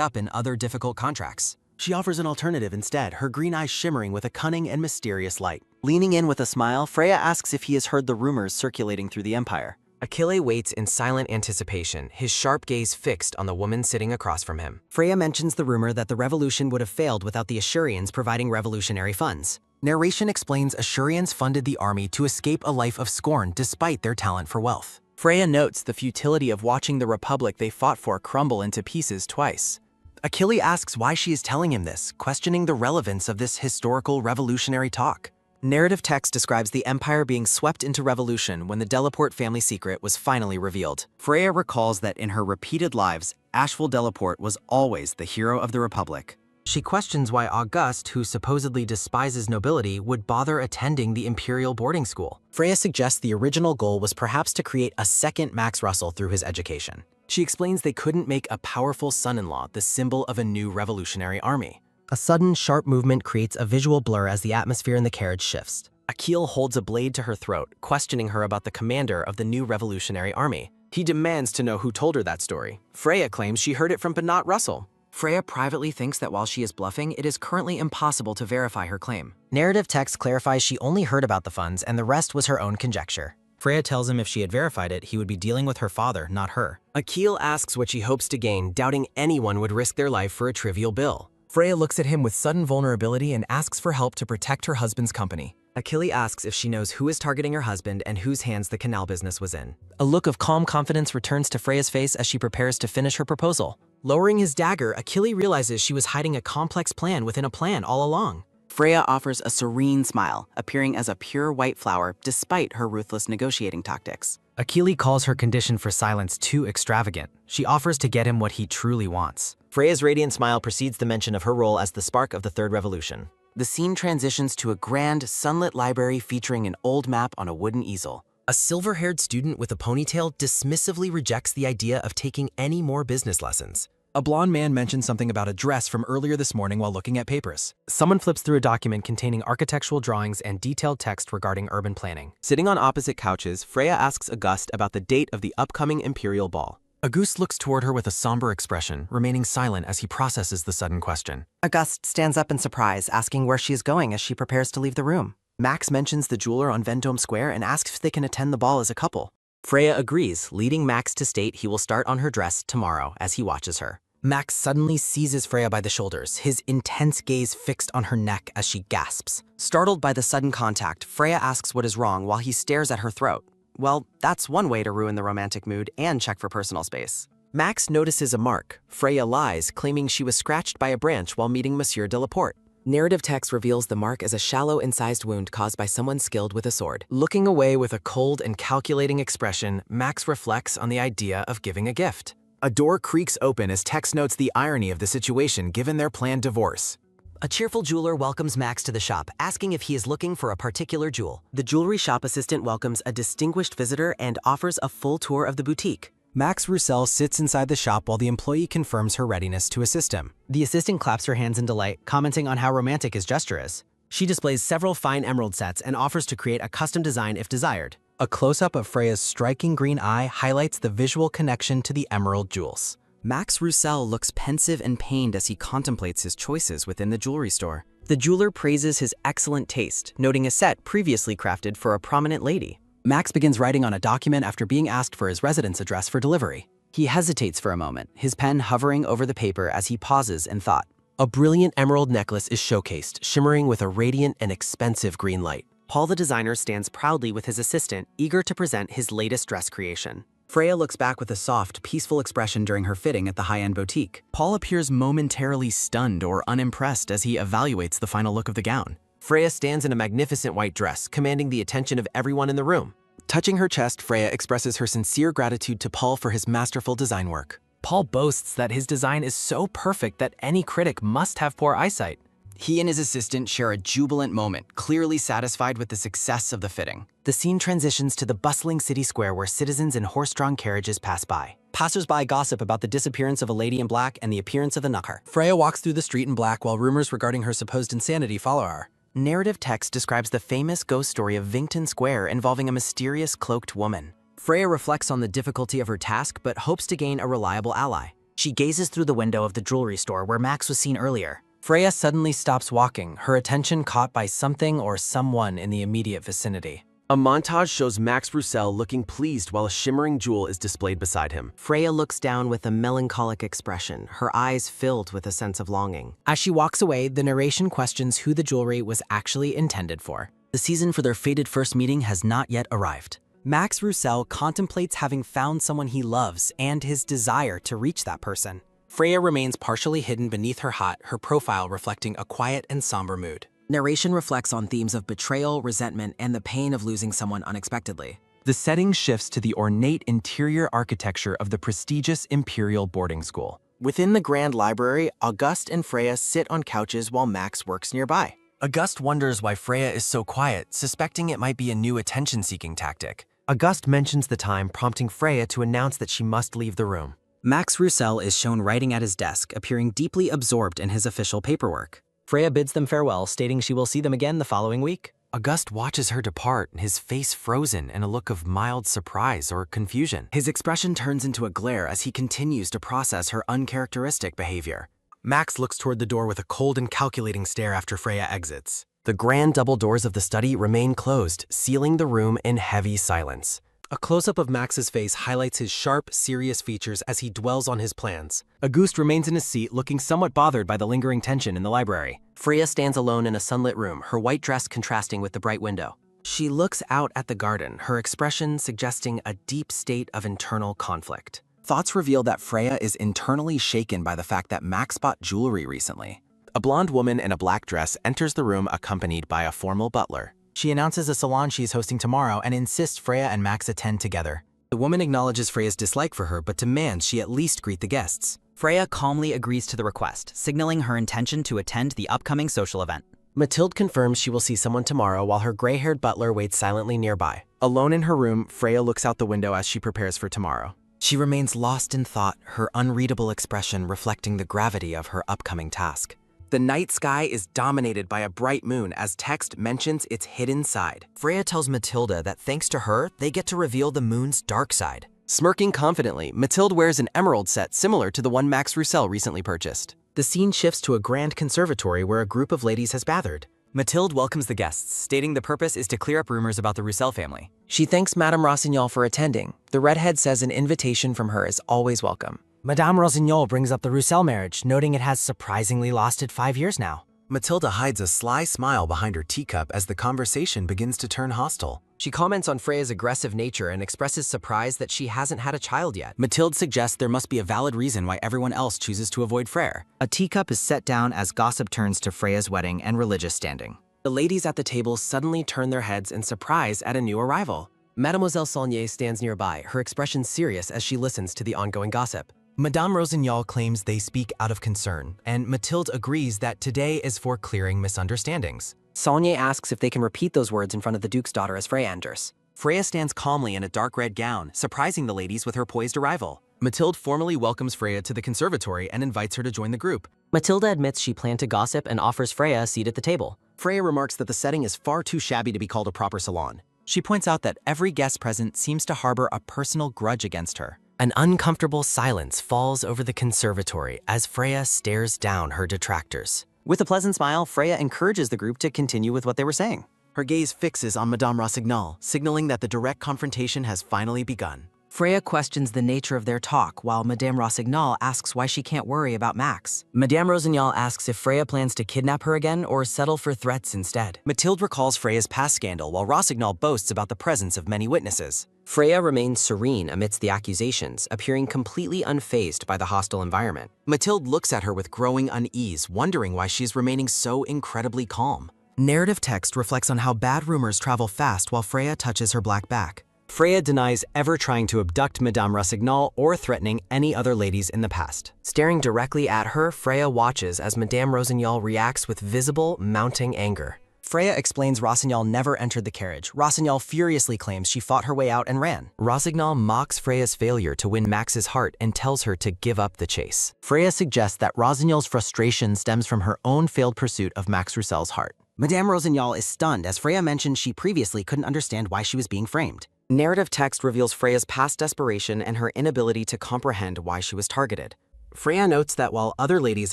up in other difficult contracts. She offers an alternative instead, her green eyes shimmering with a cunning and mysterious light. Leaning in with a smile, Freya asks if he has heard the rumors circulating through the Empire. Achille waits in silent anticipation, his sharp gaze fixed on the woman sitting across from him. Freya mentions the rumor that the revolution would have failed without the Ashurians providing revolutionary funds. Narration explains Ashurians funded the army to escape a life of scorn despite their talent for wealth. Freya notes the futility of watching the republic they fought for crumble into pieces twice. Achille asks why she is telling him this, questioning the relevance of this historical revolutionary talk. Narrative text describes the Empire being swept into revolution when the Delaporte family secret was finally revealed. Freya recalls that in her repeated lives, Asheville Delaporte was always the hero of the Republic. She questions why Auguste, who supposedly despises nobility, would bother attending the imperial boarding school. Freya suggests the original goal was perhaps to create a second Max Russell through his education. She explains they couldn't make a powerful son-in-law the symbol of a new revolutionary army. A sudden, sharp movement creates a visual blur as the atmosphere in the carriage shifts. Akil holds a blade to her throat, questioning her about the commander of the new revolutionary army. He demands to know who told her that story. Freya claims she heard it from Bernat Russell. Freya privately thinks that while she is bluffing, it is currently impossible to verify her claim. Narrative text clarifies she only heard about the funds and the rest was her own conjecture. Freya tells him if she had verified it, he would be dealing with her father, not her. Akil asks what she hopes to gain, doubting anyone would risk their life for a trivial bill. Freya looks at him with sudden vulnerability and asks for help to protect her husband's company. Achille asks if she knows who is targeting her husband and whose hands the canal business was in. A look of calm confidence returns to Freya's face as she prepares to finish her proposal. Lowering his dagger, Achille realizes she was hiding a complex plan within a plan all along. Freya offers a serene smile, appearing as a pure white flower despite her ruthless negotiating tactics. Achille calls her condition for silence too extravagant. She offers to get him what he truly wants. Freya's radiant smile precedes the mention of her role as the spark of the Third Revolution. The scene transitions to a grand, sunlit library featuring an old map on a wooden easel. A silver-haired student with a ponytail dismissively rejects the idea of taking any more business lessons. A blonde man mentions something about a dress from earlier this morning while looking at papers. Someone flips through a document containing architectural drawings and detailed text regarding urban planning. Sitting on opposite couches, Freya asks Auguste about the date of the upcoming imperial ball. Auguste looks toward her with a somber expression, remaining silent as he processes the sudden question. Auguste stands up in surprise, asking where she is going as she prepares to leave the room. Max mentions the jeweler on Vendome Square and asks if they can attend the ball as a couple. Freya agrees, leading Max to state he will start on her dress tomorrow as he watches her. Max suddenly seizes Freya by the shoulders, his intense gaze fixed on her neck as she gasps. Startled by the sudden contact, Freya asks what is wrong while he stares at her throat. Well, that's one way to ruin the romantic mood and check for personal space. Max notices a mark. Freya lies, claiming she was scratched by a branch while meeting Monsieur Delaporte. Narrative text reveals the mark as a shallow, incised wound caused by someone skilled with a sword. Looking away with a cold and calculating expression, Max reflects on the idea of giving a gift. A door creaks open as Tex notes the irony of the situation given their planned divorce. A cheerful jeweler welcomes Max to the shop, asking if he is looking for a particular jewel. The jewelry shop assistant welcomes a distinguished visitor and offers a full tour of the boutique. Max Roussel sits inside the shop while the employee confirms her readiness to assist him. The assistant claps her hands in delight, commenting on how romantic his gesture is. She displays several fine emerald sets and offers to create a custom design if desired. A close-up of Freya's striking green eye highlights the visual connection to the emerald jewels. Max Roussel looks pensive and pained as he contemplates his choices within the jewelry store. The jeweler praises his excellent taste, noting a set previously crafted for a prominent lady. Max begins writing on a document after being asked for his residence address for delivery. He hesitates for a moment, his pen hovering over the paper as he pauses in thought. A brilliant emerald necklace is showcased, shimmering with a radiant and expensive green light. Paul the designer stands proudly with his assistant, eager to present his latest dress creation. Freya looks back with a soft, peaceful expression during her fitting at the high-end boutique. Paul appears momentarily stunned or unimpressed as he evaluates the final look of the gown. Freya stands in a magnificent white dress, commanding the attention of everyone in the room. Touching her chest, Freya expresses her sincere gratitude to Paul for his masterful design work. Paul boasts that his design is so perfect that any critic must have poor eyesight. He and his assistant share a jubilant moment, clearly satisfied with the success of the fitting. The scene transitions to the bustling city square where citizens in horse-drawn carriages pass by. Passers-by gossip about the disappearance of a lady in black and the appearance of the knucker. Freya walks through the street in black while rumors regarding her supposed insanity follow her. Narrative text describes the famous ghost story of Vington Square involving a mysterious cloaked woman. Freya reflects on the difficulty of her task but hopes to gain a reliable ally. She gazes through the window of the jewelry store where Max was seen earlier. Freya suddenly stops walking, her attention caught by something or someone in the immediate vicinity. A montage shows Max Roussel looking pleased while a shimmering jewel is displayed beside him. Freya looks down with a melancholic expression, her eyes filled with a sense of longing. As she walks away, the narration questions who the jewelry was actually intended for. The season for their fated first meeting has not yet arrived. Max Roussel contemplates having found someone he loves and his desire to reach that person. Freya remains partially hidden beneath her hat, her profile reflecting a quiet and somber mood. Narration reflects on themes of betrayal, resentment, and the pain of losing someone unexpectedly. The setting shifts to the ornate interior architecture of the prestigious Imperial boarding school. Within the Grand Library, Auguste and Freya sit on couches while Max works nearby. Auguste wonders why Freya is so quiet, suspecting it might be a new attention-seeking tactic. Auguste mentions the time, prompting Freya to announce that she must leave the room. Max Roussel is shown writing at his desk, appearing deeply absorbed in his official paperwork. Freya bids them farewell, stating she will see them again the following week. Auguste watches her depart, his face frozen in a look of mild surprise or confusion. His expression turns into a glare as he continues to process her uncharacteristic behavior. Max looks toward the door with a cold and calculating stare after Freya exits. The grand double doors of the study remain closed, sealing the room in heavy silence. A close-up of Max's face highlights his sharp, serious features as he dwells on his plans. Auguste remains in his seat, looking somewhat bothered by the lingering tension in the library. Freya stands alone in a sunlit room, her white dress contrasting with the bright window. She looks out at the garden, her expression suggesting a deep state of internal conflict. Thoughts reveal that Freya is internally shaken by the fact that Max bought jewelry recently. A blonde woman in a black dress enters the room accompanied by a formal butler. She announces a salon she is hosting tomorrow and insists Freya and Max attend together. The woman acknowledges Freya's dislike for her, but demands she at least greet the guests. Freya calmly agrees to the request, signaling her intention to attend the upcoming social event. Mathilde confirms she will see someone tomorrow while her gray-haired butler waits silently nearby. Alone in her room, Freya looks out the window as she prepares for tomorrow. She remains lost in thought, her unreadable expression reflecting the gravity of her upcoming task. The night sky is dominated by a bright moon as text mentions its hidden side. Freya tells Matilda that thanks to her, they get to reveal the moon's dark side. Smirking confidently, Mathilde wears an emerald set similar to the one Max Roussel recently purchased. The scene shifts to a grand conservatory where a group of ladies has gathered. Mathilde welcomes the guests, stating the purpose is to clear up rumors about the Roussel family. She thanks Madame Rossignol for attending. The redhead says an invitation from her is always welcome. Madame Rossignol brings up the Roussel marriage, noting it has surprisingly lasted 5 years now. Matilda hides a sly smile behind her teacup as the conversation begins to turn hostile. She comments on Freya's aggressive nature and expresses surprise that she hasn't had a child yet. Mathilde suggests there must be a valid reason why everyone else chooses to avoid Frere. A teacup is set down as gossip turns to Freya's wedding and religious standing. The ladies at the table suddenly turn their heads in surprise at a new arrival. Mademoiselle Saulnier stands nearby, her expression serious as she listens to the ongoing gossip. Madame Rossignol claims they speak out of concern, and Mathilde agrees that today is for clearing misunderstandings. Saulnier asks if they can repeat those words in front of the Duke's daughter as Freya enters. Freya stands calmly in a dark red gown, surprising the ladies with her poised arrival. Mathilde formally welcomes Freya to the conservatory and invites her to join the group. Matilda admits she planned to gossip and offers Freya a seat at the table. Freya remarks that the setting is far too shabby to be called a proper salon. She points out that every guest present seems to harbor a personal grudge against her. An uncomfortable silence falls over the conservatory as Freya stares down her detractors. With a pleasant smile, Freya encourages the group to continue with what they were saying. Her gaze fixes on Madame Rossignol, signaling that the direct confrontation has finally begun. Freya questions the nature of their talk, while Madame Rossignol asks why she can't worry about Max. Madame Rossignol asks if Freya plans to kidnap her again or settle for threats instead. Mathilde recalls Freya's past scandal while Rossignol boasts about the presence of many witnesses. Freya remains serene amidst the accusations, appearing completely unfazed by the hostile environment. Mathilde looks at her with growing unease, wondering why she is remaining so incredibly calm. Narrative text reflects on how bad rumors travel fast while Freya touches her black back. Freya denies ever trying to abduct Madame Rossignol or threatening any other ladies in the past. Staring directly at her, Freya watches as Madame Rossignol reacts with visible, mounting anger. Freya explains Rossignol never entered the carriage. Rossignol furiously claims she fought her way out and ran. Rossignol mocks Freya's failure to win Max's heart and tells her to give up the chase. Freya suggests that Rossignol's frustration stems from her own failed pursuit of Max Roussel's heart. Madame Rossignol is stunned as Freya mentioned she previously couldn't understand why she was being framed. Narrative text reveals Freya's past desperation and her inability to comprehend why she was targeted. Freya notes that while other ladies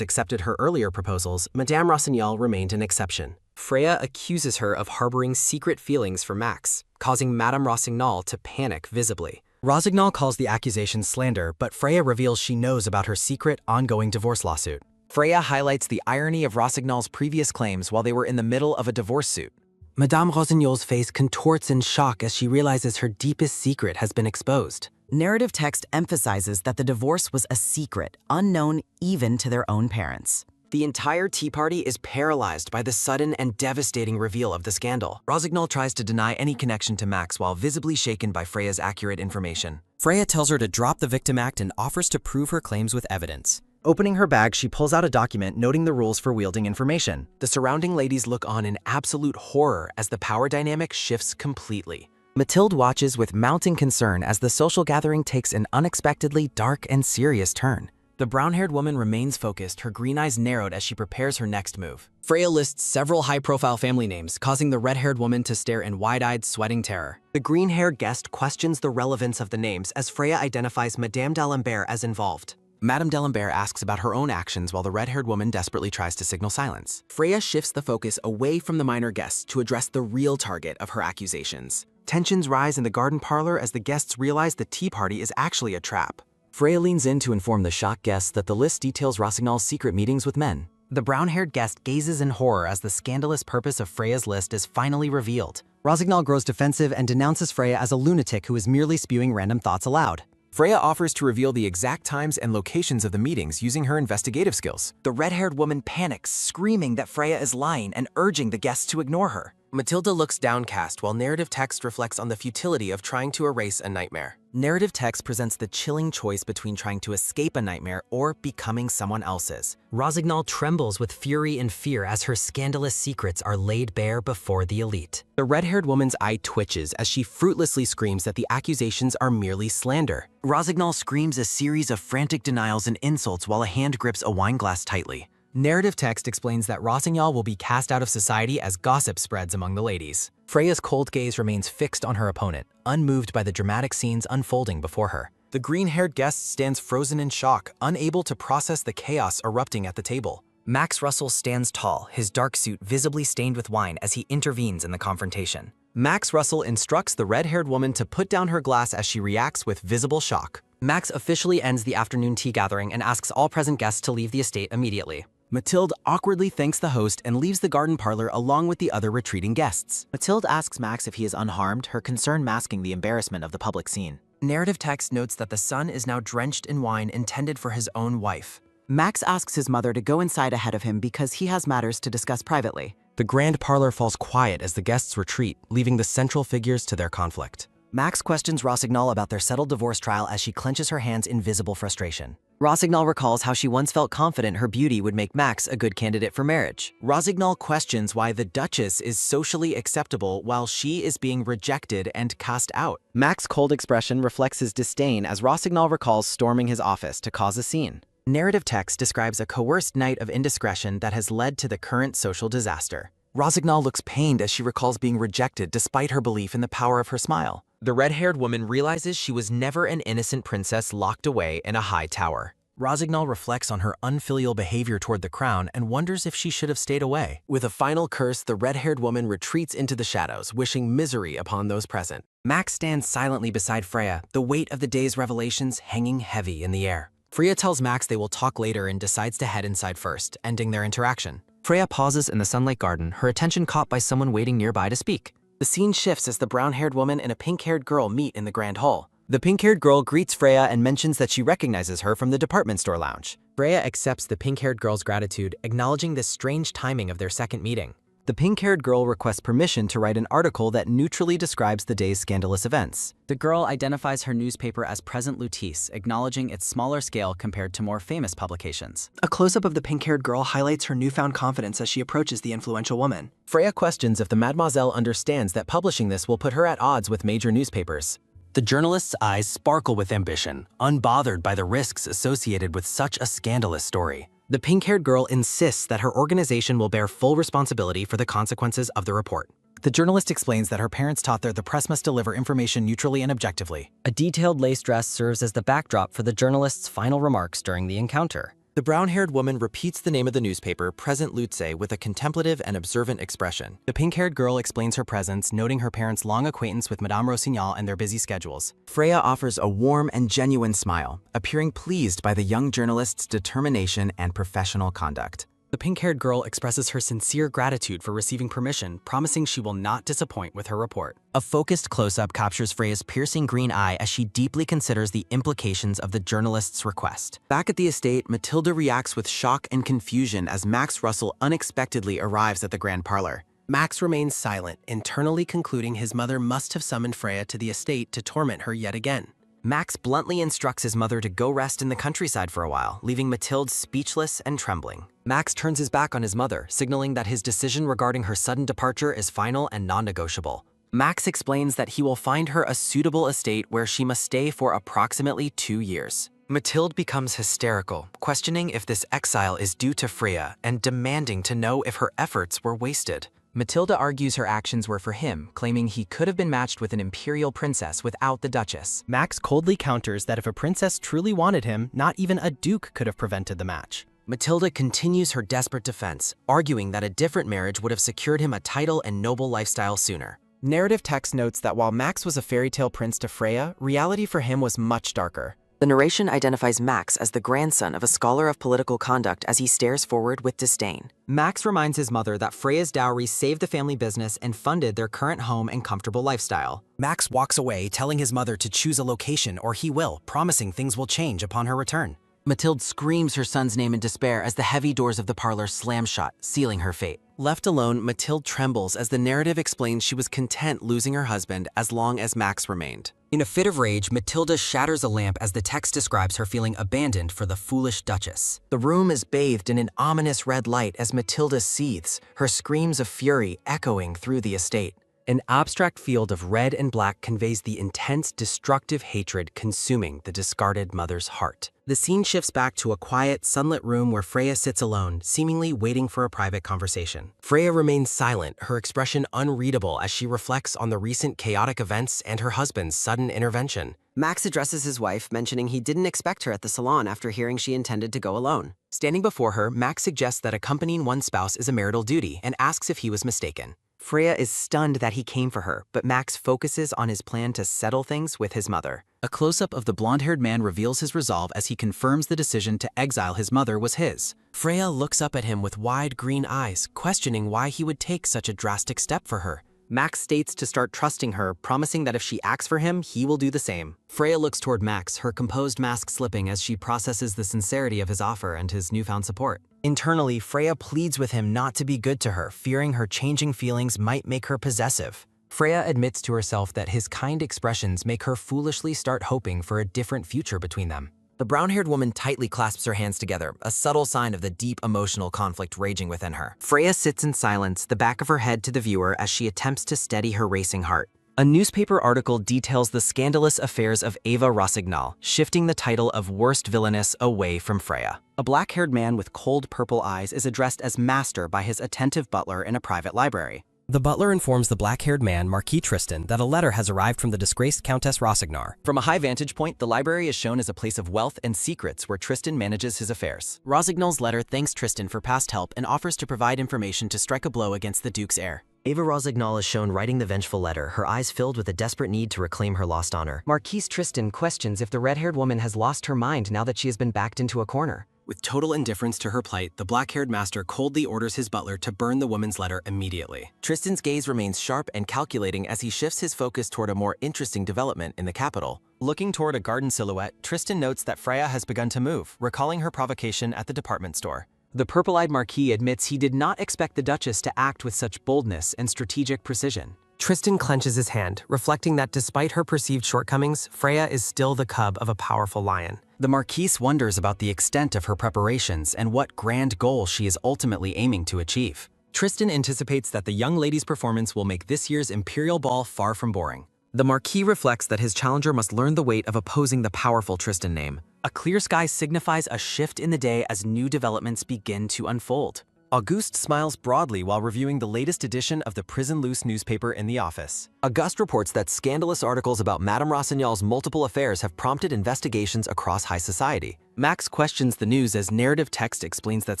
accepted her earlier proposals, Madame Rossignol remained an exception. Freya accuses her of harboring secret feelings for Max, causing Madame Rossignol to panic visibly. Rossignol calls the accusation slander, but Freya reveals she knows about her secret, ongoing divorce lawsuit. Freya highlights the irony of Rossignol's previous claims while they were in the middle of a divorce suit. Madame Rossignol's face contorts in shock as she realizes her deepest secret has been exposed. Narrative text emphasizes that the divorce was a secret, unknown even to their own parents. The entire tea party is paralyzed by the sudden and devastating reveal of the scandal. Rossignol tries to deny any connection to Max while visibly shaken by Freya's accurate information. Freya tells her to drop the Victim Act and offers to prove her claims with evidence. Opening her bag, she pulls out a document noting the rules for wielding information. The surrounding ladies look on in absolute horror as the power dynamic shifts completely. Mathilde watches with mounting concern as the social gathering takes an unexpectedly dark and serious turn. The brown-haired woman remains focused, her green eyes narrowed as she prepares her next move. Freya lists several high-profile family names, causing the red-haired woman to stare in wide-eyed, sweating terror. The green-haired guest questions the relevance of the names as Freya identifies Madame d'Alembert as involved. Madame d'Alembert asks about her own actions while the red-haired woman desperately tries to signal silence. Freya shifts the focus away from the minor guests to address the real target of her accusations. Tensions rise in the garden parlor as the guests realize the tea party is actually a trap. Freya leans in to inform the shocked guests that the list details Rossignol's secret meetings with men. The brown-haired guest gazes in horror as the scandalous purpose of Freya's list is finally revealed. Rossignol grows defensive and denounces Freya as a lunatic who is merely spewing random thoughts aloud. Freya offers to reveal the exact times and locations of the meetings using her investigative skills. The red-haired woman panics, screaming that Freya is lying and urging the guests to ignore her. Matilda looks downcast while narrative text reflects on the futility of trying to erase a nightmare. Narrative text presents the chilling choice between trying to escape a nightmare or becoming someone else's. Rossignol trembles with fury and fear as her scandalous secrets are laid bare before the elite. The red-haired woman's eye twitches as she fruitlessly screams that the accusations are merely slander. Rossignol screams a series of frantic denials and insults while a hand grips a wine glass tightly. Narrative text explains that Rossignol will be cast out of society as gossip spreads among the ladies. Freya's cold gaze remains fixed on her opponent, unmoved by the dramatic scenes unfolding before her. The green-haired guest stands frozen in shock, unable to process the chaos erupting at the table. Max Russell stands tall, his dark suit visibly stained with wine as he intervenes in the confrontation. Max Russell instructs the red-haired woman to put down her glass as she reacts with visible shock. Max officially ends the afternoon tea gathering and asks all present guests to leave the estate immediately. Mathilde awkwardly thanks the host and leaves the garden parlor along with the other retreating guests. Mathilde asks Max if he is unharmed, her concern masking the embarrassment of the public scene. Narrative text notes that the son is now drenched in wine intended for his own wife. Max asks his mother to go inside ahead of him because he has matters to discuss privately. The grand parlor falls quiet as the guests retreat, leaving the central figures to their conflict. Max questions Rossignol about their settled divorce trial as she clenches her hands in visible frustration. Rossignol recalls how she once felt confident her beauty would make Max a good candidate for marriage. Rossignol questions why the Duchess is socially acceptable while she is being rejected and cast out. Max's cold expression reflects his disdain as Rossignol recalls storming his office to cause a scene. Narrative text describes a coerced night of indiscretion that has led to the current social disaster. Rossignol looks pained as she recalls being rejected despite her belief in the power of her smile. The red-haired woman realizes she was never an innocent princess locked away in a high tower. Rossignol reflects on her unfilial behavior toward the crown and wonders if she should have stayed away. With a final curse, the red-haired woman retreats into the shadows, wishing misery upon those present. Max stands silently beside Freya, the weight of the day's revelations hanging heavy in the air. Freya tells Max they will talk later and decides to head inside first, ending their interaction. Freya pauses in the sunlight garden, her attention caught by someone waiting nearby to speak. The scene shifts as the brown-haired woman and a pink-haired girl meet in the grand hall. The pink-haired girl greets Freya and mentions that she recognizes her from the department store lounge. Freya accepts the pink-haired girl's gratitude, acknowledging the strange timing of their second meeting. The pink-haired girl requests permission to write an article that neutrally describes the day's scandalous events. The girl identifies her newspaper as Present Lutece, acknowledging its smaller scale compared to more famous publications. A close-up of the pink-haired girl highlights her newfound confidence as she approaches the influential woman. Freya questions if the mademoiselle understands that publishing this will put her at odds with major newspapers. The journalist's eyes sparkle with ambition, unbothered by the risks associated with such a scandalous story. The pink-haired girl insists that her organization will bear full responsibility for the consequences of the report. The journalist explains that her parents taught her the press must deliver information neutrally and objectively. A detailed lace dress serves as the backdrop for the journalist's final remarks during the encounter. The brown-haired woman repeats the name of the newspaper, Present Lutze, with a contemplative and observant expression. The pink-haired girl explains her presence, noting her parents' long acquaintance with Madame Rossignol and their busy schedules. Freya offers a warm and genuine smile, appearing pleased by the young journalist's determination and professional conduct. The pink-haired girl expresses her sincere gratitude for receiving permission, promising she will not disappoint with her report. A focused close-up captures Freya's piercing green eye as she deeply considers the implications of the journalist's request. Back at the estate, Matilda reacts with shock and confusion as Max Russell unexpectedly arrives at the grand parlor. Max remains silent, internally concluding his mother must have summoned Freya to the estate to torment her yet again. Max bluntly instructs his mother to go rest in the countryside for a while, leaving Mathilde speechless and trembling. Max turns his back on his mother, signaling that his decision regarding her sudden departure is final and non-negotiable. Max explains that he will find her a suitable estate where she must stay for approximately 2 years. Mathilde becomes hysterical, questioning if this exile is due to Freya and demanding to know if her efforts were wasted. Matilda argues her actions were for him, claiming he could have been matched with an imperial princess without the Duchess. Max coldly counters that if a princess truly wanted him, not even a duke could have prevented the match. Matilda continues her desperate defense, arguing that a different marriage would have secured him a title and noble lifestyle sooner. Narrative text notes that while Max was a fairy tale prince to Freya, reality for him was much darker. The narration identifies Max as the grandson of a scholar of political conduct as he stares forward with disdain. Max reminds his mother that Freya's dowry saved the family business and funded their current home and comfortable lifestyle. Max walks away, telling his mother to choose a location or he will, promising things will change upon her return. Mathilde screams her son's name in despair as the heavy doors of the parlor slam shut, sealing her fate. Left alone, Mathilde trembles as the narrative explains she was content losing her husband as long as Max remained. In a fit of rage, Matilda shatters a lamp as the text describes her feeling abandoned for the foolish Duchess. The room is bathed in an ominous red light as Matilda seethes, her screams of fury echoing through the estate. An abstract field of red and black conveys the intense, destructive hatred consuming the discarded mother's heart. The scene shifts back to a quiet, sunlit room where Freya sits alone, seemingly waiting for a private conversation. Freya remains silent, her expression unreadable as she reflects on the recent chaotic events and her husband's sudden intervention. Max addresses his wife, mentioning he didn't expect her at the salon after hearing she intended to go alone. Standing before her, Max suggests that accompanying one's spouse is a marital duty and asks if he was mistaken. Freya is stunned that he came for her, but Max focuses on his plan to settle things with his mother. A close-up of the blonde-haired man reveals his resolve as he confirms the decision to exile his mother was his. Freya looks up at him with wide green eyes, questioning why he would take such a drastic step for her. Max states to start trusting her, promising that if she acts for him, he will do the same. Freya looks toward Max, her composed mask slipping as she processes the sincerity of his offer and his newfound support. Internally, Freya pleads with him not to be good to her, fearing her changing feelings might make her possessive. Freya admits to herself that his kind expressions make her foolishly start hoping for a different future between them. The brown-haired woman tightly clasps her hands together, a subtle sign of the deep emotional conflict raging within her. Freya sits in silence, the back of her head to the viewer as she attempts to steady her racing heart. A newspaper article details the scandalous affairs of Eva Rossignol, shifting the title of worst villainess away from Freya. A black-haired man with cold purple eyes is addressed as master by his attentive butler in a private library. The butler informs the black-haired man, Marquis Tristan, that a letter has arrived from the disgraced Countess Rossignol. From a high vantage point, the library is shown as a place of wealth and secrets where Tristan manages his affairs. Rossignol's letter thanks Tristan for past help and offers to provide information to strike a blow against the Duke's heir. Eva Rossignol is shown writing the vengeful letter, her eyes filled with a desperate need to reclaim her lost honor. Marquise Tristan questions if the red-haired woman has lost her mind now that she has been backed into a corner. With total indifference to her plight, the black-haired master coldly orders his butler to burn the woman's letter immediately. Tristan's gaze remains sharp and calculating as he shifts his focus toward a more interesting development in the capital. Looking toward a garden silhouette, Tristan notes that Freya has begun to move, recalling her provocation at the department store. The purple-eyed Marquis admits he did not expect the Duchess to act with such boldness and strategic precision. Tristan clenches his hand, reflecting that despite her perceived shortcomings, Freya is still the cub of a powerful lion. The Marquise wonders about the extent of her preparations and what grand goal she is ultimately aiming to achieve. Tristan anticipates that the young lady's performance will make this year's Imperial Ball far from boring. The Marquis reflects that his challenger must learn the weight of opposing the powerful Tristan name. A clear sky signifies a shift in the day as new developments begin to unfold. Auguste smiles broadly while reviewing the latest edition of the Prison Loose newspaper in the office. Auguste reports that scandalous articles about Madame Rossignol's multiple affairs have prompted investigations across high society. Max questions the news as narrative text explains that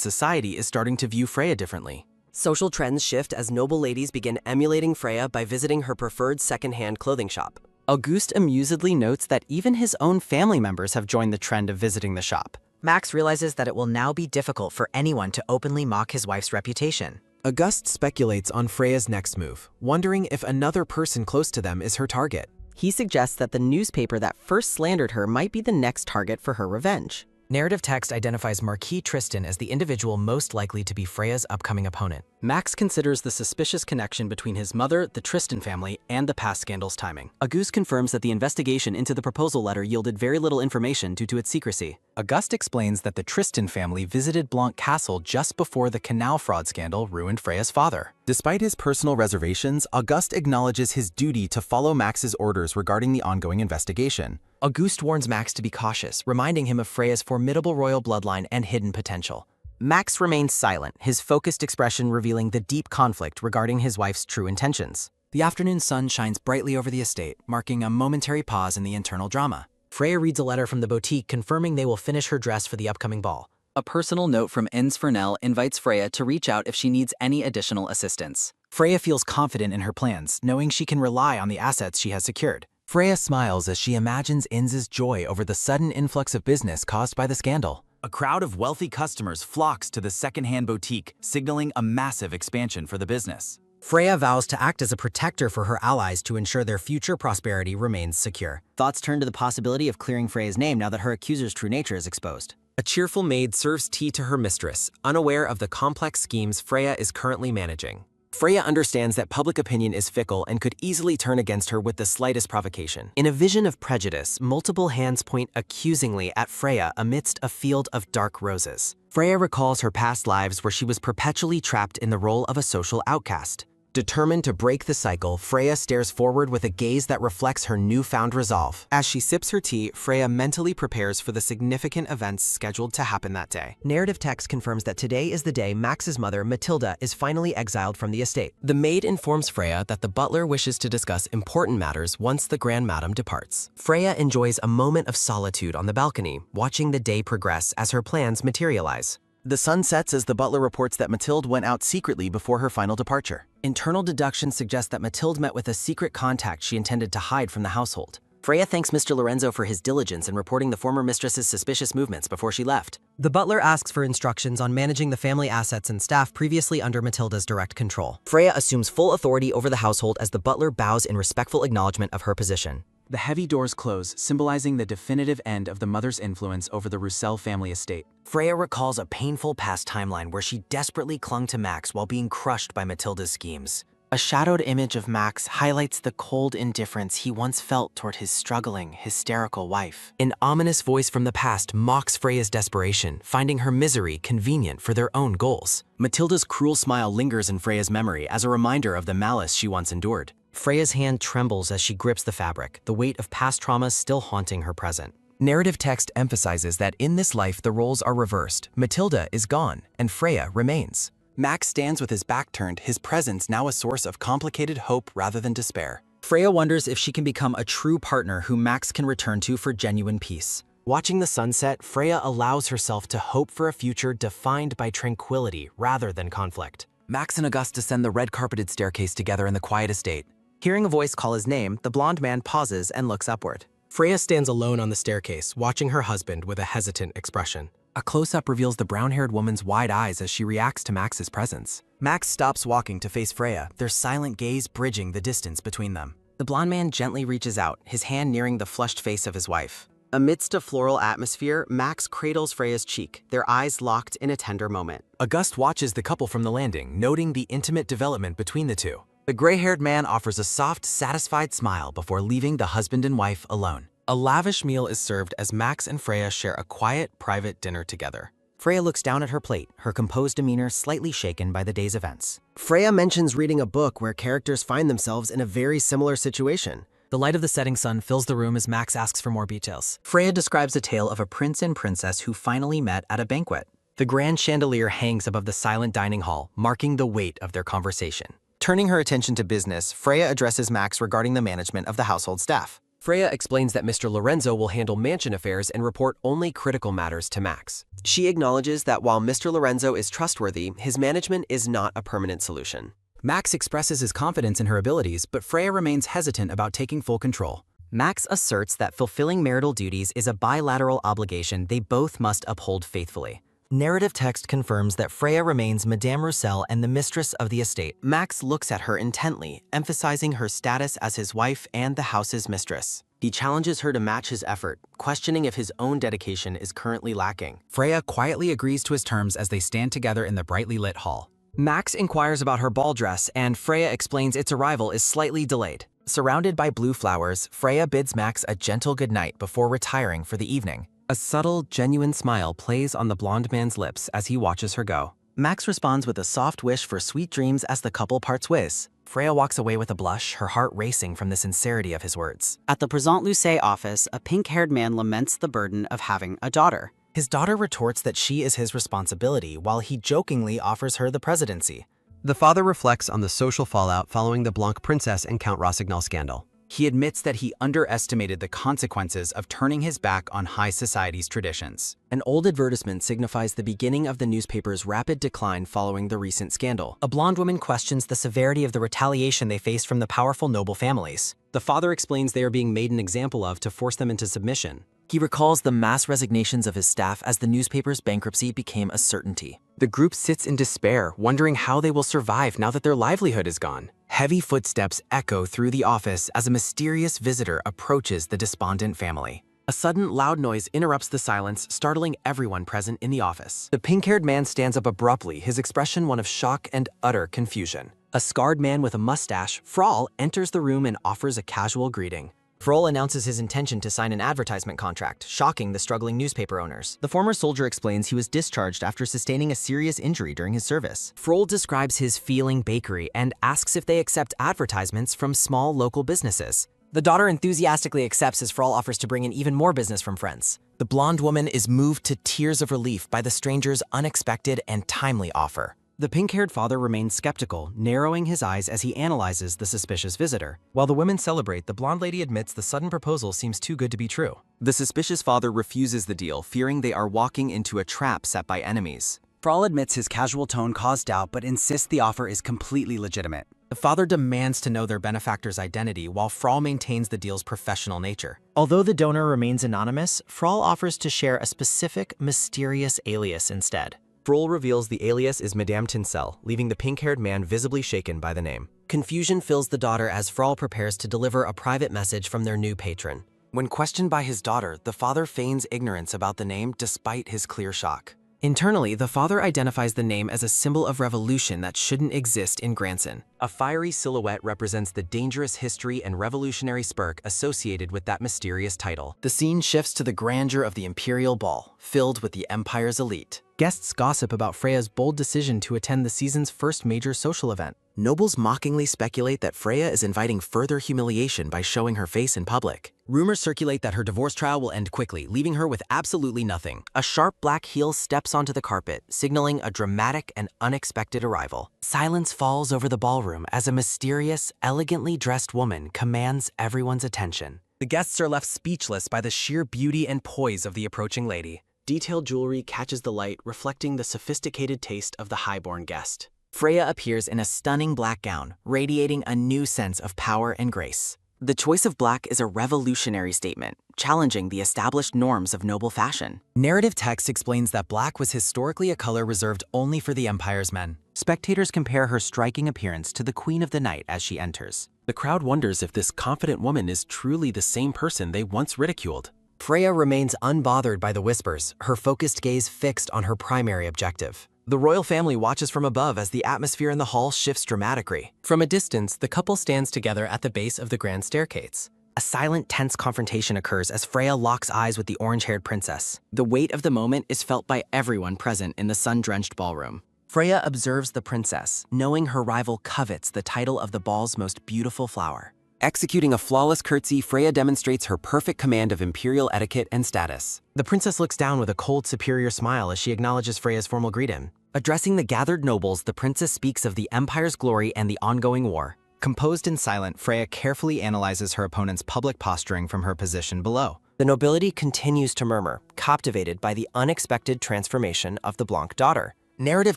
society is starting to view Freya differently. Social trends shift as noble ladies begin emulating Freya by visiting her preferred second-hand clothing shop. Auguste amusedly notes that even his own family members have joined the trend of visiting the shop. Max realizes that it will now be difficult for anyone to openly mock his wife's reputation. Auguste speculates on Freya's next move, wondering if another person close to them is her target. He suggests that the newspaper that first slandered her might be the next target for her revenge. Narrative text identifies Marquis Tristan as the individual most likely to be Freya's upcoming opponent. Max considers the suspicious connection between his mother, the Tristan family, and the past scandal's timing. Auguste confirms that the investigation into the proposal letter yielded very little information due to its secrecy. Auguste explains that the Tristan family visited Blanc Castle just before the canal fraud scandal ruined Freya's father. Despite his personal reservations, Auguste acknowledges his duty to follow Max's orders regarding the ongoing investigation. Auguste warns Max to be cautious, reminding him of Freya's formidable royal bloodline and hidden potential. Max remains silent, his focused expression revealing the deep conflict regarding his wife's true intentions. The afternoon sun shines brightly over the estate, marking a momentary pause in the internal drama. Freya reads a letter from the boutique confirming they will finish her dress for the upcoming ball. A personal note from Fernell invites Freya to reach out if she needs any additional assistance. Freya feels confident in her plans, knowing she can rely on the assets she has secured. Freya smiles as she imagines Inz's joy over the sudden influx of business caused by the scandal. A crowd of wealthy customers flocks to the second-hand boutique, signaling a massive expansion for the business. Freya vows to act as a protector for her allies to ensure their future prosperity remains secure. Thoughts turn to the possibility of clearing Freya's name now that her accuser's true nature is exposed. A cheerful maid serves tea to her mistress, unaware of the complex schemes Freya is currently managing. Freya understands that public opinion is fickle and could easily turn against her with the slightest provocation. In a vision of prejudice, multiple hands point accusingly at Freya amidst a field of dark roses. Freya recalls her past lives where she was perpetually trapped in the role of a social outcast. Determined to break the cycle, Freya stares forward with a gaze that reflects her newfound resolve. As she sips her tea, Freya mentally prepares for the significant events scheduled to happen that day. Narrative text confirms that today is the day Max's mother, Matilda, is finally exiled from the estate. The maid informs Freya that the butler wishes to discuss important matters once the Grand Madam departs. Freya enjoys a moment of solitude on the balcony, watching the day progress as her plans materialize. The sun sets as the butler reports that Mathilde went out secretly before her final departure. Internal deductions suggest that Mathilde met with a secret contact she intended to hide from the household. Freya thanks Mr. Lorenzo for his diligence in reporting the former mistress's suspicious movements before she left. The butler asks for instructions on managing the family assets and staff previously under Matilda's direct control. Freya assumes full authority over the household as the butler bows in respectful acknowledgement of her position. The heavy doors close, symbolizing the definitive end of the mother's influence over the Roussel family estate. Freya recalls a painful past timeline where she desperately clung to Max while being crushed by Matilda's schemes. A shadowed image of Max highlights the cold indifference he once felt toward his struggling, hysterical wife. An ominous voice from the past mocks Freya's desperation, finding her misery convenient for their own goals. Matilda's cruel smile lingers in Freya's memory as a reminder of the malice she once endured. Freya's hand trembles as she grips the fabric, the weight of past traumas still haunting her present. Narrative text emphasizes that in this life the roles are reversed. Matilda is gone, and Freya remains. Max stands with his back turned, his presence now a source of complicated hope rather than despair. Freya wonders if she can become a true partner who Max can return to for genuine peace. Watching the sunset, Freya allows herself to hope for a future defined by tranquility rather than conflict. Max and Auguste descend the red-carpeted staircase together in the quiet estate. Hearing a voice call his name, the blonde man pauses and looks upward. Freya stands alone on the staircase, watching her husband with a hesitant expression. A close-up reveals the brown-haired woman's wide eyes as she reacts to Max's presence. Max stops walking to face Freya, their silent gaze bridging the distance between them. The blonde man gently reaches out, his hand nearing the flushed face of his wife. Amidst a floral atmosphere, Max cradles Freya's cheek, their eyes locked in a tender moment. August watches the couple from the landing, noting the intimate development between the two. The gray-haired man offers a soft, satisfied smile before leaving the husband and wife alone. A lavish meal is served as Max and Freya share a quiet, private dinner together. Freya looks down at her plate, her composed demeanor slightly shaken by the day's events. Freya mentions reading a book where characters find themselves in a very similar situation. The light of the setting sun fills the room as Max asks for more details. Freya describes a tale of a prince and princess who finally met at a banquet. The grand chandelier hangs above the silent dining hall, marking the weight of their conversation. Turning her attention to business, Freya addresses Max regarding the management of the household staff. Freya explains that Mr. Lorenzo will handle mansion affairs and report only critical matters to Max. She acknowledges that while Mr. Lorenzo is trustworthy, his management is not a permanent solution. Max expresses his confidence in her abilities, but Freya remains hesitant about taking full control. Max asserts that fulfilling marital duties is a bilateral obligation they both must uphold faithfully. Narrative text confirms that Freya remains Madame Roussel and the mistress of the estate. Max looks at her intently, emphasizing her status as his wife and the house's mistress. He challenges her to match his effort, questioning if his own dedication is currently lacking. Freya quietly agrees to his terms as they stand together in the brightly lit hall. Max inquires about her ball dress, and Freya explains its arrival is slightly delayed. Surrounded by blue flowers, Freya bids Max a gentle goodnight before retiring for the evening. A subtle, genuine smile plays on the blonde man's lips as he watches her go. Max responds with a soft wish for sweet dreams as the couple parts ways. Freya walks away with a blush, her heart racing from the sincerity of his words. At the Présent Lucé office, a pink-haired man laments the burden of having a daughter. His daughter retorts that she is his responsibility, while he jokingly offers her the presidency. The father reflects on the social fallout following the Blanc princess and Count Rossignol scandal. He admits that he underestimated the consequences of turning his back on high society's traditions. An old advertisement signifies the beginning of the newspaper's rapid decline following the recent scandal. A blonde woman questions the severity of the retaliation they faced from the powerful noble families. The father explains they are being made an example of to force them into submission. He recalls the mass resignations of his staff as the newspaper's bankruptcy became a certainty. The group sits in despair, wondering how they will survive now that their livelihood is gone. Heavy footsteps echo through the office as a mysterious visitor approaches the despondent family. A sudden, loud noise interrupts the silence, startling everyone present in the office. The pink-haired man stands up abruptly, his expression one of shock and utter confusion. A scarred man with a mustache, Frol, enters the room and offers a casual greeting. Frol announces his intention to sign an advertisement contract, shocking the struggling newspaper owners. The former soldier explains he was discharged after sustaining a serious injury during his service. Frol describes his feeling bakery and asks if they accept advertisements from small local businesses. The daughter enthusiastically accepts as Frol offers to bring in even more business from friends. The blonde woman is moved to tears of relief by the stranger's unexpected and timely offer. The pink-haired father remains skeptical, narrowing his eyes as he analyzes the suspicious visitor. While the women celebrate, the blonde lady admits the sudden proposal seems too good to be true. The suspicious father refuses the deal, fearing they are walking into a trap set by enemies. Frol admits his casual tone caused doubt, but insists the offer is completely legitimate. The father demands to know their benefactor's identity, while Frol maintains the deal's professional nature. Although the donor remains anonymous, Frol offers to share a specific, mysterious alias instead. Frol reveals the alias is Madame Tinsel, leaving the pink-haired man visibly shaken by the name. Confusion fills the daughter as Frol prepares to deliver a private message from their new patron. When questioned by his daughter, the father feigns ignorance about the name despite his clear shock. Internally, the father identifies the name as a symbol of revolution that shouldn't exist in Granson. A fiery silhouette represents the dangerous history and revolutionary spark associated with that mysterious title. The scene shifts to the grandeur of the imperial ball, filled with the empire's elite. Guests gossip about Freya's bold decision to attend the season's first major social event. Nobles mockingly speculate that Freya is inviting further humiliation by showing her face in public. Rumors circulate that her divorce trial will end quickly, leaving her with absolutely nothing. A sharp black heel steps onto the carpet, signaling a dramatic and unexpected arrival. Silence falls over the ballroom as a mysterious, elegantly dressed woman commands everyone's attention. The guests are left speechless by the sheer beauty and poise of the approaching lady. Detailed jewelry catches the light, reflecting the sophisticated taste of the highborn guest. Freya appears in a stunning black gown, radiating a new sense of power and grace. The choice of black is a revolutionary statement, challenging the established norms of noble fashion. Narrative text explains that black was historically a color reserved only for the Empire's men. Spectators compare her striking appearance to the Queen of the Night as she enters. The crowd wonders if this confident woman is truly the same person they once ridiculed. Freya remains unbothered by the whispers, her focused gaze fixed on her primary objective. The royal family watches from above as the atmosphere in the hall shifts dramatically. From a distance, the couple stands together at the base of the grand staircase. A silent, tense confrontation occurs as Freya locks eyes with the orange-haired princess. The weight of the moment is felt by everyone present in the sun-drenched ballroom. Freya observes the princess, knowing her rival covets the title of the ball's most beautiful flower. Executing a flawless curtsy, Freya demonstrates her perfect command of imperial etiquette and status. The princess looks down with a cold, superior smile as she acknowledges Freya's formal greeting. Addressing the gathered nobles, the princess speaks of the empire's glory and the ongoing war. Composed and silent, Freya carefully analyzes her opponent's public posturing from her position below. The nobility continues to murmur, captivated by the unexpected transformation of the Blanc daughter. Narrative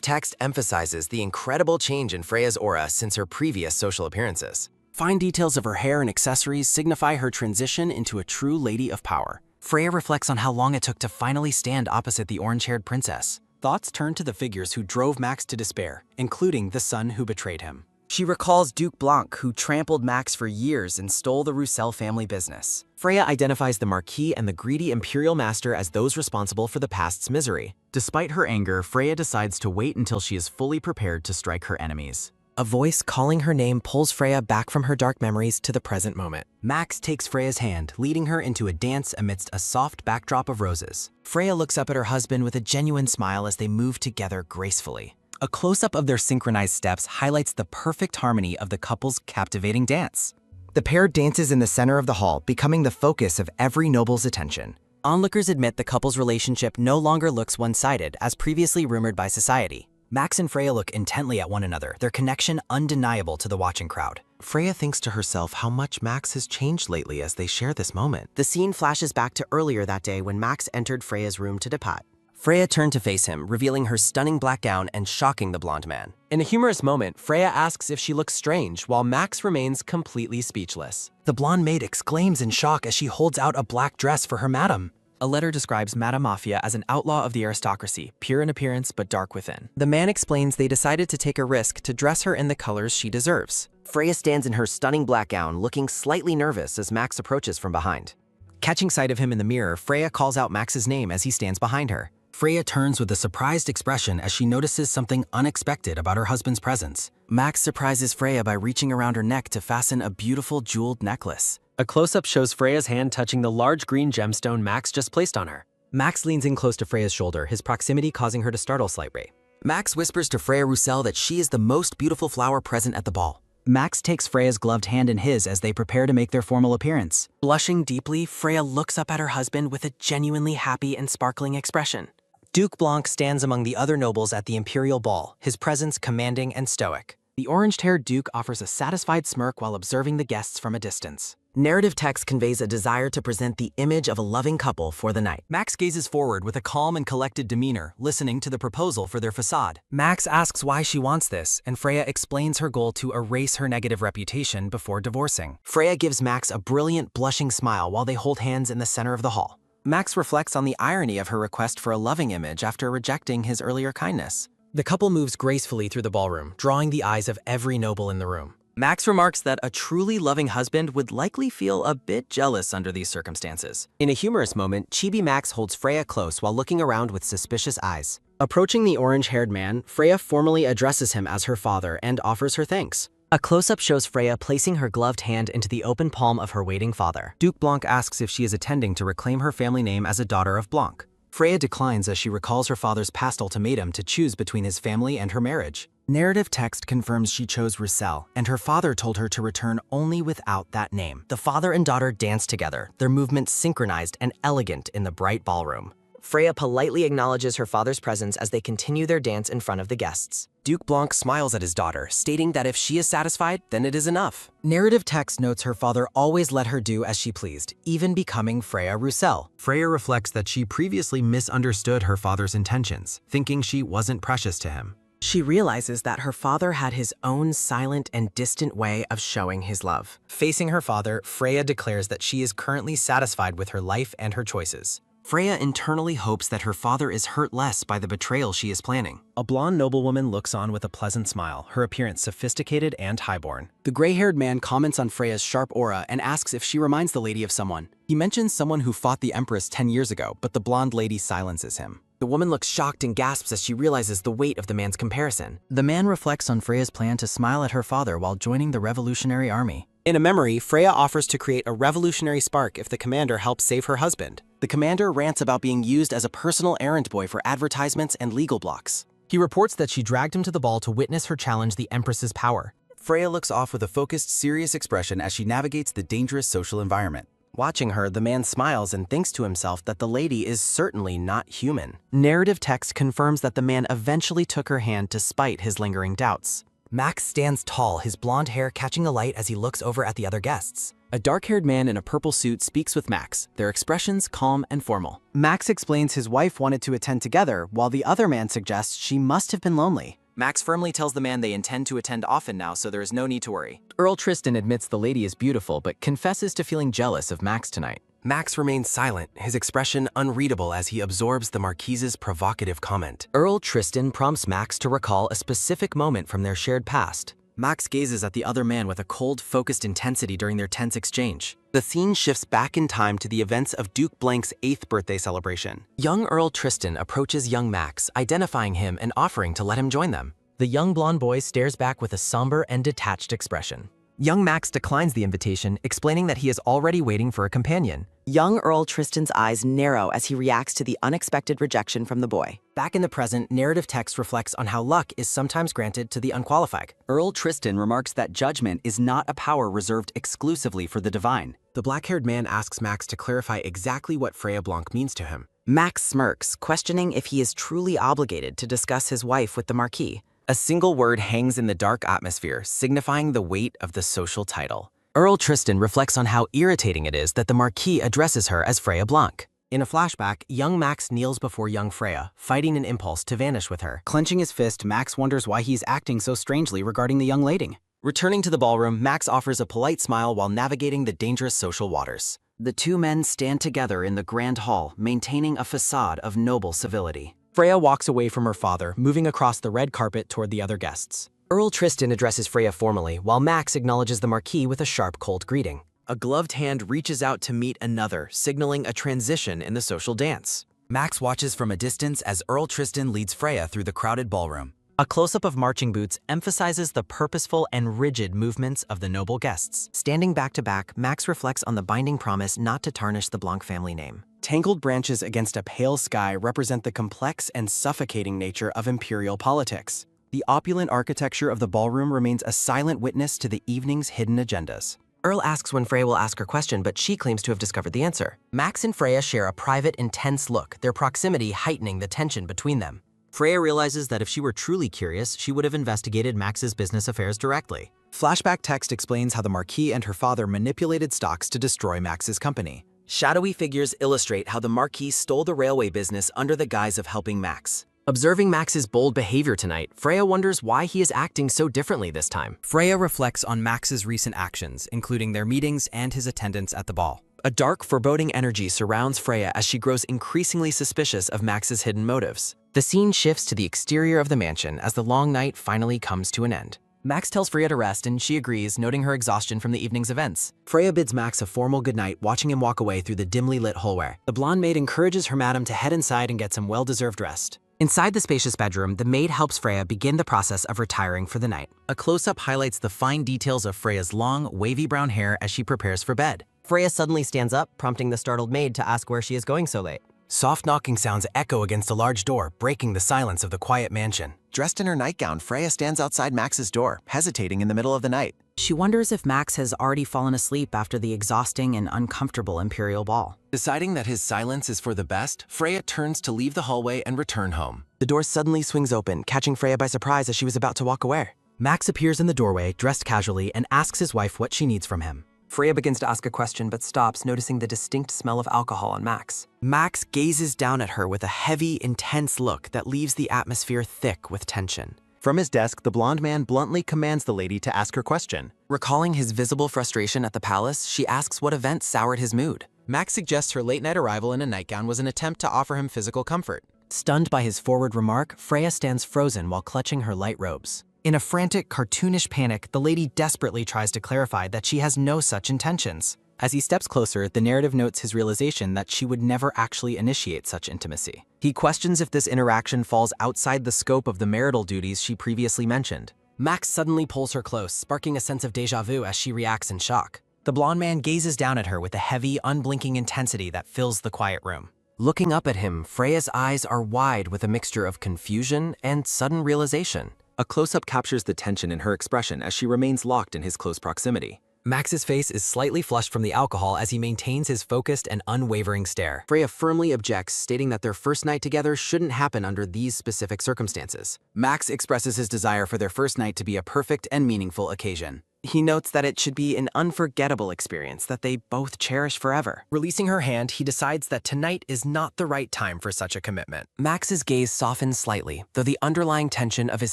text emphasizes the incredible change in Freya's aura since her previous social appearances. Fine details of her hair and accessories signify her transition into a true lady of power. Freya reflects on how long it took to finally stand opposite the orange-haired princess. Thoughts turn to the figures who drove Max to despair, including the son who betrayed him. She recalls Duke Blanc, who trampled Max for years and stole the Roussel family business. Freya identifies the Marquis and the greedy Imperial Master as those responsible for the past's misery. Despite her anger, Freya decides to wait until she is fully prepared to strike her enemies. A voice calling her name pulls Freya back from her dark memories to the present moment. Max takes Freya's hand, leading her into a dance amidst a soft backdrop of roses. Freya looks up at her husband with a genuine smile as they move together gracefully. A close-up of their synchronized steps highlights the perfect harmony of the couple's captivating dance. The pair dances in the center of the hall, becoming the focus of every noble's attention. Onlookers admit the couple's relationship no longer looks one-sided, as previously rumored by society. Max and Freya look intently at one another, their connection undeniable to the watching crowd. Freya thinks to herself how much Max has changed lately as they share this moment. The scene flashes back to earlier that day when Max entered Freya's room to depart. Freya turned to face him, revealing her stunning black gown and shocking the blonde man. In a humorous moment, Freya asks if she looks strange, while Max remains completely speechless. The blonde maid exclaims in shock as she holds out a black dress for her madam. A letter describes Madame Mafia as an outlaw of the aristocracy, pure in appearance but dark within. The man explains they decided to take a risk to dress her in the colors she deserves. Freya stands in her stunning black gown, looking slightly nervous as Max approaches from behind. Catching sight of him in the mirror, Freya calls out Max's name as he stands behind her. Freya turns with a surprised expression as she notices something unexpected about her husband's presence. Max surprises Freya by reaching around her neck to fasten a beautiful jeweled necklace. A close-up shows Freya's hand touching the large green gemstone Max just placed on her. Max leans in close to Freya's shoulder, his proximity causing her to startle slightly. Max whispers to Freya Roussel that she is the most beautiful flower present at the ball. Max takes Freya's gloved hand in his as they prepare to make their formal appearance. Blushing deeply, Freya looks up at her husband with a genuinely happy and sparkling expression. Duke Blanc stands among the other nobles at the imperial ball, his presence commanding and stoic. The orange-haired Duke offers a satisfied smirk while observing the guests from a distance. Narrative text conveys a desire to present the image of a loving couple for the night. Max gazes forward with a calm and collected demeanor, listening to the proposal for their facade. Max asks why she wants this, and Freya explains her goal to erase her negative reputation before divorcing. Freya gives Max a brilliant, blushing smile while they hold hands in the center of the hall. Max reflects on the irony of her request for a loving image after rejecting his earlier kindness. The couple moves gracefully through the ballroom, drawing the eyes of every noble in the room. Max remarks that a truly loving husband would likely feel a bit jealous under these circumstances. In a humorous moment, Chibi Max holds Freya close while looking around with suspicious eyes. Approaching the orange-haired man, Freya formally addresses him as her father and offers her thanks. A close-up shows Freya placing her gloved hand into the open palm of her waiting father. Duke Blanc asks if she is attending to reclaim her family name as a daughter of Blanc. Freya declines as she recalls her father's past ultimatum to choose between his family and her marriage. Narrative text confirms she chose Roussel, and her father told her to return only without that name. The father and daughter dance together, their movements synchronized and elegant in the bright ballroom. Freya politely acknowledges her father's presence as they continue their dance in front of the guests. Duke Blanc smiles at his daughter, stating that if she is satisfied, then it is enough. Narrative text notes her father always let her do as she pleased, even becoming Freya Roussel. Freya reflects that she previously misunderstood her father's intentions, thinking she wasn't precious to him. She realizes that her father had his own silent and distant way of showing his love. Facing her father, Freya declares that she is currently satisfied with her life and her choices. Freya internally hopes that her father is hurt less by the betrayal she is planning. A blonde noblewoman looks on with a pleasant smile, her appearance sophisticated and highborn. The gray-haired man comments on Freya's sharp aura and asks if she reminds the lady of someone. He mentions someone who fought the Empress 10 years ago, but the blonde lady silences him. The woman looks shocked and gasps as she realizes the weight of the man's comparison. The man reflects on Freya's plan to smile at her father while joining the Revolutionary Army. In a memory, Freya offers to create a revolutionary spark if the commander helps save her husband. The commander rants about being used as a personal errand boy for advertisements and legal blocks. He reports that she dragged him to the ball to witness her challenge the Empress's power. Freya looks off with a focused, serious expression as she navigates the dangerous social environment. Watching her, the man smiles and thinks to himself that the lady is certainly not human. Narrative text confirms that the man eventually took her hand despite his lingering doubts. Max stands tall, his blonde hair catching a light as he looks over at the other guests. A dark-haired man in a purple suit speaks with Max, their expressions calm and formal. Max explains his wife wanted to attend together, while the other man suggests she must have been lonely. Max firmly tells the man they intend to attend often now, so there is no need to worry. Earl Tristan admits the lady is beautiful, but confesses to feeling jealous of Max tonight. Max remains silent, his expression unreadable as he absorbs the Marquise's provocative comment. Earl Tristan prompts Max to recall a specific moment from their shared past. Max gazes at the other man with a cold, focused intensity during their tense exchange. The scene shifts back in time to the events of Duke Blank's 8th birthday celebration. Young Earl Tristan approaches young Max, identifying him and offering to let him join them. The young blonde boy stares back with a somber and detached expression. Young Max declines the invitation, explaining that he is already waiting for a companion. Young Earl Tristan's eyes narrow as he reacts to the unexpected rejection from the boy. Back in the present, narrative text reflects on how luck is sometimes granted to the unqualified. Earl Tristan remarks that judgment is not a power reserved exclusively for the divine. The black-haired man asks Max to clarify exactly what Freya Blanc means to him. Max smirks, questioning if he is truly obligated to discuss his wife with the Marquis. A single word hangs in the dark atmosphere, signifying the weight of the social title. Earl Tristan reflects on how irritating it is that the Marquis addresses her as Freya Blanc. In a flashback, young Max kneels before young Freya, fighting an impulse to vanish with her. Clenching his fist, Max wonders why he's acting so strangely regarding the young lady. Returning to the ballroom, Max offers a polite smile while navigating the dangerous social waters. The two men stand together in the grand hall, maintaining a facade of noble civility. Freya walks away from her father, moving across the red carpet toward the other guests. Earl Tristan addresses Freya formally, while Max acknowledges the Marquis with a sharp, cold greeting. A gloved hand reaches out to meet another, signaling a transition in the social dance. Max watches from a distance as Earl Tristan leads Freya through the crowded ballroom. A close-up of marching boots emphasizes the purposeful and rigid movements of the noble guests. Standing back to back, Max reflects on the binding promise not to tarnish the Blanc family name. Tangled branches against a pale sky represent the complex and suffocating nature of imperial politics. The opulent architecture of the ballroom remains a silent witness to the evening's hidden agendas. Earl asks when Freya will ask her question, but she claims to have discovered the answer. Max and Freya share a private, intense look, their proximity heightening the tension between them. Freya realizes that if she were truly curious, she would have investigated Max's business affairs directly. Flashback text explains how the Marquis and her father manipulated stocks to destroy Max's company. Shadowy figures illustrate how the Marquis stole the railway business under the guise of helping Max. Observing Max's bold behavior tonight, Freya wonders why he is acting so differently this time. Freya reflects on Max's recent actions, including their meetings and his attendance at the ball. A dark, foreboding energy surrounds Freya as she grows increasingly suspicious of Max's hidden motives. The scene shifts to the exterior of the mansion as the long night finally comes to an end. Max tells Freya to rest and she agrees, noting her exhaustion from the evening's events. Freya bids Max a formal goodnight, watching him walk away through the dimly lit hallway. The blonde maid encourages her madam to head inside and get some well-deserved rest. Inside the spacious bedroom, the maid helps Freya begin the process of retiring for the night. A close-up highlights the fine details of Freya's long, wavy brown hair as she prepares for bed. Freya suddenly stands up, prompting the startled maid to ask where she is going so late. Soft knocking sounds echo against a large door, breaking the silence of the quiet mansion. Dressed in her nightgown, Freya stands outside Max's door, hesitating in the middle of the night. She wonders if Max has already fallen asleep after the exhausting and uncomfortable imperial ball. Deciding that his silence is for the best, Freya turns to leave the hallway and return home. The door suddenly swings open, catching Freya by surprise as she was about to walk away. Max appears in the doorway, dressed casually, and asks his wife what she needs from him. Freya begins to ask a question but stops, noticing the distinct smell of alcohol on Max. Max gazes down at her with a heavy, intense look that leaves the atmosphere thick with tension. From his desk, the blonde man bluntly commands the lady to ask her question. Recalling his visible frustration at the palace, she asks what event soured his mood. Max suggests her late-night arrival in a nightgown was an attempt to offer him physical comfort. Stunned by his forward remark, Freya stands frozen while clutching her light robes. In a frantic, cartoonish panic, the lady desperately tries to clarify that she has no such intentions. As he steps closer, the narrative notes his realization that she would never actually initiate such intimacy. He questions if this interaction falls outside the scope of the marital duties she previously mentioned. Max suddenly pulls her close, sparking a sense of déjà vu as she reacts in shock. The blonde man gazes down at her with a heavy, unblinking intensity that fills the quiet room. Looking up at him, Freya's eyes are wide with a mixture of confusion and sudden realization. A close-up captures the tension in her expression as she remains locked in his close proximity. Max's face is slightly flushed from the alcohol as he maintains his focused and unwavering stare. Freya firmly objects, stating that their first night together shouldn't happen under these specific circumstances. Max expresses his desire for their first night to be a perfect and meaningful occasion. He notes that it should be an unforgettable experience that they both cherish forever. Releasing her hand, he decides that tonight is not the right time for such a commitment. Max's gaze softens slightly, though the underlying tension of his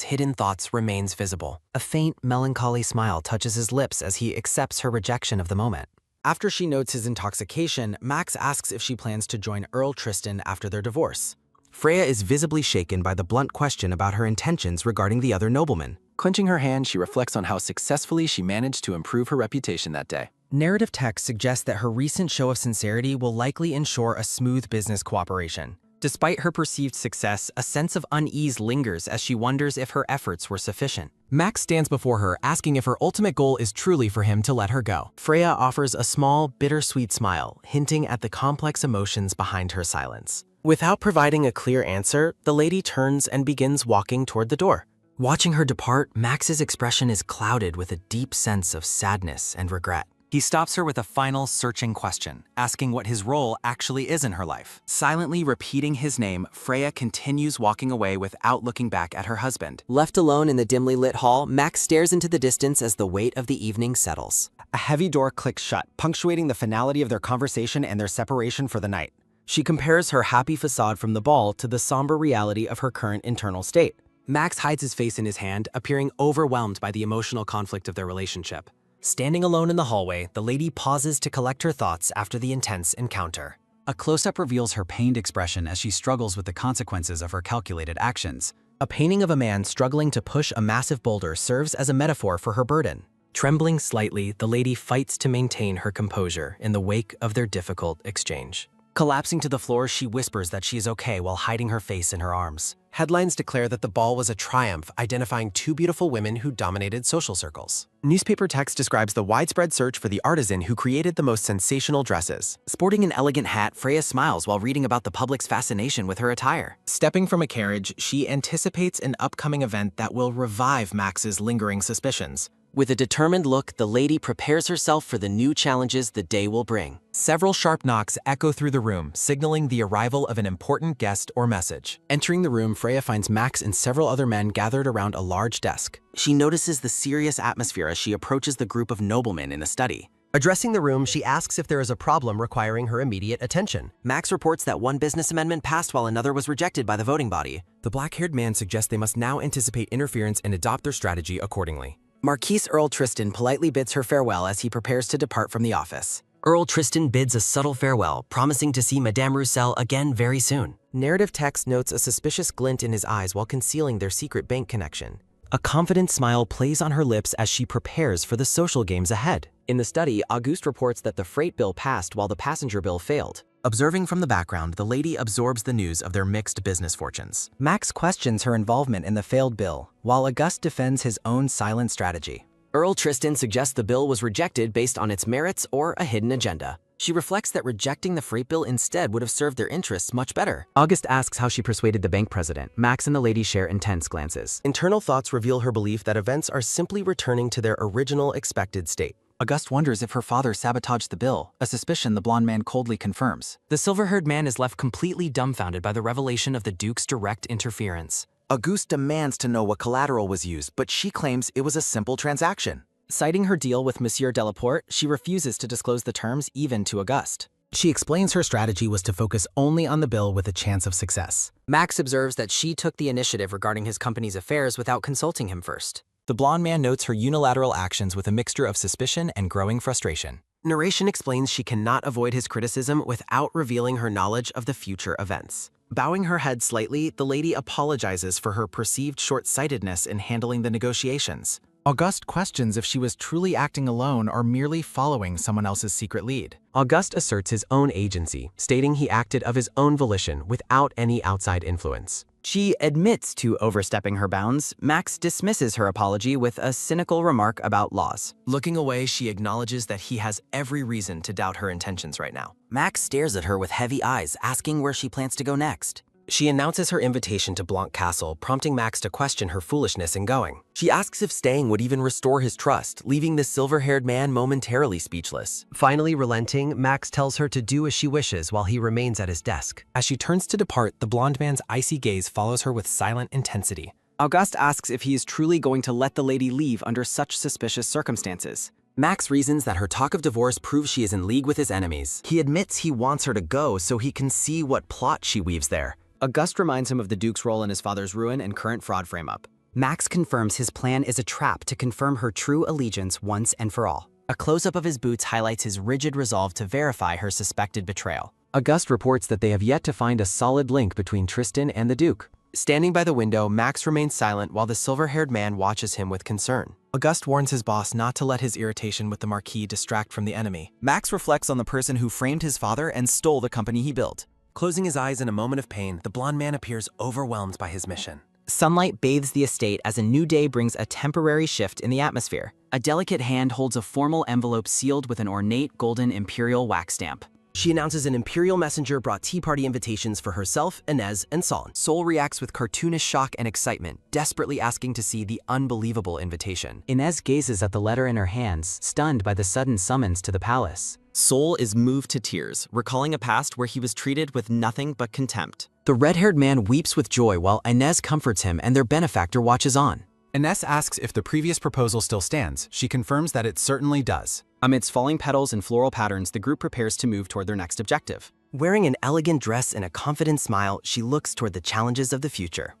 hidden thoughts remains visible. A faint, melancholy smile touches his lips as he accepts her rejection of the moment. After she notes his intoxication, Max asks if she plans to join Earl Tristan after their divorce. Freya is visibly shaken by the blunt question about her intentions regarding the other nobleman. Clenching her hand, she reflects on how successfully she managed to improve her reputation that day. Narrative text suggests that her recent show of sincerity will likely ensure a smooth business cooperation. Despite her perceived success, a sense of unease lingers as she wonders if her efforts were sufficient. Max stands before her, asking if her ultimate goal is truly for him to let her go. Freya offers a small, bittersweet smile, hinting at the complex emotions behind her silence. Without providing a clear answer, the lady turns and begins walking toward the door. Watching her depart, Max's expression is clouded with a deep sense of sadness and regret. He stops her with a final searching question, asking what his role actually is in her life. Silently repeating his name, Freya continues walking away without looking back at her husband. Left alone in the dimly lit hall, Max stares into the distance as the weight of the evening settles. A heavy door clicks shut, punctuating the finality of their conversation and their separation for the night. She compares her happy facade from the ball to the somber reality of her current internal state. Max hides his face in his hand, appearing overwhelmed by the emotional conflict of their relationship. Standing alone in the hallway, the lady pauses to collect her thoughts after the intense encounter. A close-up reveals her pained expression as she struggles with the consequences of her calculated actions. A painting of a man struggling to push a massive boulder serves as a metaphor for her burden. Trembling slightly, the lady fights to maintain her composure in the wake of their difficult exchange. Collapsing to the floor, she whispers that she is okay while hiding her face in her arms. Headlines declare that the ball was a triumph, identifying two beautiful women who dominated social circles. Newspaper text describes the widespread search for the artisan who created the most sensational dresses. Sporting an elegant hat, Freya smiles while reading about the public's fascination with her attire. Stepping from a carriage, she anticipates an upcoming event that will revive Max's lingering suspicions. With a determined look, the lady prepares herself for the new challenges the day will bring. Several sharp knocks echo through the room, signaling the arrival of an important guest or message. Entering the room, Freya finds Max and several other men gathered around a large desk. She notices the serious atmosphere as she approaches the group of noblemen in the study. Addressing the room, she asks if there is a problem requiring her immediate attention. Max reports that one business amendment passed while another was rejected by the voting body. The black-haired man suggests they must now anticipate interference and adopt their strategy accordingly. Marquise Earl Tristan politely bids her farewell as he prepares to depart from the office. Earl Tristan bids a subtle farewell, promising to see Madame Roussel again very soon. Narrative text notes a suspicious glint in his eyes while concealing their secret bank connection. A confident smile plays on her lips as she prepares for the social games ahead. In the study, Auguste reports that the freight bill passed while the passenger bill failed. Observing from the background, the lady absorbs the news of their mixed business fortunes. Max questions her involvement in the failed bill, while Auguste defends his own silent strategy. Earl Tristan suggests the bill was rejected based on its merits or a hidden agenda. She reflects that rejecting the freight bill instead would have served their interests much better. Auguste asks how she persuaded the bank president. Max and the lady share intense glances. Internal thoughts reveal her belief that events are simply returning to their original expected state. Auguste wonders if her father sabotaged the bill, a suspicion the blonde man coldly confirms. The silver-haired man is left completely dumbfounded by the revelation of the Duke's direct interference. Auguste demands to know what collateral was used, but she claims it was a simple transaction. Citing her deal with Monsieur Delaporte, she refuses to disclose the terms even to Auguste. She explains her strategy was to focus only on the bill with a chance of success. Max observes that she took the initiative regarding his company's affairs without consulting him first. The blonde man notes her unilateral actions with a mixture of suspicion and growing frustration. Narration explains she cannot avoid his criticism without revealing her knowledge of the future events. Bowing her head slightly, the lady apologizes for her perceived short-sightedness in handling the negotiations. Auguste questions if she was truly acting alone or merely following someone else's secret lead. Auguste asserts his own agency, stating he acted of his own volition without any outside influence. She admits to overstepping her bounds. Max dismisses her apology with a cynical remark about laws. Looking away, she acknowledges that he has every reason to doubt her intentions right now. Max stares at her with heavy eyes, asking where she plans to go next. She announces her invitation to Blanc Castle, prompting Max to question her foolishness in going. She asks if staying would even restore his trust, leaving the silver-haired man momentarily speechless. Finally relenting, Max tells her to do as she wishes while he remains at his desk. As she turns to depart, the blonde man's icy gaze follows her with silent intensity. Auguste asks if he is truly going to let the lady leave under such suspicious circumstances. Max reasons that her talk of divorce proves she is in league with his enemies. He admits he wants her to go so he can see what plot she weaves there. Auguste reminds him of the Duke's role in his father's ruin and current fraud frame-up. Max confirms his plan is a trap to confirm her true allegiance once and for all. A close-up of his boots highlights his rigid resolve to verify her suspected betrayal. Auguste reports that they have yet to find a solid link between Tristan and the Duke. Standing by the window, Max remains silent while the silver-haired man watches him with concern. Auguste warns his boss not to let his irritation with the Marquis distract from the enemy. Max reflects on the person who framed his father and stole the company he built. Closing his eyes in a moment of pain, the blonde man appears overwhelmed by his mission. Sunlight bathes the estate as a new day brings a temporary shift in the atmosphere. A delicate hand holds a formal envelope sealed with an ornate golden imperial wax stamp. She announces an imperial messenger brought tea party invitations for herself, Inez, and Sol. Sol reacts with cartoonish shock and excitement, desperately asking to see the unbelievable invitation. Inez gazes at the letter in her hands, stunned by the sudden summons to the palace. Sol is moved to tears, recalling a past where he was treated with nothing but contempt. The red-haired man weeps with joy while Inez comforts him and their benefactor watches on. Inez asks if the previous proposal still stands. She confirms that it certainly does. Amidst falling petals and floral patterns, the group prepares to move toward their next objective. Wearing an elegant dress and a confident smile, she looks toward the challenges of the future.